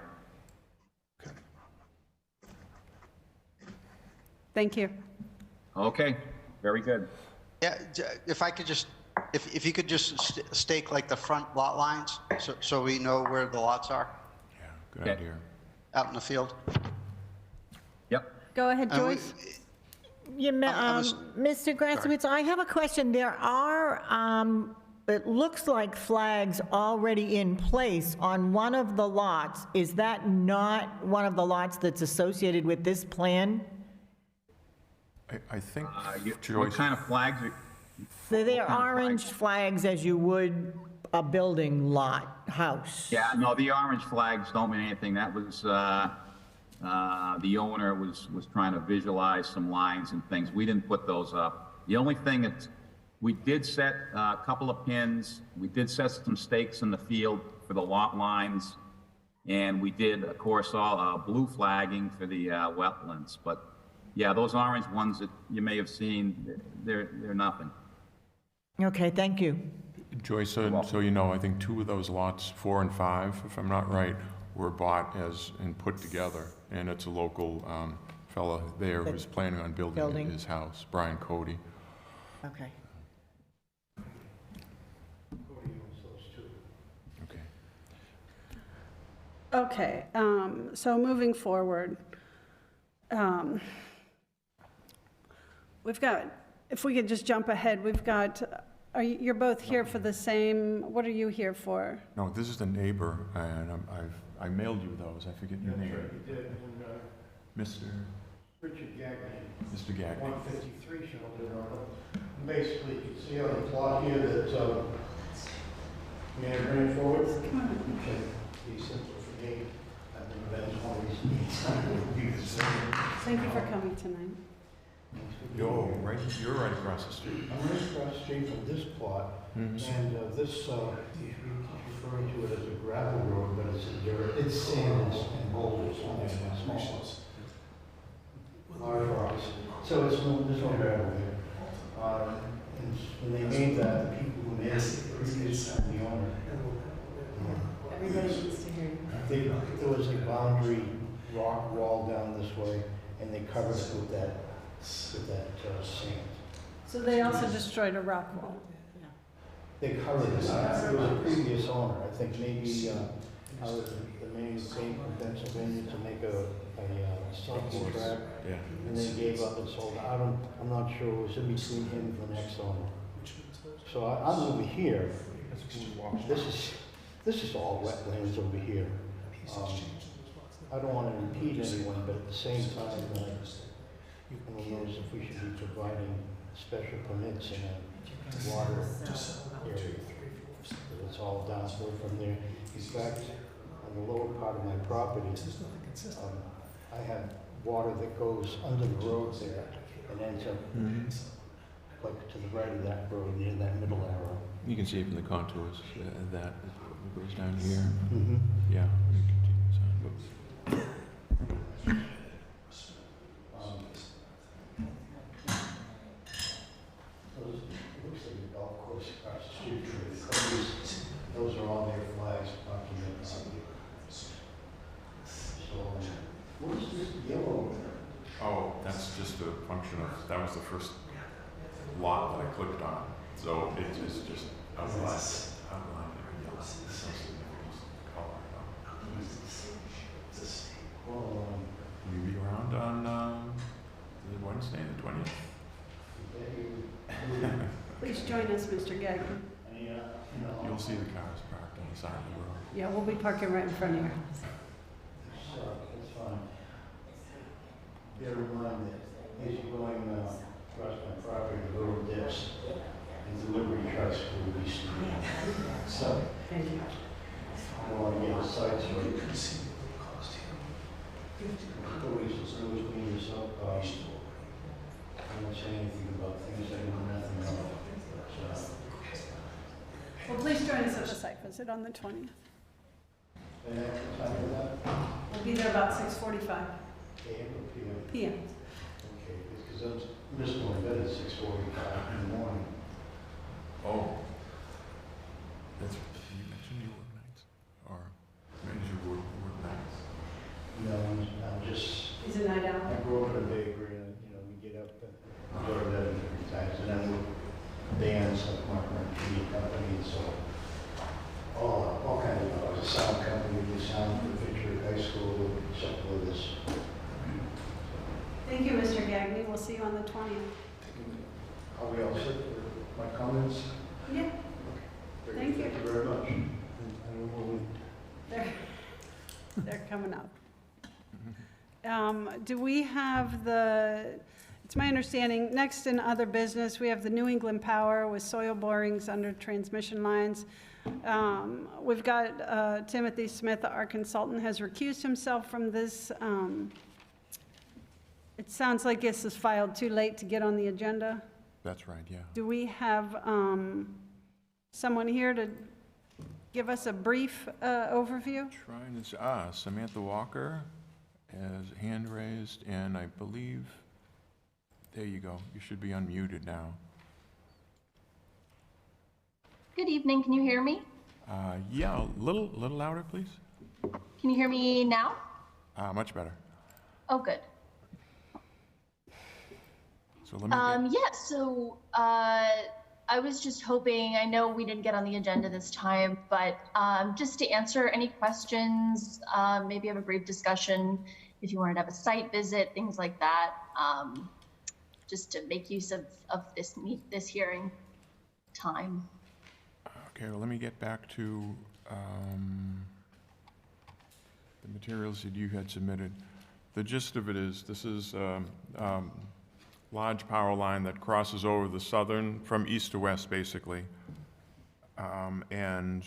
Thank you. Okay, very good. Yeah, if I could just, if you could just stake like the front lot lines, so we know where the lots are Yeah, good idea. out in the field. Yep. Go ahead, And we- Joyce. Yeah, Mr. Grasowitz, I have a question. There are, it looks like flags already in place on one of the lots. Is that not one of the lots that's associated with this plan? I think, What Joyce, kind of flags are? So they're What kind of orange flags? flags as you would a building lot, house. Yeah, no, the orange flags don't mean anything. That was, the owner was trying to visualize some lines and things. We didn't put those up. The only thing that, we did set a couple of pins, we did set some stakes in the field for the lot lines, and we did, of course, all blue flagging for the wetlands. But yeah, those orange ones that you may have seen, they're nothing. Okay, thank you. Joyce, so you know, I think 2 of those lots, 4 and 5, if I'm not right, were bought and put together. And it's a local fellow there who's planning on building his house, Brian Cody. Okay. Okay. Okay, so moving forward, we've got, if we could just jump ahead, we've got, you're both here for the same, what are you here for? No, this is the neighbor, and I mailed you those. I forget your name. You did, and, Mr. Richard Gagnon. Mr. Gagnon. 153 Sheldon Road. Basically, you can see on the plot here that, may I bring it forward? Okay, be simple for me. I've been events one of these meetings. Thank you for coming tonight. You're right across the street. I'm right across the street from this plot, and this, he's referring to it as a gravel road, but it's dirt, it's sand and boulders, only small, large rocks. So there's no gravel there. And when they made that, the people who made it, the previous the owner, Everybody needs to hear you. there was a boundary rock wall down this way, and they covered it with that sand. So they also destroyed a rock wall. They covered it. It was a previous owner. I think maybe the main came from Pennsylvania to make a softball track. Yeah. And they gave up and sold. I'm not sure. It was in between him and the next owner. So I'm over here. This is all wetlands over here. I don't want to impede anyone, but at the same time, no one knows if we should be providing special permits in a water area. It's all downhill from there. In fact, on the lower part of my property, I have water that goes under the road there and ends up like to the right of that road near that middle arrow. You can see from the contours that it goes down here. Mm-hmm. Yeah. It continues on. It looks like a golf course across the street from the those are all their flags marking their property. So, what is this yellow over there? Oh, that's just a function of, that was the first lot that I clicked on. So it is just outlined in yellow. It's no significant color. Will you be around on Wednesday, the 20th? Please join us, Mr. Gagnon. You'll see the cars parked on the side of the road. Yeah, we'll be parking right in front of your house. It's fine. Bear in mind that as you're going across my property, the road dips, and delivery trucks will be speeding. So, Thank you. I don't want to get a side story. You can see the cost here. Always bring this up. I won't say anything about things I know nothing about. Well, please join us at the site visit on the 20th. And after time of that, We'll be there about 6:45 AM or PM? PM. Okay, because I was missing my bed at 6:45 in the morning. Oh. That's, you mentioned you work nights? Or maybe you work nights? No, I'm just. He's a night owl. I grew up in a bakery, and we get up and go to bed different times, and then with bands like Mark Marquis Company, and so all kinds of a sound company, we do sound for Fitchburg High School, except for this. Thank you, Mr. Gagnon. We'll see you on the 20th. Are we all set for my comments? Yeah. Thank you. Thank you very much. And I don't know They're coming up. Do we have it's my understanding, next in other business, we have the New England Power with soil borings under transmission lines. We've got Timothy Smith, our consultant, has recused himself from this. It sounds like this is filed too late to get on the agenda. That's right, yeah. Do we have someone here to give us a brief overview? Trying to, Samantha Walker has hand raised, and I believe, there you go. You should be unmuted now. Good evening. Can you hear me? Yeah, a little louder, please. Can you hear me now? Much better. Oh, good. So let me Yeah, so I was just hoping, I know we didn't get on the agenda this time, but just to answer any questions, maybe have a brief discussion if you wanted to have a site visit, things like that, just to make use of this hearing time. Okay, well, let me get back to the materials that you had submitted. The gist of it is, this is large power line that crosses over the southern, from east to west, basically. And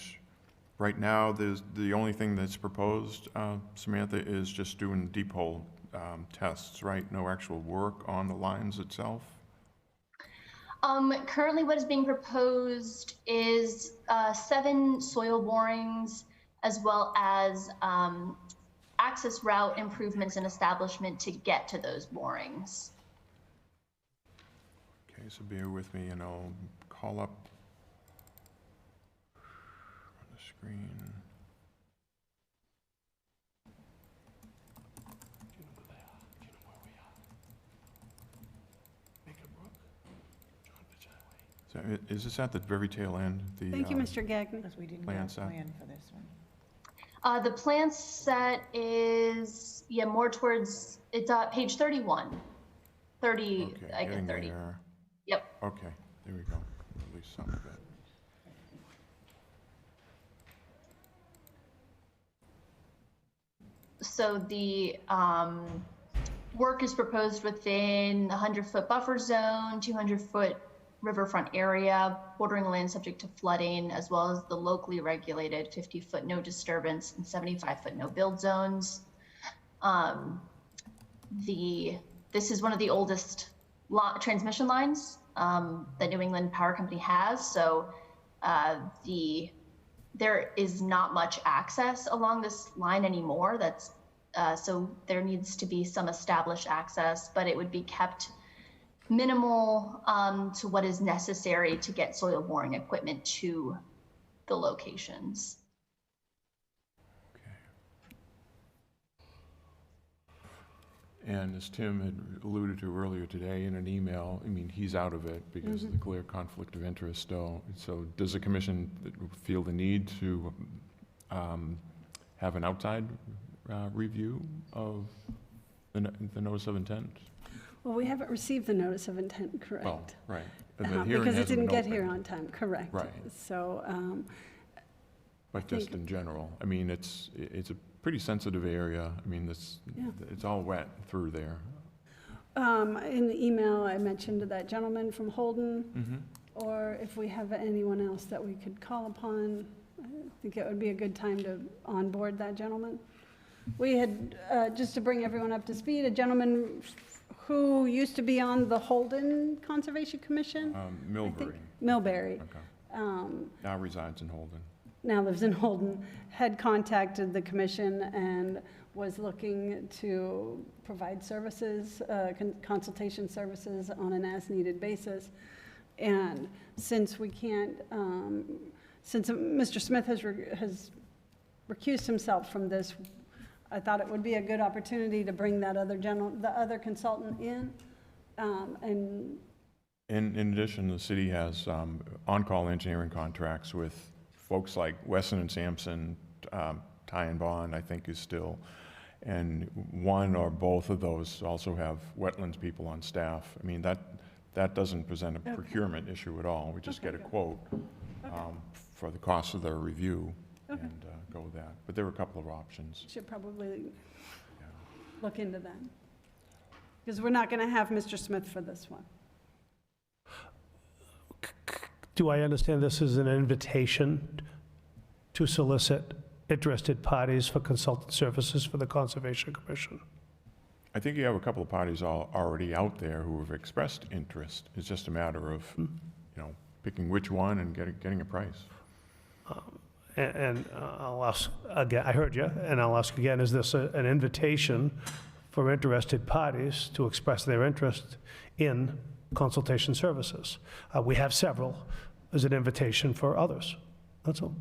right now, the only thing that's proposed, Samantha, is just doing deep hole tests, right? No actual work on the lines itself? Currently what is being proposed is 7 soil borings, as well as access route improvements and establishment to get to those borings. Okay, so bear with me and I'll call up on the screen. So is this at the very tail end? Thank you, Mr. Gagnon. Because we didn't Plan get a set. plan for this one. The plan set is, more towards, it's page 31. 30, Okay, I get getting 30. there. Yep. Okay, there we go. At least some of it. So the work is proposed within the 100-foot buffer zone, 200-foot riverfront area, bordering land subject to flooding, as well as the locally regulated 50-foot no disturbance and 75-foot no build zones. This is one of the oldest transmission lines that New England Power Company has. So there is not much access along this line anymore. So there needs to be some established access, but it would be kept minimal to what is necessary to get soil boring equipment to the locations. And as Tim had alluded to earlier today in an email, I mean, he's out of it because of the clear conflict of interest still. So does the commission feel the need to have an outside review of the notice of intent? Well, we haven't received the notice of intent, correct? Well, right. the hearing Because it hasn't didn't been get here opened. on time, correct. Right. So, But just in general, I mean, it's a pretty sensitive area. I mean, Yeah. it's all wet through there. in the email, I mentioned that gentleman from Holden, Mm-hmm. or if we have anyone else that we could call upon, I think it would be a good time to onboard that gentleman. We had, just to bring everyone up to speed, a gentleman who used to be on the Holden Conservation Commission. Millbury. Millbury. Okay. Now resides in Holden. Now lives in Holden, had contacted the commission and was looking to provide services, consultation services on an as-needed basis. And since we can't, since Mr. Smith has recused himself from this, I thought it would be a good opportunity to bring that the other consultant in. And In addition, the city has on-call engineering contracts with folks like Wesson and Sampson, Ty and Bond, I think is still, and one or both of those also have wetlands people on staff. I mean, that doesn't present a procurement issue at all. We just get a quote for the cost of their review and go with that. But there are a couple of options. should probably look into that. Because we're not going to have Mr. Smith for this one. Do I understand this is an invitation to solicit interested parties for consultant services for the Conservation Commission? I think you have a couple of parties already out there who have expressed interest. It's just a matter of, picking which one and getting a price. And I'll ask again, I heard you, and I'll ask again, is this an invitation for interested parties to express their interest in consultation services? We have several. As an invitation for others, that's all.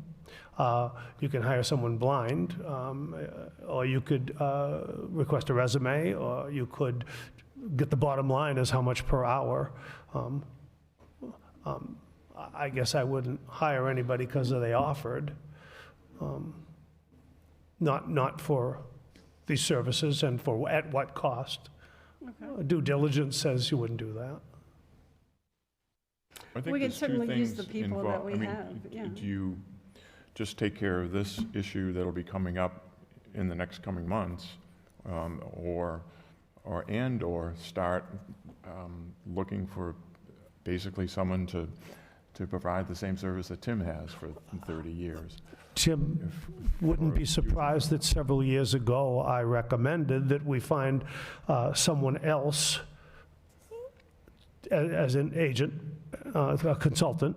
You can hire someone blind, or you could request a resume, or you could get the bottom line as how much per hour. I guess I wouldn't hire anybody because they offered, not for these services and for at what cost. Due diligence says you wouldn't do that. I think We could there's two certainly use the things people that involved. we I mean, have, yeah. Do you just take care of this issue that'll be coming up in the next coming months, or start looking for basically someone to provide the same service that Tim has for 30 years? Tim wouldn't be surprised that several years ago, I recommended that we find someone else as an agent, a consultant,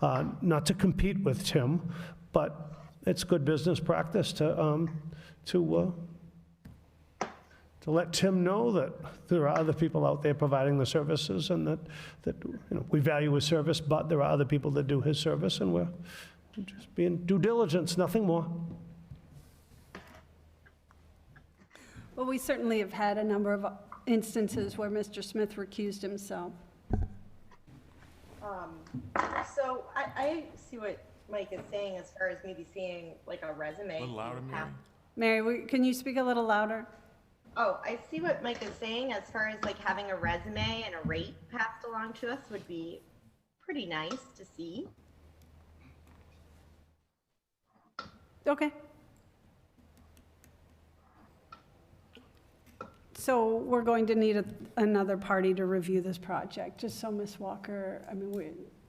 not to compete with Tim, but it's good business practice to let Tim know that there are other people out there providing the services, and that we value his service, but there are other people that do his service, and we're just being due diligence, nothing more. Well, we certainly have had a number of instances where Mr. Smith recused himself. So I see what Mike is saying as far as maybe seeing like a resume. A little louder, Mary. Mary, can you speak a little louder? Oh, I see what Mike is saying as far as like having a resume and a rate passed along to us would be pretty nice to see. Okay. So we're going to need another party to review this project, just so Ms. Walker,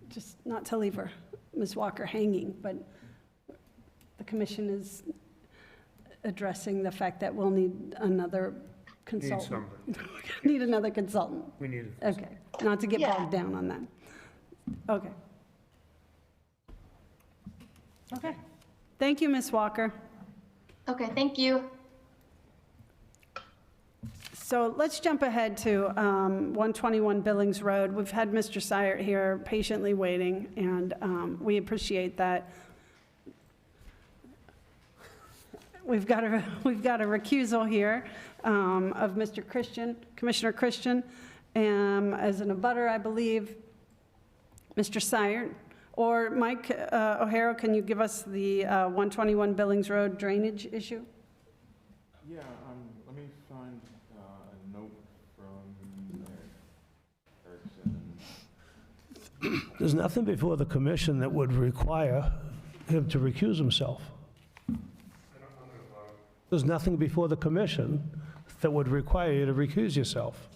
just not to leave Ms. Walker hanging, but the commission is addressing the fact that we'll need another consultant. Need another consultant. We need it. Okay, not to get bogged down on that. Okay. Okay. Thank you, Ms. Walker. Okay, thank you. So let's jump ahead to 121 Billings Road. We've had Mr. Sire here patiently waiting, and we appreciate that. We've got a recusal here of Mr. Christian, Commissioner Christian, as an abutter, I believe. Mr. Sire, or Mike O'Hara, can you give us the 121 Billings Road drainage issue? Yeah, let me find a note from Erickson. There's nothing before the commission that would require him to recuse himself. There's nothing before the commission that would require you to recuse yourself.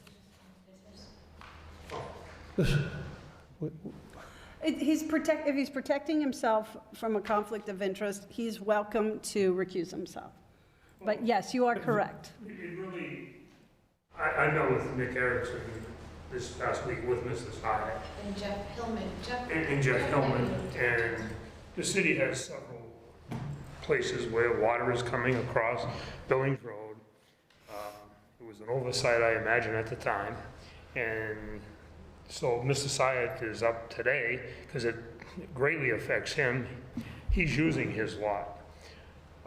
If he's protecting himself from a conflict of interest, he's welcome to recuse himself. But yes, you are correct. It really, I met with Nick Erickson this past week with Mrs. Hyatt. And Jeff Hillman. And Jeff Hillman. And the city has several places where water is coming across Billings Road. It was an oversight, I imagine, at the time. And so Mr. Syed is up today because it greatly affects him. He's using his lot.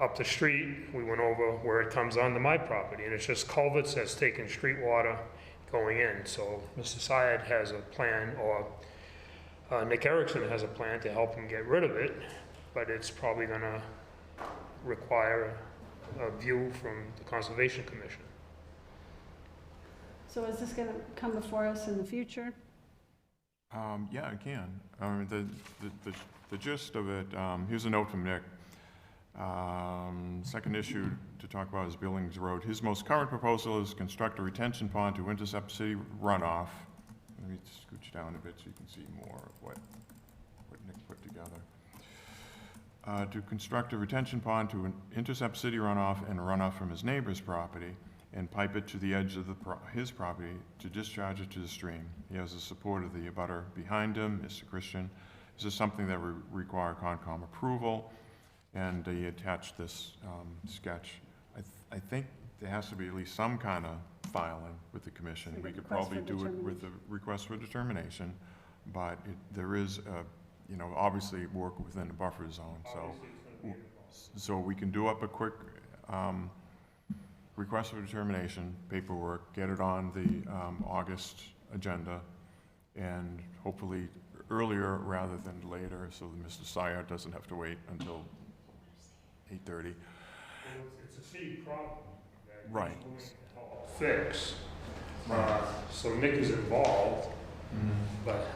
Up the street, we went over where it comes onto my property, and it's just culverts that's taking street water going in. So Mr. Syed has a plan, or Nick Erickson has a plan to help him get rid of it, but it's probably gonna require a view from the Conservation Commission. So is this going to come before us in the future? Yeah, it can. I mean, the gist of it, here's a note from Nick. Second issue to talk about is Billings Road. His most current proposal is construct a retention pond to intercept city runoff. Let me scooch down a bit so you can see more of what Nick put together. To construct a retention pond to intercept city runoff and runoff from his neighbor's property and pipe it to the edge of his property to discharge it to the stream. He has the support of the abutter behind him, Mr. Christian. This is something that would require Concom approval, and he attached this sketch. I think there has to be at least some kind of filing with the commission. We could probably do it with a request for determination, but there is, obviously work within the buffer zone. So we can do up a quick request for determination, paperwork, get it on the August agenda, and hopefully earlier rather than later, so that Mr. Syed doesn't have to wait until 8:30. It's a city problem that Right. he's willing to help fix. So Nick is involved, but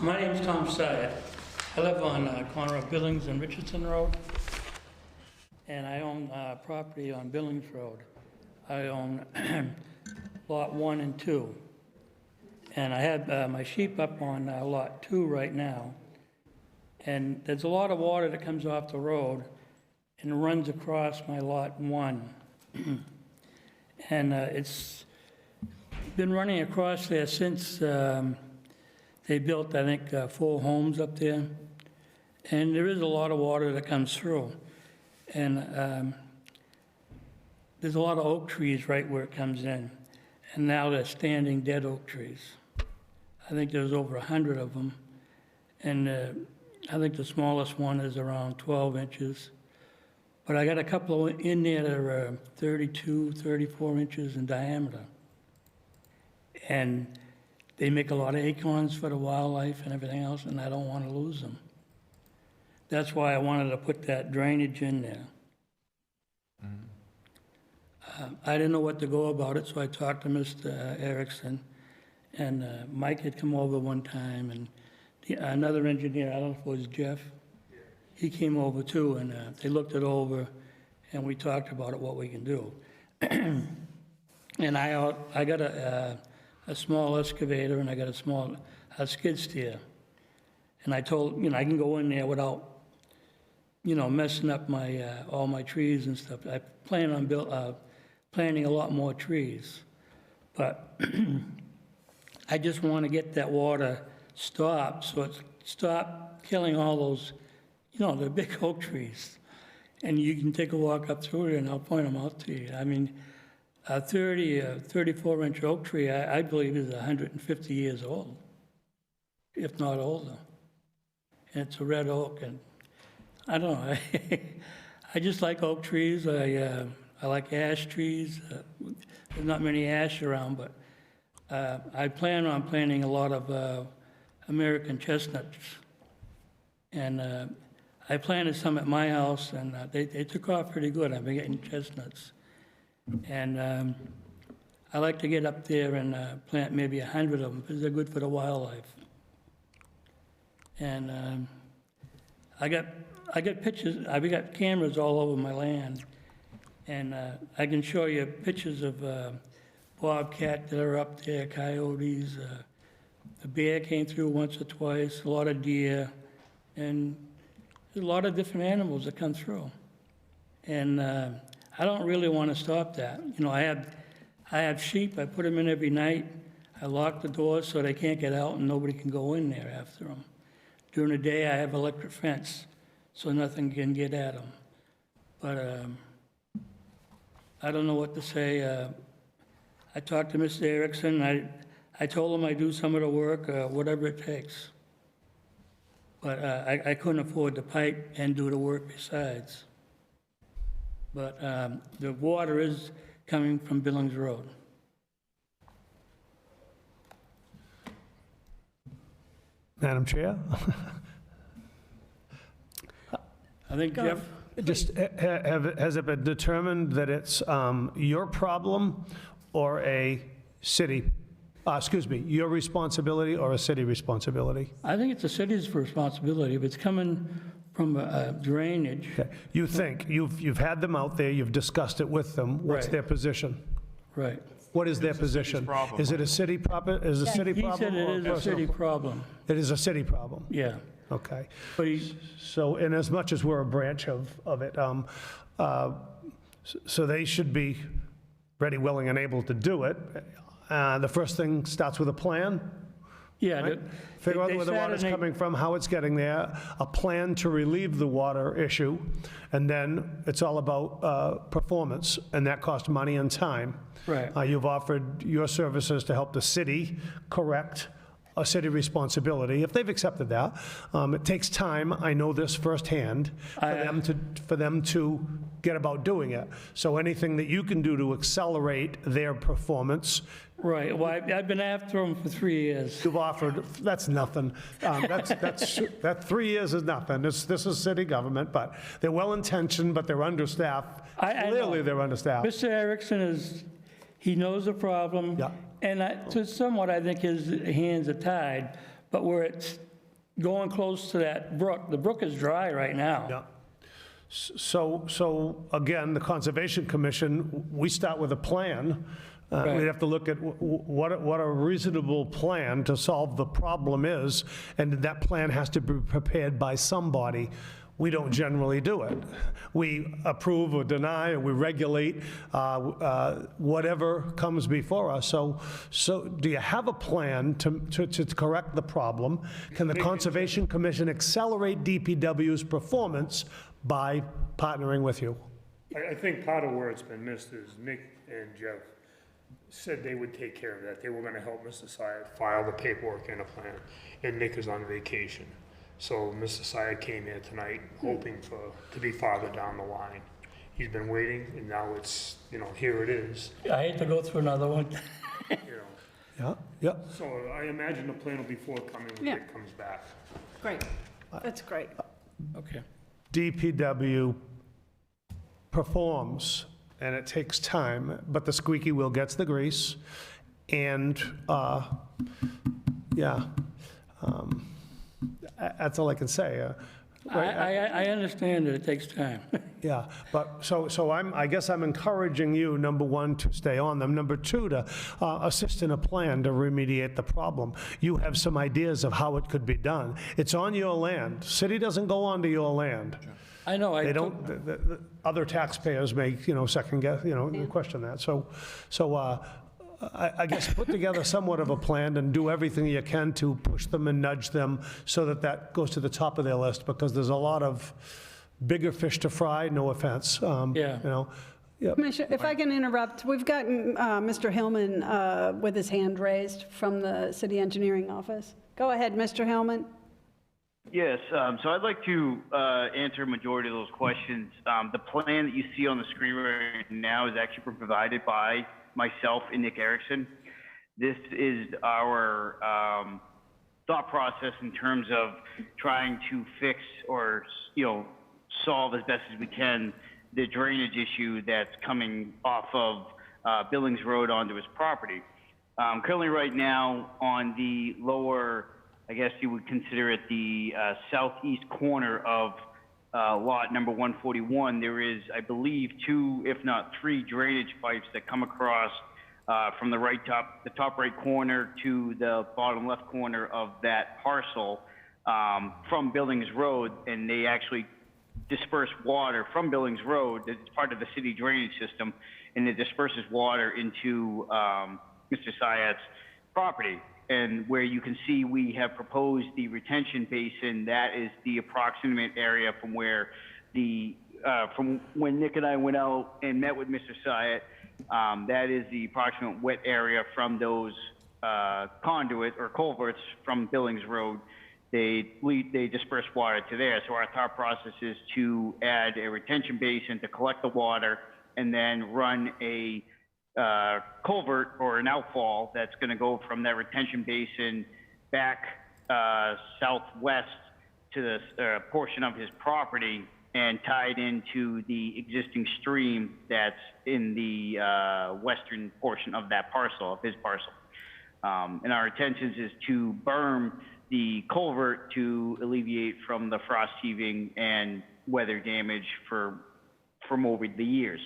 My name's Tom Syed. I live on corner of Billings and Richardson Road, and I own property on Billings Road. I own Lot 1 and 2, and I have my sheep up on Lot 2 right now, and there's a lot of water that comes off the road and runs across my Lot 1, and it's been running across there since they built, I think, 4 homes up there, and there is a lot of water that comes through. And there's a lot of oak trees right where it comes in, and now they're standing dead oak trees. I think there's over 100 of them, and I think the smallest one is around 12 inches. But I got a couple in there that are 32, 34 inches in diameter. And they make a lot of acorns for the wildlife and everything else, and I don't want to lose them. That's why I wanted to put that drainage in there. I didn't know what to go about it, so I talked to Mr. Erickson, and Mike had come over one time, and another engineer, I don't know if it was Jeff, he came over too, and they looked it over, and we talked about it, what we can do. And I got a small excavator, and I got a small skid steer. And I told, I can go in there without, messing up my, all my trees and stuff. I plan on planting a lot more trees. But I just want to get that water stopped, so it's stop killing all those, the big oak trees. And you can take a walk up through it, and I'll point them out to you. I mean, a 34-inch oak tree, I believe, is 150 years old, if not older. And it's a red oak, and I don't know. I just like oak trees. I like ash trees. There's not many ash around, but I plan on planting a lot of American chestnuts. And I planted some at my house, and they took off pretty good. I've been getting chestnuts. And I like to get up there and plant maybe 100 of them, because they're good for the wildlife. And I got pictures, I've got cameras all over my land, and I can show you pictures of bobcat that are up there, coyotes, the bear came through once or twice, a lot of deer, and a lot of different animals that come through. And I don't really want to stop that. You know, I have sheep, I put them in every night. I lock the doors so they can't get out and nobody can go in there after them. During the day, I have electric fence, so nothing can get at them. But I don't know what to say. I talked to Mr. Erickson. I told him I'd do some of the work, whatever it takes. But I couldn't afford the pipe and do the work besides. But the water is coming from Billings Road. Madam Chair? I think Jeff, Just, has it been determined that it's your problem or a city, your responsibility or a city responsibility? I think it's the city's responsibility. If it's coming from drainage. Okay. You think, you've had them out there, you've discussed it with them. What's Right. their position? Right. What is their position? Is it a city problem? Is it a city He problem? said it or is a personal city pro- problem. It is a city problem? Yeah. Okay. But So, in as much as we're a branch of it, so they should be ready, willing, and able to do it. The first thing starts with a plan. Yeah. Right? Figure out where the water's coming from, how it's getting there, a plan to relieve the water issue, and then it's all about performance, and that costs money and time. Right. You've offered your services to help the city correct a city responsibility. If they've accepted that, it takes time, I know this firsthand, for them to get about doing it. So anything that you can do to accelerate their performance. Right, well, I've been after them for 3 years. You've offered, that's nothing. That 3 years is nothing. This is city government, but they're well-intentioned, but they're understaffed. Clearly, they're understaffed. Mr. Erickson he knows the problem. Yeah. And to somewhat, I think his hands are tied, but where it's going close to that brook, the brook is dry right now. Yeah. So again, the Conservation Commission, we start with a plan. Right. We'd have to look at what a reasonable plan to solve the problem is, and that plan has to be prepared by somebody. We don't generally do it. We approve or deny, or we regulate whatever comes before us. So do you have a plan to correct the problem? Can the Conservation Commission accelerate DPW's performance by partnering with you? I think part of where it's been missed is Nick and Jeff said they would take care of that. They were gonna help Mr. Syed file the paperwork and a plan, and Nick is on vacation. So Mr. Syed came here tonight hoping to be farther down the line. He's been waiting, and now it's, here it is. I hate to go through another one. Yeah. So I imagine the plan will be forthcoming when Nick comes back. Great, that's great. Okay. DPW performs, and it takes time, but the squeaky wheel gets the grease, and, that's all I can say. I understand that it takes time. Yeah, but so I guess I'm encouraging you, number one, to stay on them. Number two, to assist in a plan to remediate the problem. You have some ideas of how it could be done. It's on your land. City doesn't go onto your land. I know. They don't. The other taxpayers may, second guess, question that. So I guess put together somewhat of a plan and do everything you can to push them and nudge them so that goes to the top of their list, because there's a lot of bigger fish to fry, no offense. Yeah. Commissioner, if I can interrupt, we've got Mr. Hillman with his hand raised from the city engineering office. Go ahead, Mr. Hillman. Yes, so I'd like to answer a majority of those questions. The plan that you see on the screen right now is actually provided by myself and Nick Erickson. This is our thought process in terms of trying to fix or, solve as best as we can the drainage issue that's coming off of Billings Road onto his property. Currently right now on the lower I guess you would consider it the southeast corner of lot number 141. There is, I believe, 2, if not 3 drainage pipes that come across from the top right corner to the bottom left corner of that parcel from Billings Road, and they actually disperse water from Billings Road. It's part of the city drainage system, and it disperses water into Mr. Syed's property. And where you can see we have proposed the retention basin, that is the approximate area from where from when Nick and I went out and met with Mr. Syed, that is the approximate wet area from those conduit or culverts from Billings Road. They disperse water to there. So our thought process is to add a retention basin to collect the water and then run a culvert or an outfall that's going to go from that retention basin back southwest to the portion of his property and tied into the existing stream that's in the western portion of that parcel, of his parcel. And our intentions is to berm the culvert to alleviate from the frost heaving and weather damage from over the years.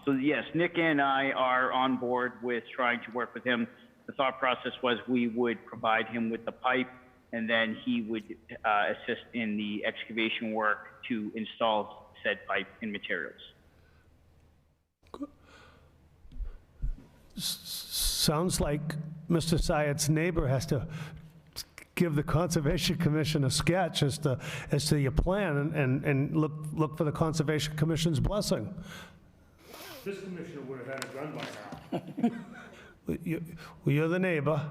So yes, Nick and I are on board with trying to work with him. The thought process was we would provide him with the pipe, and then he would assist in the excavation work to install said pipe and materials. Sounds like Mr. Syed's neighbor has to give the Conservation Commission a sketch as to your plan and look for the Conservation Commission's blessing. This commissioner would have had it done by now. You're the neighbor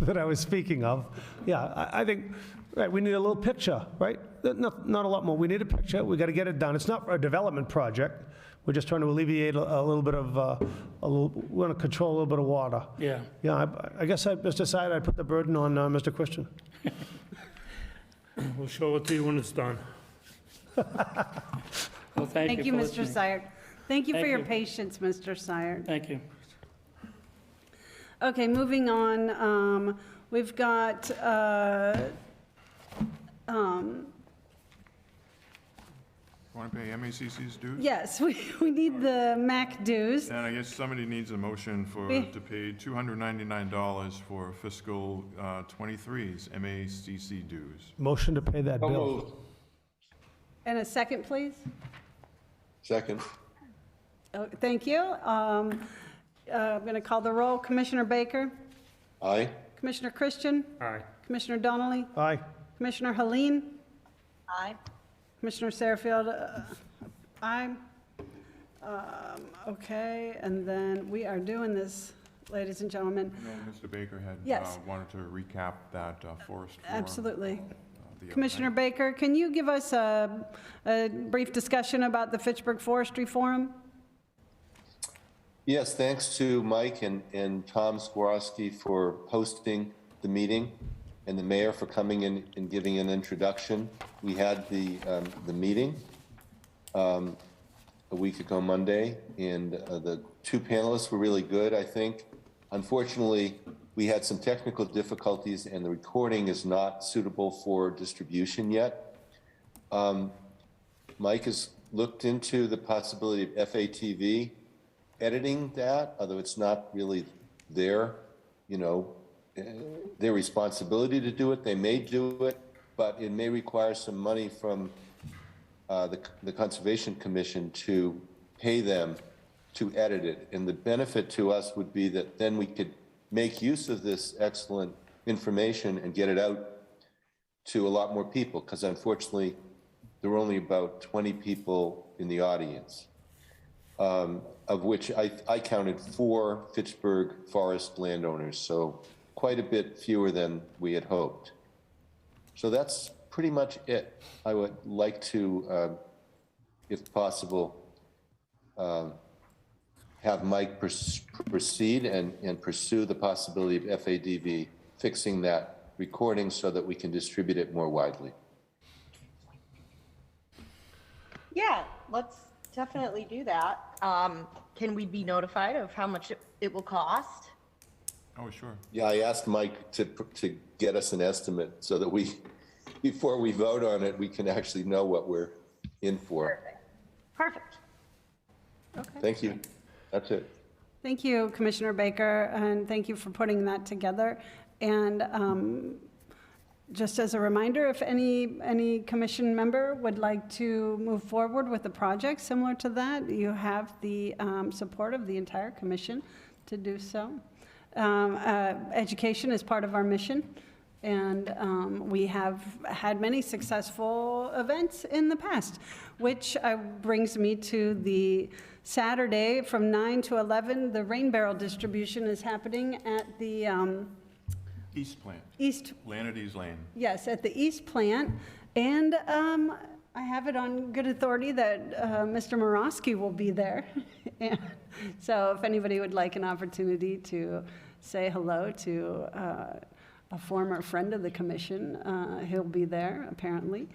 that I was speaking of. Yeah, I think, right, we need a little picture, right? Not a lot more. We need a picture. We got to get it done. It's not a development project. We're just trying to alleviate a little bit of, we want to control a little bit of water. Yeah. Yeah, I guess Mr. Syed, I'd put the burden on Mr. Christian. We'll show it to you when it's done. Well, Thank you, for Mr. listening. Syed. Thank you for Thank your you. patience, Mr. Syed. Thank you. Okay, moving on, we've got, Want to pay MACC's dues? yes, we need the MAC dues. And I guess somebody needs a motion to pay $299 for fiscal '23's MACC dues. Motion to pay that bill. And a second, please. Second. Oh, thank you. I'm going to call the roll. Commissioner Baker? Aye. Commissioner Christian? Aye. Commissioner Donnelly? Aye. Commissioner Helene? Aye. Commissioner Satterfield? Aye. Okay, and then we are doing this, ladies and gentlemen. Mr. Baker had Yes. wanted to recap that forest forum. Absolutely. the Commissioner Baker, can you give us a brief discussion about the Fitchburg Forestry Forum? Yes, thanks to Mike and Tom Skorowski for hosting the meeting and the mayor for coming in and giving an introduction. We had the meeting a week ago Monday, and the two panelists were really good, I think. Unfortunately, we had some technical difficulties and the recording is not suitable for distribution yet. Mike has looked into the possibility of FATV editing that, although it's not really their responsibility to do it. They may do it, but it may require some money from the Conservation Commission to pay them to edit it. And the benefit to us would be that then we could make use of this excellent information and get it out to a lot more people, because unfortunately, there were only about 20 people in the audience, of which I counted 4 Fitchburg forest landowners, so quite a bit fewer than we had hoped. So that's pretty much it. I would like to, if possible, have Mike proceed and pursue the possibility of FADV fixing that recording so that we can distribute it more widely. Yeah, let's definitely do that. Can we be notified of how much it will cost? Oh, sure. Yeah, I asked Mike to get us an estimate so that before we vote on it, we can actually know what we're in for. Perfect. Okay. Thank you. That's it. Thank you, Commissioner Baker, and thank you for putting that together. And just as a reminder, if any commission member would like to move forward with a project similar to that, you have the support of the entire commission to do so. Education is part of our mission, and we have had many successful events in the past, which brings me to the Saturday from 9 to 11. The rain barrel distribution is happening at the East Plant. Lanity's Lane. Yes, at the East Plant. And I have it on good authority that Mr. Morosky will be there. And so if anybody would like an opportunity to say hello to a former friend of the commission, he'll be there, apparently.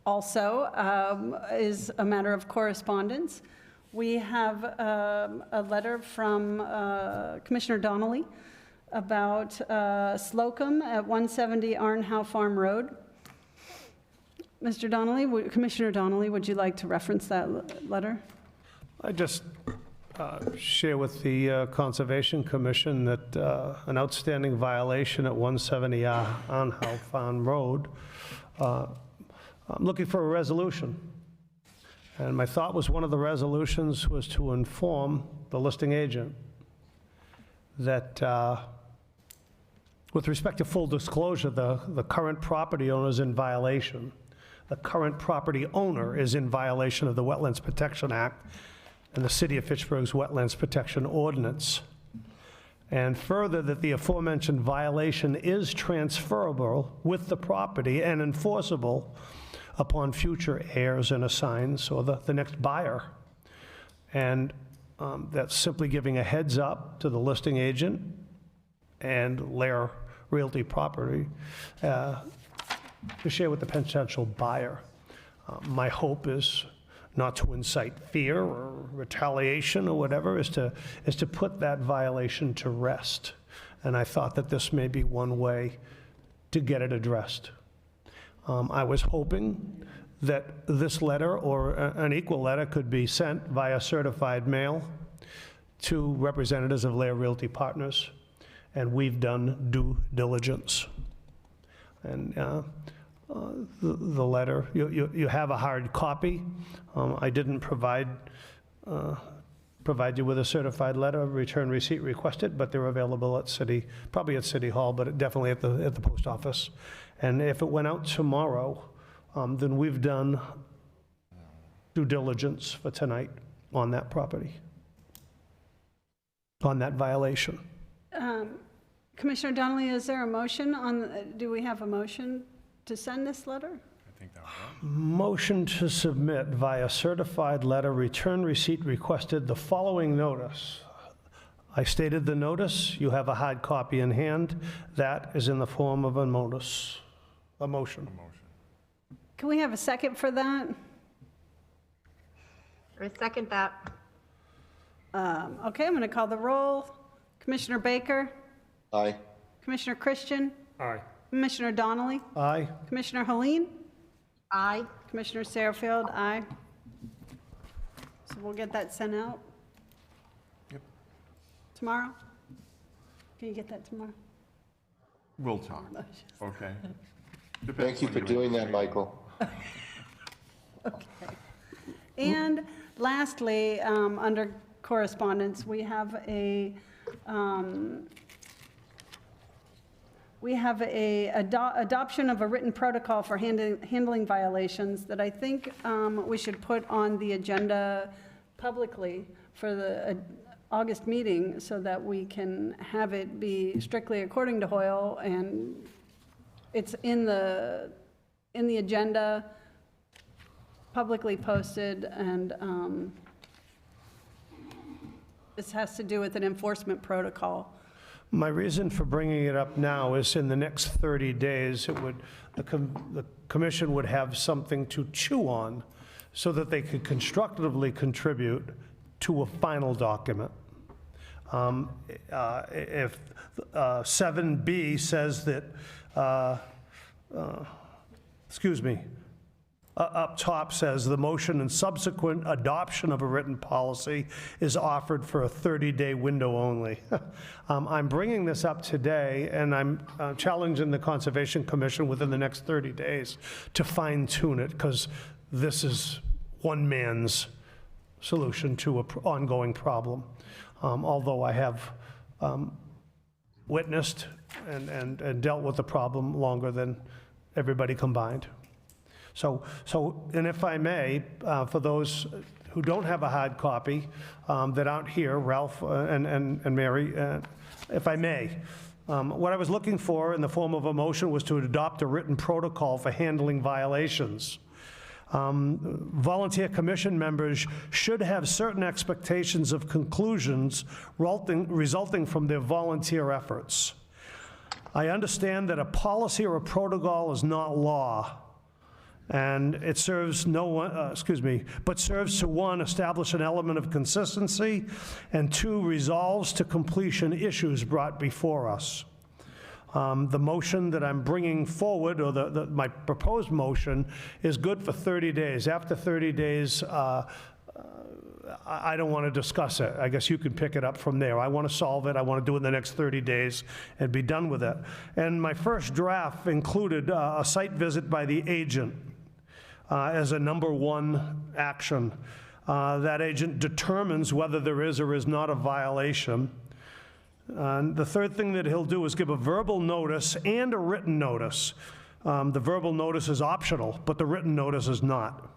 Also, is a matter of correspondence. We have a letter from Commissioner Donnelly about Slocum at 170 Arnhow Farm Road. Mr. Donnelly, Commissioner Donnelly, would you like to reference that letter? I just share with the Conservation Commission that an outstanding violation at 170 Arnhow Farm Road. I'm looking for a resolution. And my thought was one of the resolutions was to inform the listing agent that with respect to full disclosure, the current property owner is in violation. The current property owner is in violation of the Wetlands Protection Act and the City of Fitchburg's Wetlands Protection Ordinance. And further, that the aforementioned violation is transferable with the property and enforceable upon future heirs and assigns or the next buyer. And that's simply giving a heads up to the listing agent and Lair Realty Property to share with the potential buyer. My hope is not to incite fear or retaliation or whatever, is to put that violation to rest. And I thought that this may be one way to get it addressed. I was hoping that this letter or an equal letter could be sent via certified mail to representatives of Lair Realty Partners, and we've done due diligence. And the letter, you have a hard copy. I didn't provide you with a certified letter, return receipt requested, but they're available at probably at City Hall, but definitely at the post office. And if it went out tomorrow, then we've done due diligence for tonight on that property, on that violation. Commissioner Donnelly, is there a motion do we have a motion to send this letter? I think that was it. Motion to submit via certified letter, return receipt requested, the following notice. I stated the notice. You have a hard copy in hand. That is in the form of a notice, a motion. Can we have a second for that? I second that. Okay, I'm going to call the roll. Commissioner Baker? Aye. Commissioner Christian? Aye. Commissioner Donnelly? Aye. Commissioner Helene? Aye. Commissioner Sarfield? Aye. So we'll get that sent out? Yep. Tomorrow? Can you get that tomorrow? We'll talk. Okay. Thank you for doing that, Michael. Okay. And lastly, under correspondence, we have adoption of a written protocol for handling violations that I think we should put on the agenda publicly for the August meeting so that we can have it be strictly according to Hoyle, and it's in the agenda, publicly posted, and this has to do with an enforcement protocol. My reason for bringing it up now is in the next 30 days, the commission would have something to chew on so that they could constructively contribute to a final document. If 7B says that, up top says the motion and subsequent adoption of a written policy is offered for a 30-day window only. I'm bringing this up today, and I'm challenging the Conservation Commission within the next 30 days to fine-tune it, because this is one man's solution to an ongoing problem. Although I have witnessed and dealt with the problem longer than everybody combined. So, and if I may, for those who don't have a hard copy that aren't here, Ralph and Mary, if I may, what I was looking for in the form of a motion was to adopt a written protocol for handling violations. Volunteer commission members should have certain expectations of conclusions resulting from their volunteer efforts. I understand that a policy or a protocol is not law, and it serves no one, but serves to, one, establish an element of consistency, and two, resolves to completion issues brought before us. The motion that I'm bringing forward, or my proposed motion, is good for 30 days. After 30 days, I don't want to discuss it. I guess you can pick it up from there. I want to solve it. I want to do it in the next 30 days and be done with it. And my first draft included a site visit by the agent as a number one action. That agent determines whether there is or is not a violation. The third thing that he'll do is give a verbal notice and a written notice. The verbal notice is optional, but the written notice is not.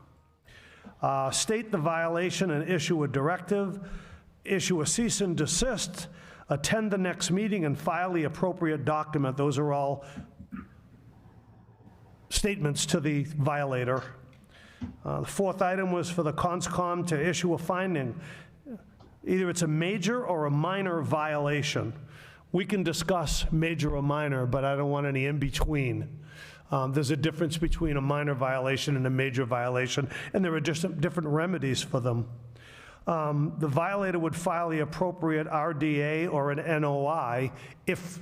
State the violation and issue a directive, issue a cease and desist, attend the next meeting, and file the appropriate document. Those are all statements to the violator. The fourth item was for the CONSCOM to issue a finding. Either it's a major or a minor violation. We can discuss major or minor, but I don't want any in between. There's a difference between a minor violation and a major violation, and there are just different remedies for them. The violator would file the appropriate RDA or an NOI if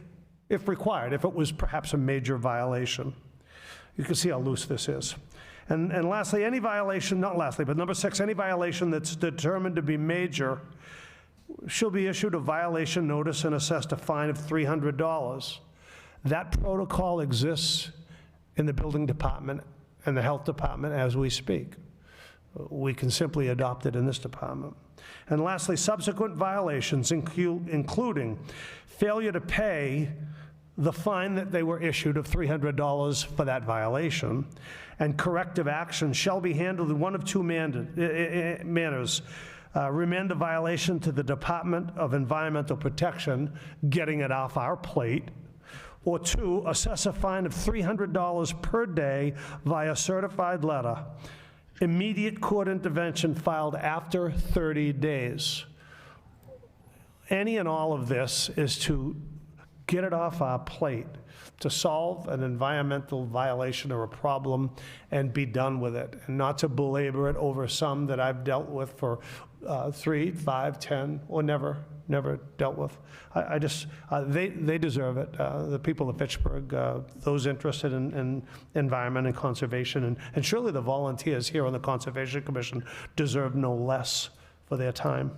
required, if it was perhaps a major violation. You can see how loose this is. And lastly, any violation, not lastly, but number 6, any violation that's determined to be major shall be issued a violation notice and assessed a fine of $300. That protocol exists in the building department and the health department as we speak. We can simply adopt it in this department. And lastly, subsequent violations, including failure to pay the fine that they were issued of $300 for that violation, and corrective action shall be handled in one of two manners. Remand the violation to the Department of Environmental Protection, getting it off our plate, or 2, assess a fine of $300 per day via certified letter. Immediate court intervention filed after 30 days. Any and all of this is to get it off our plate, to solve an environmental violation or a problem and be done with it, and not to belabor it over some that I've dealt with for 3, 5, 10, or never dealt with. They deserve it. The people of Fitchburg, those interested in environment and conservation, and surely the volunteers here on the Conservation Commission deserve no less for their time.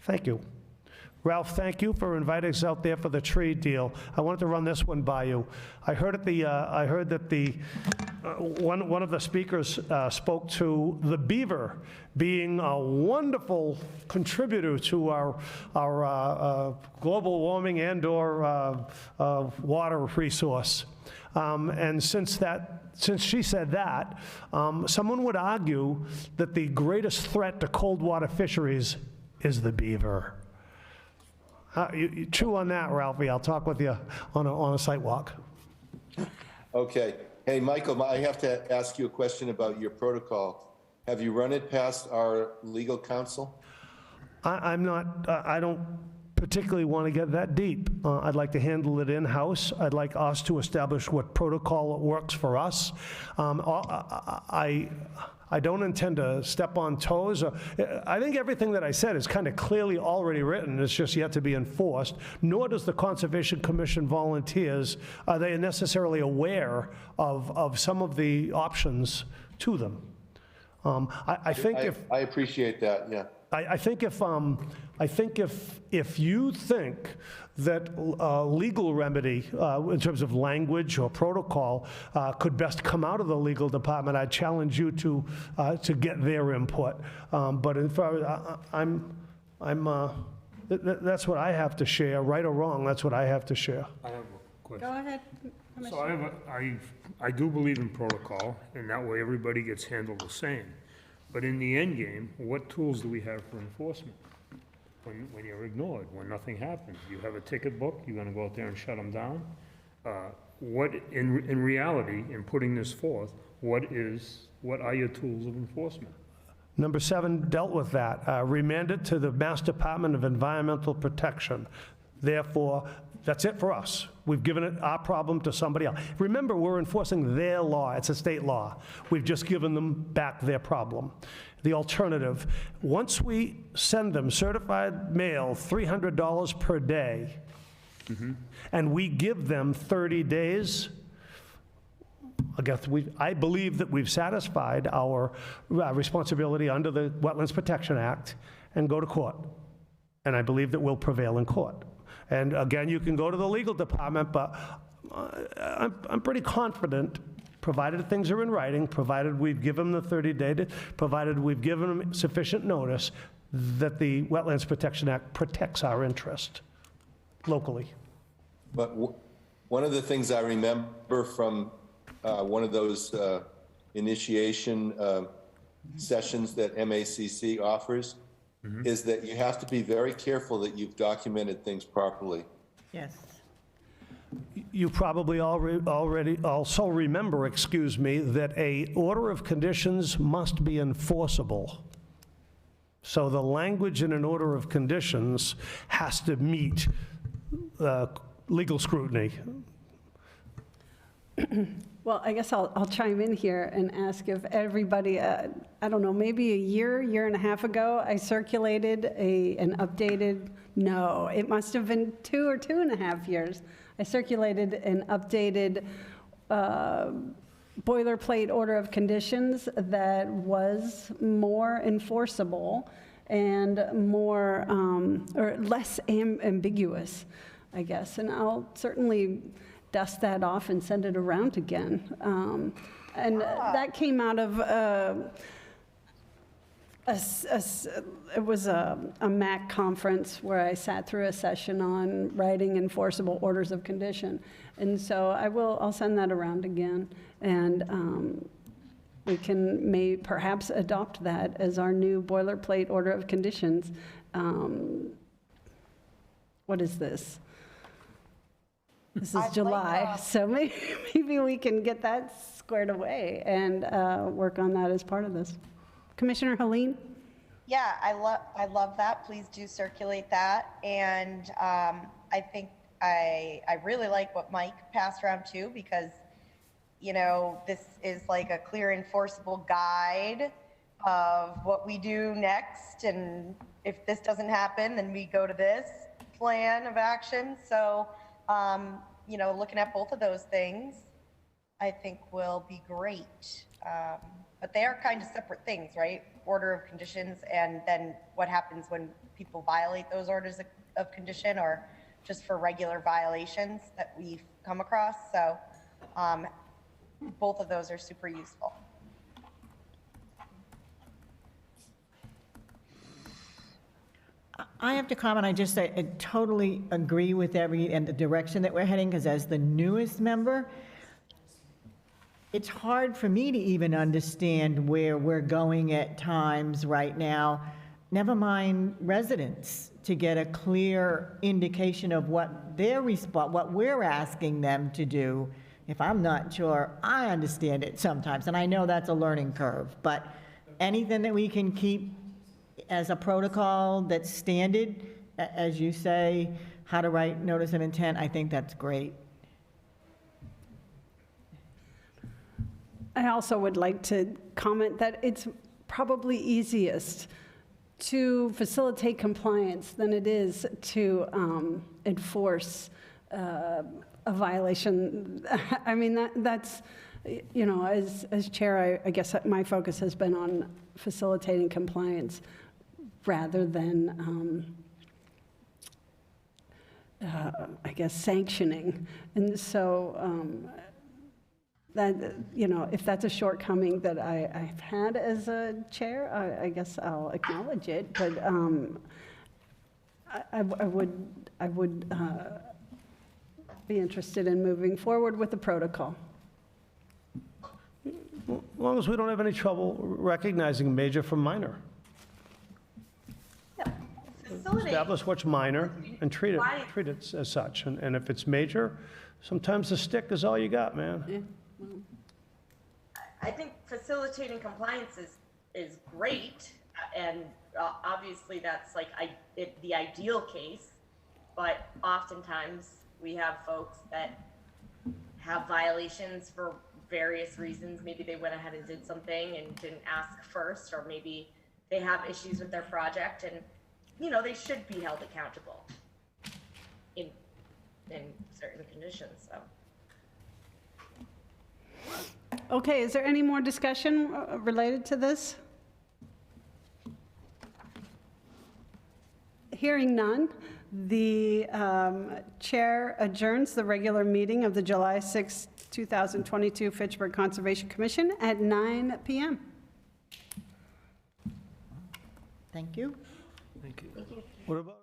Thank you. Ralph, thank you for inviting us out there for the tree deal. I wanted to run this one by you. I heard that one of the speakers spoke to the beaver being a wonderful contributor to our global warming and/or water resource. And since she said that, someone would argue that the greatest threat to cold water fisheries is the beaver. You chew on that, Ralphie. I'll talk with you on a site walk. Okay. Hey, Michael, I have to ask you a question about your protocol. Have you run it past our legal counsel? I don't particularly want to get that deep. I'd like to handle it in-house. I'd like us to establish what protocol works for us. I don't intend to step on toes. I think everything that I said is kind of clearly already written. It's just yet to be enforced. Nor does the Conservation Commission volunteers, are they necessarily aware of some of the options to them. I think I appreciate that, yeah. I think if you think that legal remedy in terms of language or protocol could best come out of the legal department, I challenge you to get their input. But as far as that's what I have to share, right or wrong. That's what I have to share. I have a question. Go ahead, So Commissioner. I do believe in protocol, and that way everybody gets handled the same. But in the end game, what tools do we have for enforcement? When you're ignored, when nothing happens, you have a ticket book, you're gonna go out there and shut them down? What, in reality, in putting this forth, what are your tools of enforcement? Number 7 dealt with that. Remand it to the Mass Department of Environmental Protection. Therefore, that's it for us. We've given it our problem to somebody else. Remember, we're enforcing their law. It's a state law. We've just given them back their problem. The alternative, once we send them certified mail, $300 per day, and we give them 30 days, I believe that we've satisfied our responsibility under the Wetlands Protection Act and go to court. And I believe that we'll prevail in court. And again, you can go to the legal department, but I'm pretty confident, provided things are in writing, provided we've given them the 30-day, provided we've given them sufficient notice, that the Wetlands Protection Act protects our interest locally. But one of the things I remember from one of those initiation sessions that MACC offers is that you have to be very careful that you've documented things properly. Yes. You probably already also remember, that a order of conditions must be enforceable. So the language in an order of conditions has to meet legal scrutiny. Well, I guess I'll chime in here and ask if everybody, I don't know, maybe a year and a half ago, I circulated an updated, no, it must have been 2 or 2.5 years. I circulated an updated boilerplate order of conditions that was more enforceable and more, or less ambiguous, I guess. And I'll certainly dust that off and send it around again. And that came out of it was a MAC conference where I sat through a session on writing enforceable orders of condition. And so I'll send that around again. And we can perhaps adopt that as our new boilerplate order of conditions. What is this? This is July, so maybe we can get that squared away and work on that as part of this. Commissioner Helene? Yeah, I love that. Please do circulate that. And I think I really like what Mike passed around too, because, you know, this is like a clear enforceable guide of what we do next. And if this doesn't happen, then we go to this plan of action. So, you know, looking at both of those things, I think will be great. But they are kind of separate things, right? Order of conditions, and then what happens when people violate those orders of condition, or just for regular violations that we've come across. So both of those are super useful. I have to comment, I totally agree with and the direction that we're heading, because as the newest member, it's hard for me to even understand where we're going at times right now, never mind residents, to get a clear indication of what what we're asking them to do. If I'm not sure I understand it sometimes, and I know that's a learning curve, but anything that we can keep as a protocol that's standard as you say, how to write notice of intent, I think that's great. I also would like to comment that it's probably easiest to facilitate compliance than it is to enforce a violation. I mean, that's, you know, as chair, I guess my focus has been on facilitating compliance rather than, I guess, sanctioning. And so that, you know, if that's a shortcoming that I've had as a chair, I guess I'll acknowledge it. But I would be interested in moving forward with the protocol. As long as we don't have any trouble recognizing major from minor. Establish what's minor and treat it as such. And if it's major, sometimes the stick is all you got, man. Yeah. I think facilitating compliance is great, and obviously that's like the ideal case, but oftentimes we have folks that have violations for various reasons. Maybe they went ahead and did something and didn't ask first, or maybe they have issues with their project, and you know, they should be held accountable in certain conditions, so. Okay, is there any more discussion related to this? Hearing none, the chair adjourns the regular meeting of the July 6, 2022 Fitchburg Conservation Commission at 9 p.m. Thank you. Thank you. What about